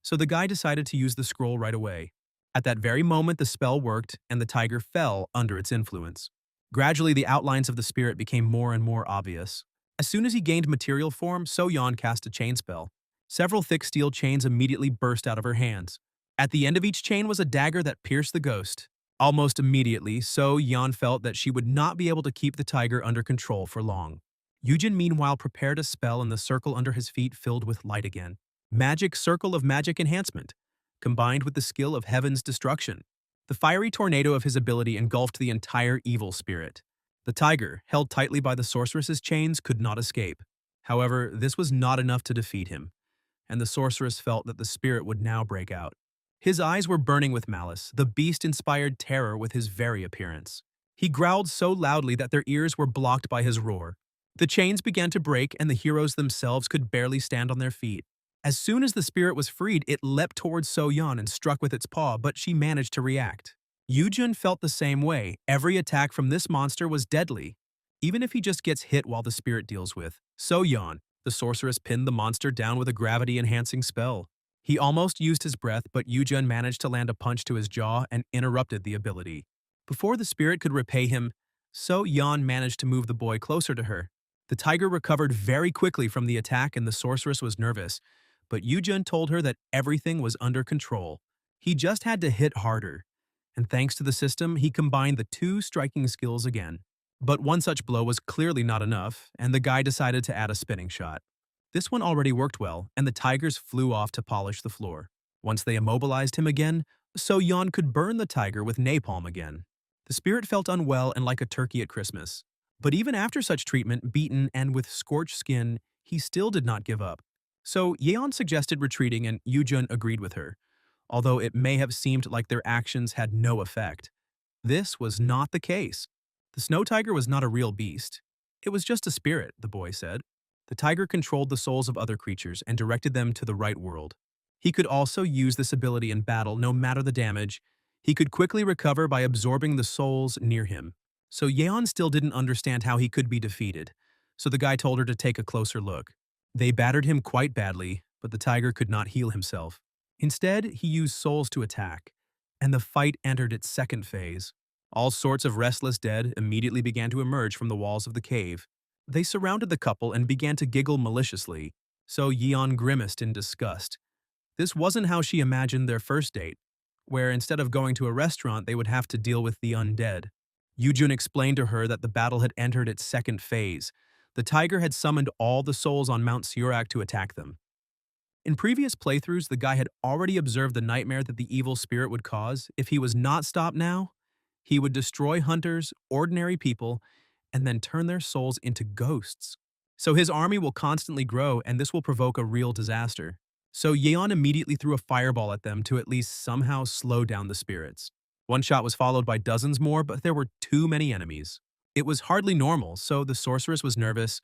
so the guy decided to use the scroll right away. At that very moment, the spell worked, and the tiger fell under its influence. Gradually, the outlines of the spirit became more and more obvious. As soon as he gained material form, So Yeon cast a chain spell. Several thick steel chains immediately burst out of her hands. At the end of each chain was a dagger that pierced the ghost. Almost immediately, So Yeon felt that she would not be able to keep the tiger under control for long. Yujin meanwhile prepared a spell and the circle under his feet filled with light again. Magic Circle of Magic Enhancement, combined with the skill of Heaven's Destruction. The fiery tornado of his ability engulfed the entire evil spirit. The tiger, held tightly by the sorceress's chains, could not escape. However, this was not enough to defeat him, and the sorceress felt that the spirit would now break out. His eyes were burning with malice. The beast inspired terror with his very appearance. He growled so loudly that their ears were blocked by his roar. The chains began to break, and the heroes themselves could barely stand on their feet. As soon as the spirit was freed, it leapt towards So Yeon and struck with its paw, but she managed to react. Yoo-jun felt the same way. Every attack from this monster was deadly, even if he just gets hit while the spirit deals with. So Yeon, the sorceress, pinned the monster down with a gravity-enhancing spell. He almost used his breath, but Yoo-jun managed to land a punch to his jaw and interrupted the ability. Before the spirit could repay him, So Yeon managed to move the boy closer to her. The tiger recovered very quickly from the attack and the sorceress was nervous, but Yoo-jun told her that everything was under control. He just had to hit harder. And thanks to the system, he combined the two striking skills again. But one such blow was clearly not enough, and the guy decided to add a spinning shot. This one already worked well, and the tigers flew off to polish the floor. Once they immobilized him again, So Yeon could burn the tiger with napalm again. The spirit felt unwell and like a turkey at Christmas. But even after such treatment, beaten and with scorched skin, he still did not give up. So Yeon suggested retreating and Yoo-jun agreed with her, although it may have seemed like their actions had no effect. This was not the case. The snow tiger was not a real beast. It was just a spirit, the boy said. The tiger controlled the souls of other creatures and directed them to the right world. He could also use this ability in battle no matter the damage. He could quickly recover by absorbing the souls near him. So Yeon still didn't understand how he could be defeated, so the guy told her to take a closer look. They battered him quite badly, but the tiger could not heal himself. Instead, he used souls to attack, and the fight entered its second phase. All sorts of restless dead immediately began to emerge from the walls of the cave. They surrounded the couple and began to giggle maliciously, so Yeon grimaced in disgust. This wasn't how she imagined their first date, where instead of going to a restaurant, they would have to deal with the undead. Yoo-jun explained to her that the battle had entered its second phase. The tiger had summoned all the souls on Mount Surak to attack them. In previous playthroughs, the guy had already observed the nightmare that the evil spirit would cause. If he was not stopped now, he would destroy hunters, ordinary people, and then turn their souls into ghosts. So his army will constantly grow, and this will provoke a real disaster. So Yeon immediately threw a fireball at them to at least somehow slow down the spirits. One shot was followed by dozens more, but there were too many enemies. It was hardly normal, so the sorceress was nervous,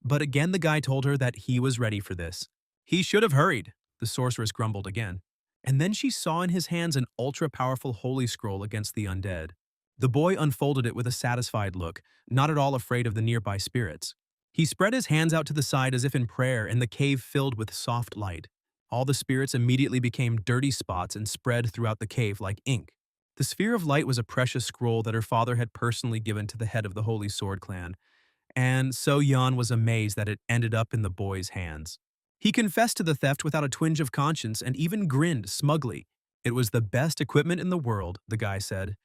but again the guy told her that he was ready for this. He should have hurried, the sorceress grumbled again. And then she saw in his hands an ultra-powerful holy scroll against the undead. The boy unfolded it with a satisfied look, not at all afraid of the nearby spirits. He spread his hands out to the side as if in prayer, and the cave filled with soft light. All the spirits immediately became dirty spots and spread throughout the cave like ink. The Sphere of Light was a precious scroll that her father had personally given to the head of the Holy Sword clan, and so Yan was amazed that it ended up in the boy's hands. He confessed to the theft without a twinge of conscience and even grinned smugly. It was the best equipment in the world, the guy said,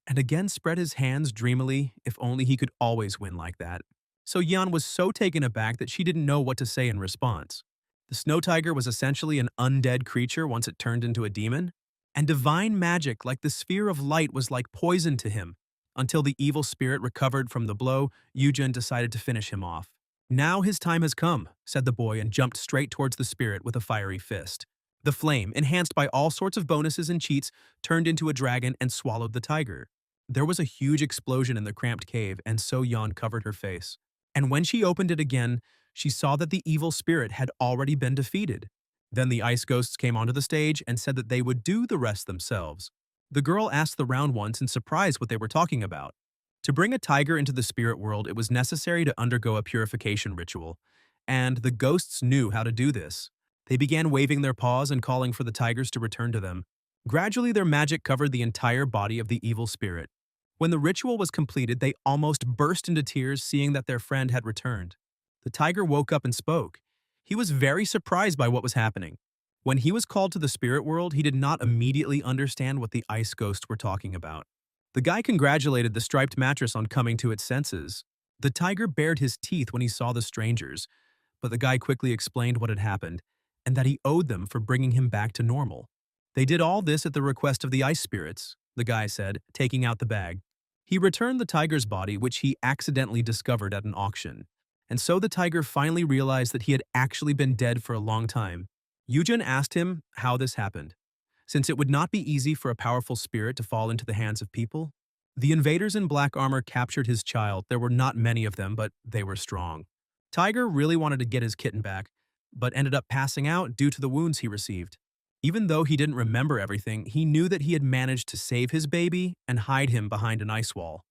and again spread his hands dreamily, if only he could always win like that. So Yan was so taken aback that she didn't know what to say in response. The snow tiger was essentially an undead creature once it turned into a demon, and divine magic like the sphere of light was like poison to him. Until the evil spirit recovered from the blow, Yujin decided to finish him off. Now his time has come, said the boy and jumped straight towards the spirit with a fiery fist. The flame, enhanced by all sorts of bonuses and cheats, turned into a dragon and swallowed the tiger. There was a huge explosion in the cramped cave, and So Yan covered her face. And when she opened it again, she saw that the evil spirit had already been defeated. Then the ice ghosts came onto the stage and said that they would do the rest themselves. The girl asked the round ones in surprise what they were talking about. To bring a tiger into the spirit world, it was necessary to undergo a purification ritual, and the ghosts knew how to do this. They began waving their paws and calling for the tigers to return to them. Gradually, their magic covered the entire body of the evil spirit. When the ritual was completed, they almost burst into tears seeing that their friend had returned. The tiger woke up and spoke. He was very surprised by what was happening. When he was called to the spirit world, he did not immediately understand what the ice ghosts were talking about. The guy congratulated the striped mattress on coming to its senses. The tiger bared his teeth when he saw the strangers, but the guy quickly explained what had happened and that he owed them for bringing him back to normal. They did all this at the request of the ice spirits, the guy said, taking out the bag. He returned the tiger's body, which he accidentally discovered at an auction. And so the tiger finally realized that he had actually been dead for a long time. Yujin asked him how this happened. Since it would not be easy for a powerful spirit to fall into the hands of people, the invaders in black armor captured his child. There were not many of them, but they were strong. Tiger really wanted to get his kitten back, but ended up passing out due to the wounds he received. Even though he didn't remember everything, he knew that he had managed to save his baby and hide him behind an ice wall.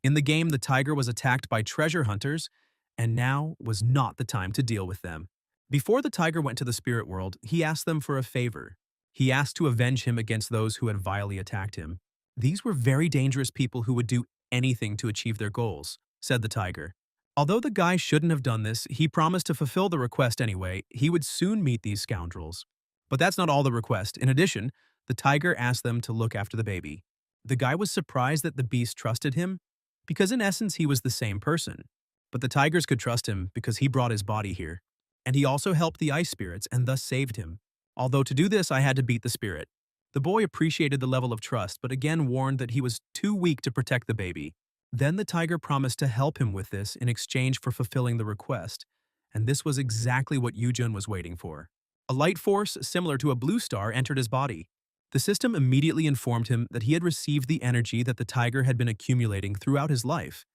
In the game, the tiger was attacked by treasure hunters, and now was not the time to deal with them. Before the tiger went to the spirit world, he asked them for a favor. He asked to avenge him against those who had vilely attacked him. These were very dangerous people who would do anything to achieve their goals, said the tiger. Although the guy shouldn't have done this, he promised to fulfill the request anyway. He would soon meet these scoundrels. But that's not all the request. In addition, the tiger asked them to look after the baby. The guy was surprised that the beast trusted him, because in essence he was the same person. But the tigers could trust him because he brought his body here. And he also helped the ice spirits and thus saved him. Although to do this I had to beat the spirit. The boy appreciated the level of trust, but again warned that he was too weak to protect the baby. Then the tiger promised to help him with this in exchange for fulfilling the request. And this was exactly what Yujin was waiting for. A light force similar to a blue star entered his body. The system immediately informed him that he had received the energy that the tiger had been accumulating throughout his life,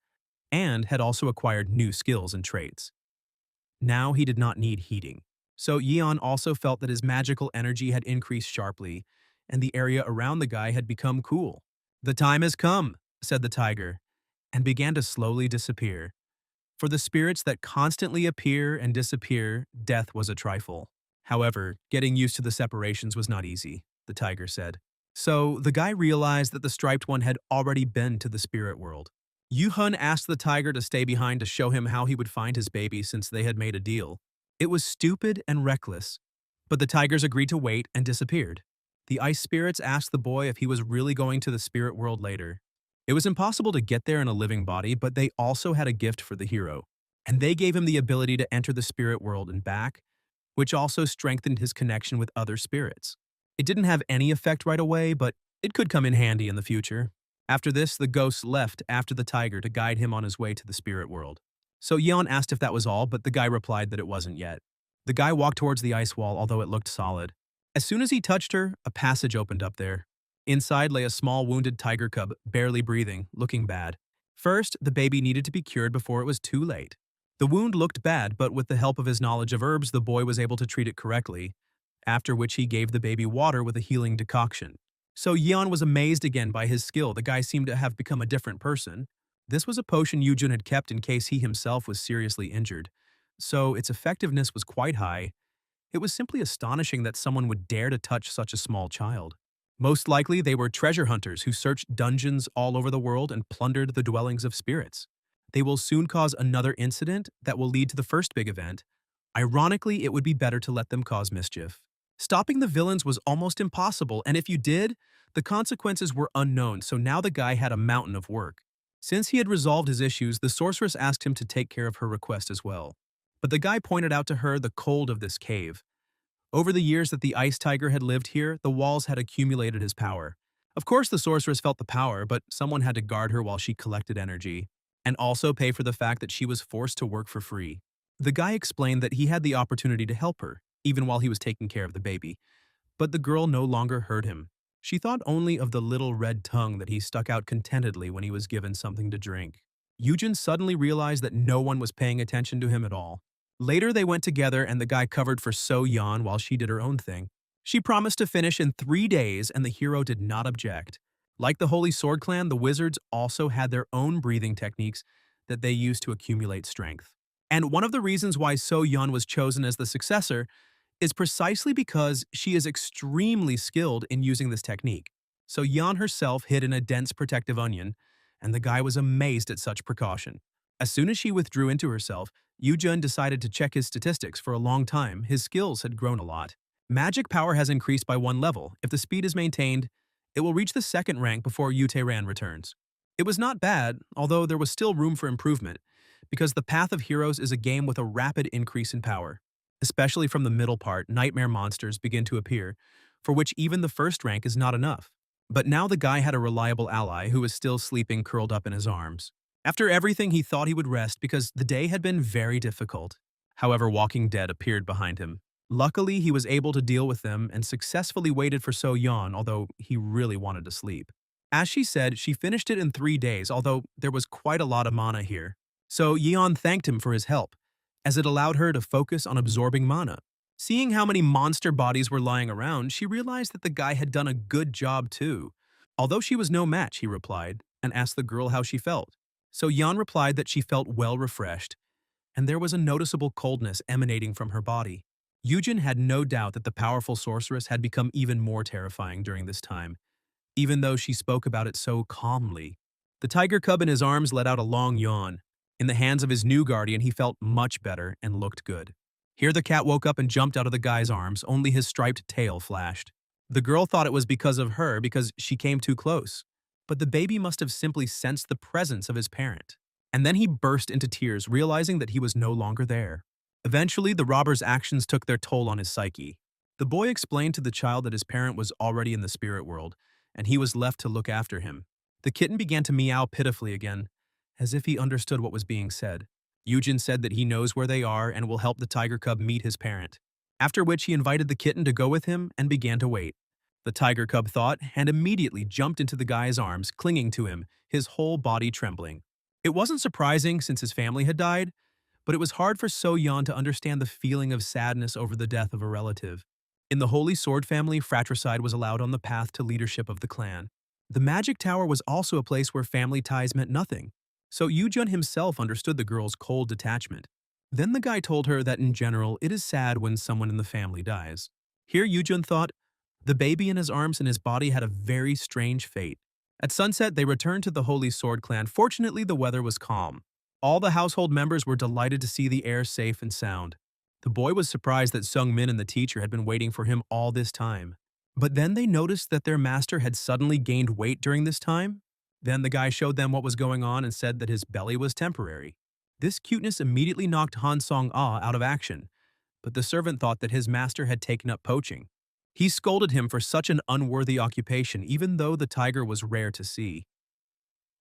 and had also acquired new skills and traits. Now he did not need heating. So Yeon also felt that his magical energy had increased sharply, and the area around the guy had become cool. "The time has come," said the tiger, and began to slowly disappear. For the spirits that constantly appear and disappear, death was a trifle. However, getting used to the separations was not easy, the tiger said. So the guy realized that the striped one had already been to the spirit world. Yu-hun asked the tiger to stay behind to show him how he would find his baby since they had made a deal. It was stupid and reckless, but the tigers agreed to wait and disappeared. The ice spirits asked the boy if he was really going to the spirit world later. It was impossible to get there in a living body, but they also had a gift for the hero, and they gave him the ability to enter the spirit world and back, which also strengthened his connection with other spirits. It didn't have any effect right away, but it could come in handy in the future. After this, the ghosts left after the tiger to guide him on his way to the spirit world. So Yeon asked if that was all, but the guy replied that it wasn't yet. The guy walked towards the ice wall, although it looked solid. As soon as he touched her, a passage opened up there. Inside lay a small wounded tiger cub, barely breathing, looking bad. First, the baby needed to be cured before it was too late. The wound looked bad, but with the help of his knowledge of herbs, the boy was able to treat it correctly, after which he gave the baby water with a healing decoction. So Yeon was amazed again by his skill. The guy seemed to have become a different person. This was a potion Yujin had kept in case he himself was seriously injured, so its effectiveness was quite high, It was simply astonishing that someone would dare to touch such a small child. Most likely, they were treasure hunters who searched dungeons all over the world and plundered the dwellings of spirits. They will soon cause another incident that will lead to the first big event. Ironically, it would be better to let them cause mischief. Stopping the villains was almost impossible, and if you did, the consequences were unknown, so now the guy had a mountain of work. Since he had resolved his issues, the sorceress asked him to take care of her request as well. But the guy pointed out to her the cold of this cave. Over the years that the ice tiger had lived here, the walls had accumulated his power. Of course, the sorceress felt the power, but someone had to guard her while she collected energy, and also pay for the fact that she was forced to work for free. The guy explained that he had the opportunity to help her, even while he was taking care of the baby. But the girl no longer heard him. She thought only of the little red tongue that he stuck out contentedly when he was given something to drink. Yujin suddenly realized that no one was paying attention to him at all. Later, they went together and the guy covered for So Yan while she did her own thing. She promised to finish in 3 days and the hero did not object. Like the Holy Sword Clan, the wizards also had their own breathing techniques that they used to accumulate strength. And one of the reasons why So Yan was chosen as the successor is precisely because she is extremely skilled in using this technique. So Yan herself hid in a dense protective onion, and the guy was amazed at such precaution. As soon as she withdrew into herself, Yujun decided to check his statistics. For a long time, his skills had grown a lot. Magic power has increased by 1 level. If the speed is maintained, it will reach the 2nd rank before Yuteran returns. It was not bad, although there was still room for improvement, because the Path of Heroes is a game with a rapid increase in power. Especially from the middle part, nightmare monsters begin to appear, for which even the 1st rank is not enough. But now the guy had a reliable ally who was still sleeping curled up in his arms. After everything, he thought he would rest because the day had been very difficult. However, Walking Dead appeared behind him. Luckily, he was able to deal with them and successfully waited for So Yan, although he really wanted to sleep. As she said, she finished it in 3 days, although there was quite a lot of mana here. So Yeon thanked him for his help, as it allowed her to focus on absorbing mana. Seeing how many monster bodies were lying around, she realized that the guy had done a good job too. Although she was no match, he replied, and asked the girl how she felt. So Yan replied that she felt well refreshed, and there was a noticeable coldness emanating from her body. Yujin had no doubt that the powerful sorceress had become even more terrifying during this time, even though she spoke about it so calmly. The tiger cub in his arms let out a long yawn. In the hands of his new guardian, he felt much better and looked good. Here the cat woke up and jumped out of the guy's arms, only his striped tail flashed. The girl thought it was because of her because she came too close, but the baby must have simply sensed the presence of his parent. And then he burst into tears, realizing that he was no longer there. Eventually, the robber's actions took their toll on his psyche. The boy explained to the child that his parent was already in the spirit world, and he was left to look after him. The kitten began to meow pitifully again, as if he understood what was being said. Yujin said that he knows where they are and will help the tiger cub meet his parent, after which he invited the kitten to go with him and began to wait. The tiger cub thought and immediately jumped into the guy's arms, clinging to him, his whole body trembling. It wasn't surprising since his family had died, but it was hard for So Yan to understand the feeling of sadness over the death of a relative. In the Holy Sword family, fratricide was allowed on the path to leadership of the clan. The Magic Tower was also a place where family ties meant nothing, so Yujun himself understood the girl's cold detachment. Then the guy told her that in general, it is sad when someone in the family dies. Here Yujun thought, the baby in his arms and his body had a very strange fate. At sunset, they returned to the Holy Sword clan. Fortunately, the weather was calm. All the household members were delighted to see the heir safe and sound. The boy was surprised that Sung Min and the teacher had been waiting for him all this time. But then they noticed that their master had suddenly gained weight during this time. Then the guy showed them what was going on and said that his belly was temporary. This cuteness immediately knocked Han Song-ah out of action, but the servant thought that his master had taken up poaching. He scolded him for such an unworthy occupation, even though the tiger was rare to see.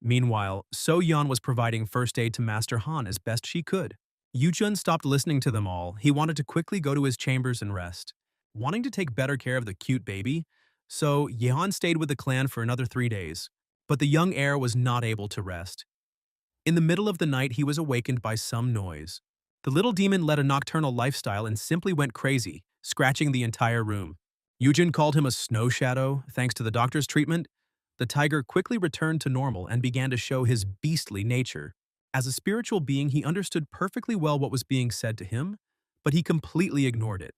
Meanwhile, So Yan was providing first aid to Master Han as best she could. Yujun stopped listening to them all. He wanted to quickly go to his chambers and rest. Wanting to take better care of the cute baby, so Yehan stayed with the clan for another 3 days. But the young heir was not able to rest. In the middle of the night, he was awakened by some noise. The little demon led a nocturnal lifestyle and simply went crazy, scratching the entire room. Yujin called him a snow shadow. Thanks to the doctor's treatment, the tiger quickly returned to normal and began to show his beastly nature. As a spiritual being, he understood perfectly well what was being said to him, but he completely ignored it.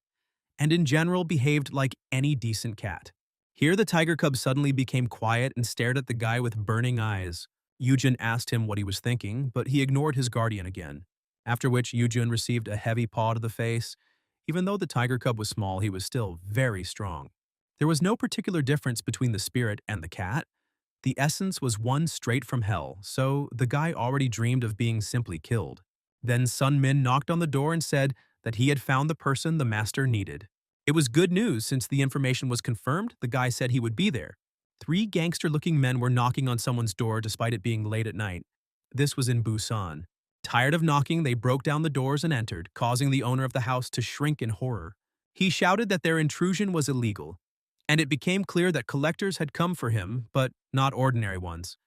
and in general behaved like any decent cat. Here the tiger cub suddenly became quiet and stared at the guy with burning eyes. Yujin asked him what he was thinking, but he ignored his guardian again, after which Yujin received a heavy paw to the face. Even though the tiger cub was small, he was still very strong. There was no particular difference between the spirit and the cat. The essence was one straight from hell, so the guy already dreamed of being simply killed. Then Sun Min knocked on the door and said that he had found the person the master needed. It was good news since the information was confirmed. The guy said he would be there. Three gangster-looking men were knocking on someone's door despite it being late at night. This was in Busan. Tired of knocking, they broke down the doors and entered, causing the owner of the house to shrink in horror. He shouted that their intrusion was illegal, and it became clear that collectors had come for him, but not ordinary ones,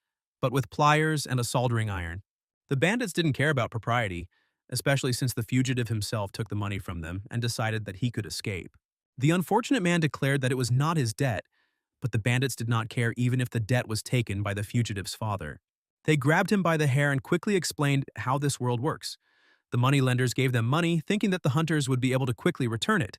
but with pliers and a soldering iron. The bandits didn't care about propriety, especially since the fugitive himself took the money from them and decided that he could escape. The unfortunate man declared that it was not his debt, but the bandits did not care even if the debt was taken by the fugitive's father. They grabbed him by the hair and quickly explained how this world works. The moneylenders gave them money, thinking that the hunters would be able to quickly return it.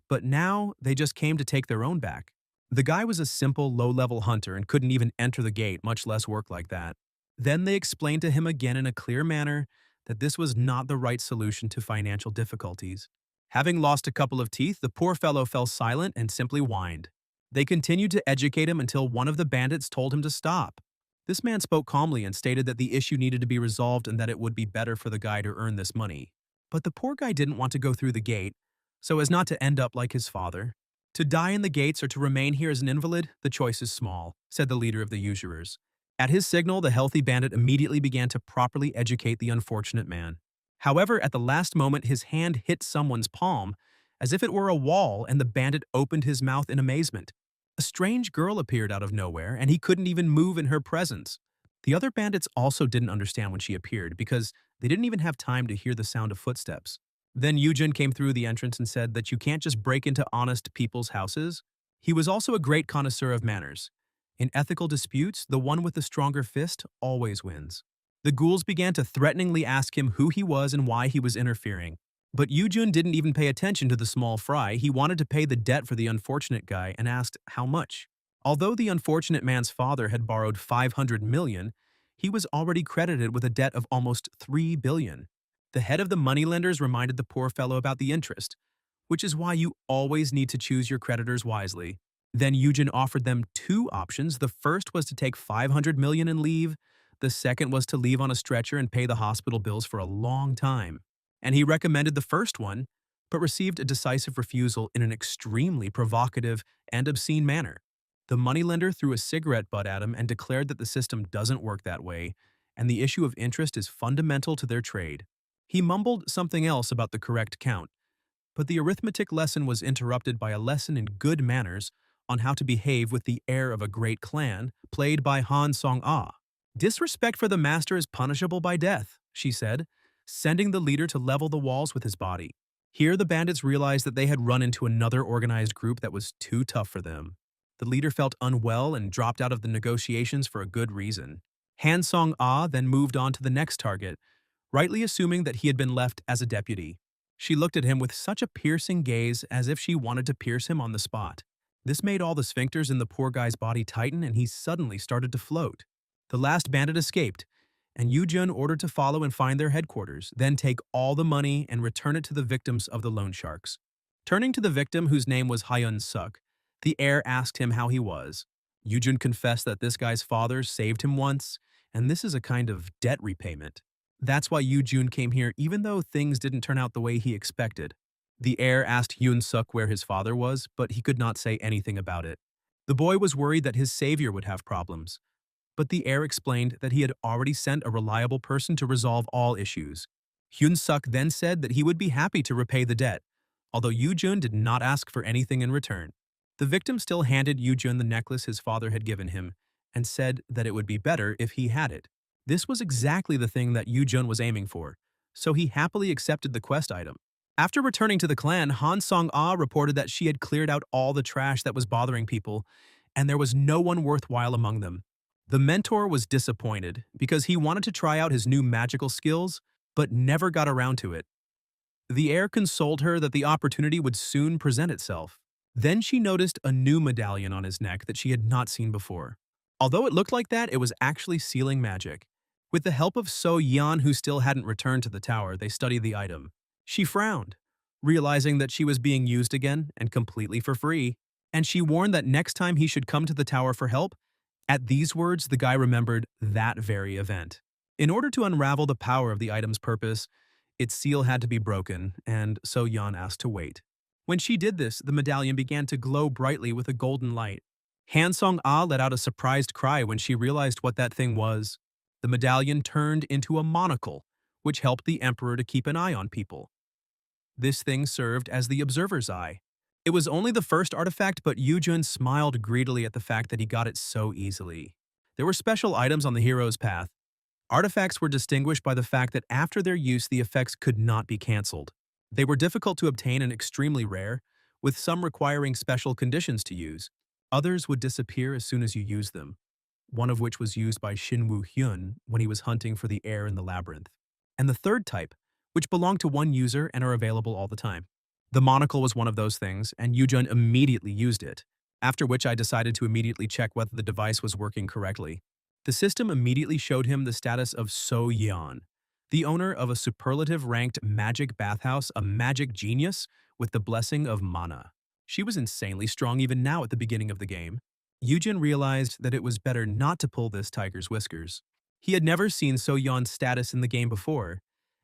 But now they just came to take their own back. The guy was a simple, low-level hunter and couldn't even enter the gate, much less work like that. Then they explained to him again in a clear manner that this was not the right solution to financial difficulties. Having lost a couple of teeth, the poor fellow fell silent and simply whined. They continued to educate him until one of the bandits told him to stop. This man spoke calmly and stated that the issue needed to be resolved and that it would be better for the guy to earn this money. But the poor guy didn't want to go through the gate, so as not to end up like his father. To die in the gates or to remain here as an invalid, the choice is small, said the leader of the usurers. At his signal, the healthy bandit immediately began to properly educate the unfortunate man. However, at the last moment, his hand hit someone's palm, as if it were a wall, and the bandit opened his mouth in amazement. A strange girl appeared out of nowhere, and he couldn't even move in her presence. The other bandits also didn't understand when she appeared, because they didn't even have time to hear the sound of footsteps. Then Yujin came through the entrance and said that you can't just break into honest people's houses. He was also a great connoisseur of manners. In ethical disputes, the one with the stronger fist always wins. The ghouls began to threateningly ask him who he was and why he was interfering. But Yujun didn't even pay attention to the small fry. He wanted to pay the debt for the unfortunate guy and asked how much. Although the unfortunate man's father had borrowed 500 million, he was already credited with a debt of almost 3 billion. The head of the moneylenders reminded the poor fellow about the interest, which is why you always need to choose your creditors wisely. Then Yujin offered them two options. The first was to take 500 million and leave. The second was to leave on a stretcher and pay the hospital bills for a long time. And he recommended the first one, but received a decisive refusal in an extremely provocative and obscene manner. The moneylender threw a cigarette butt at him and declared that the system doesn't work that way, and the issue of interest is fundamental to their trade. He mumbled something else about the correct count, but the arithmetic lesson was interrupted by a lesson in good manners on how to behave with the heir of a great clan, played by Han Song-ah. Disrespect for the master is punishable by death, she said, sending the leader to level the walls with his body. Here the bandits realized that they had run into another organized group that was too tough for them. The leader felt unwell and dropped out of the negotiations for a good reason. Han Song-ah then moved on to the next target, rightly assuming that he had been left as a deputy. She looked at him with such a piercing gaze as if she wanted to pierce him on the spot. This made all the sphincters in the poor guy's body tighten and he suddenly started to float. The last bandit escaped, and Yujun ordered to follow and find their headquarters, then take all the money and return it to the victims of the loan sharks. Turning to the victim, whose name was Hyun Suk, the heir asked him how he was. Yujun confessed that this guy's father saved him once, and this is a kind of debt repayment. That's why Yujun came here even though things didn't turn out the way he expected. The heir asked Hyun Suk where his father was, but he could not say anything about it. The boy was worried that his savior would have problems, but the heir explained that he had already sent a reliable person to resolve all issues. Hyun Suk then said that he would be happy to repay the debt, although Yujun did not ask for anything in return. The victim still handed Yujun the necklace his father had given him and said that it would be better if he had it. This was exactly the thing that Yujun was aiming for, so he happily accepted the quest item. After returning to the clan, Han Song-ah reported that she had cleared out all the trash that was bothering people, and there was no one worthwhile among them. The mentor was disappointed because he wanted to try out his new magical skills, but never got around to it. The heir consoled her that the opportunity would soon present itself. Then she noticed a new medallion on his neck that she had not seen before. Although it looked like that, it was actually sealing magic. With the help of So Yan, who still hadn't returned to the tower, they studied the item. She frowned, realizing that she was being used again and completely for free, and she warned that next time he should come to the tower for help. At these words, the guy remembered that very event. In order to unravel the power of the item's purpose, its seal had to be broken, and So Yan asked to wait. When she did this, the medallion began to glow brightly with a golden light. Hansong Ah let out a surprised cry when she realized what that thing was. The medallion turned into a monocle, which helped the emperor to keep an eye on people. This thing served as the observer's eye. It was only the first artifact, but Yujun smiled greedily at the fact that he got it so easily. There were special items on the hero's path. Artifacts were distinguished by the fact that after their use, the effects could not be cancelled. They were difficult to obtain and extremely rare, with some requiring special conditions to use. Others would disappear as soon as you used them, one of which was used by Shinwoo Hyun when he was hunting for the heir in the labyrinth. And the third type, which belonged to one user and are available all the time. The monocle was one of those things, and Yujun immediately used it, after which I decided to immediately check whether the device was working correctly. The system immediately showed him the status of So Yan, the owner of a superlative-ranked magic bathhouse, a magic genius with the blessing of mana. She was insanely strong even now at the beginning of the game. Yujin realized that it was better not to pull this tiger's whiskers. He had never seen So Yan's status in the game before,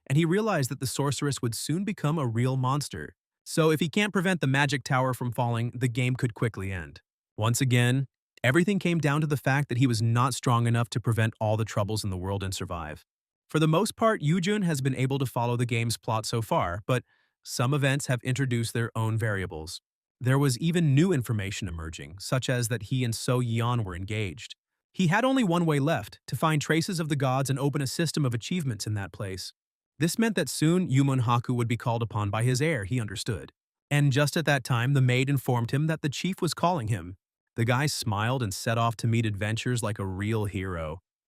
and he realized that the sorceress would soon become a real monster. So if he can't prevent the magic tower from falling, the game could quickly end. Once again, everything came down to the fact that he was not strong enough to prevent all the troubles in the world and survive. For the most part, Yujun has been able to follow the game's plot so far, but some events have introduced their own variables. There was even new information emerging, such as that he and So Yan were engaged. He had only one way left, to find traces of the gods and open a system of achievements in that place. This meant that soon Yumun Haku would be called upon by his heir, he understood. And just at that time, the maid informed him that the chief was calling him. The guy smiled and set off to meet adventures like a real hero.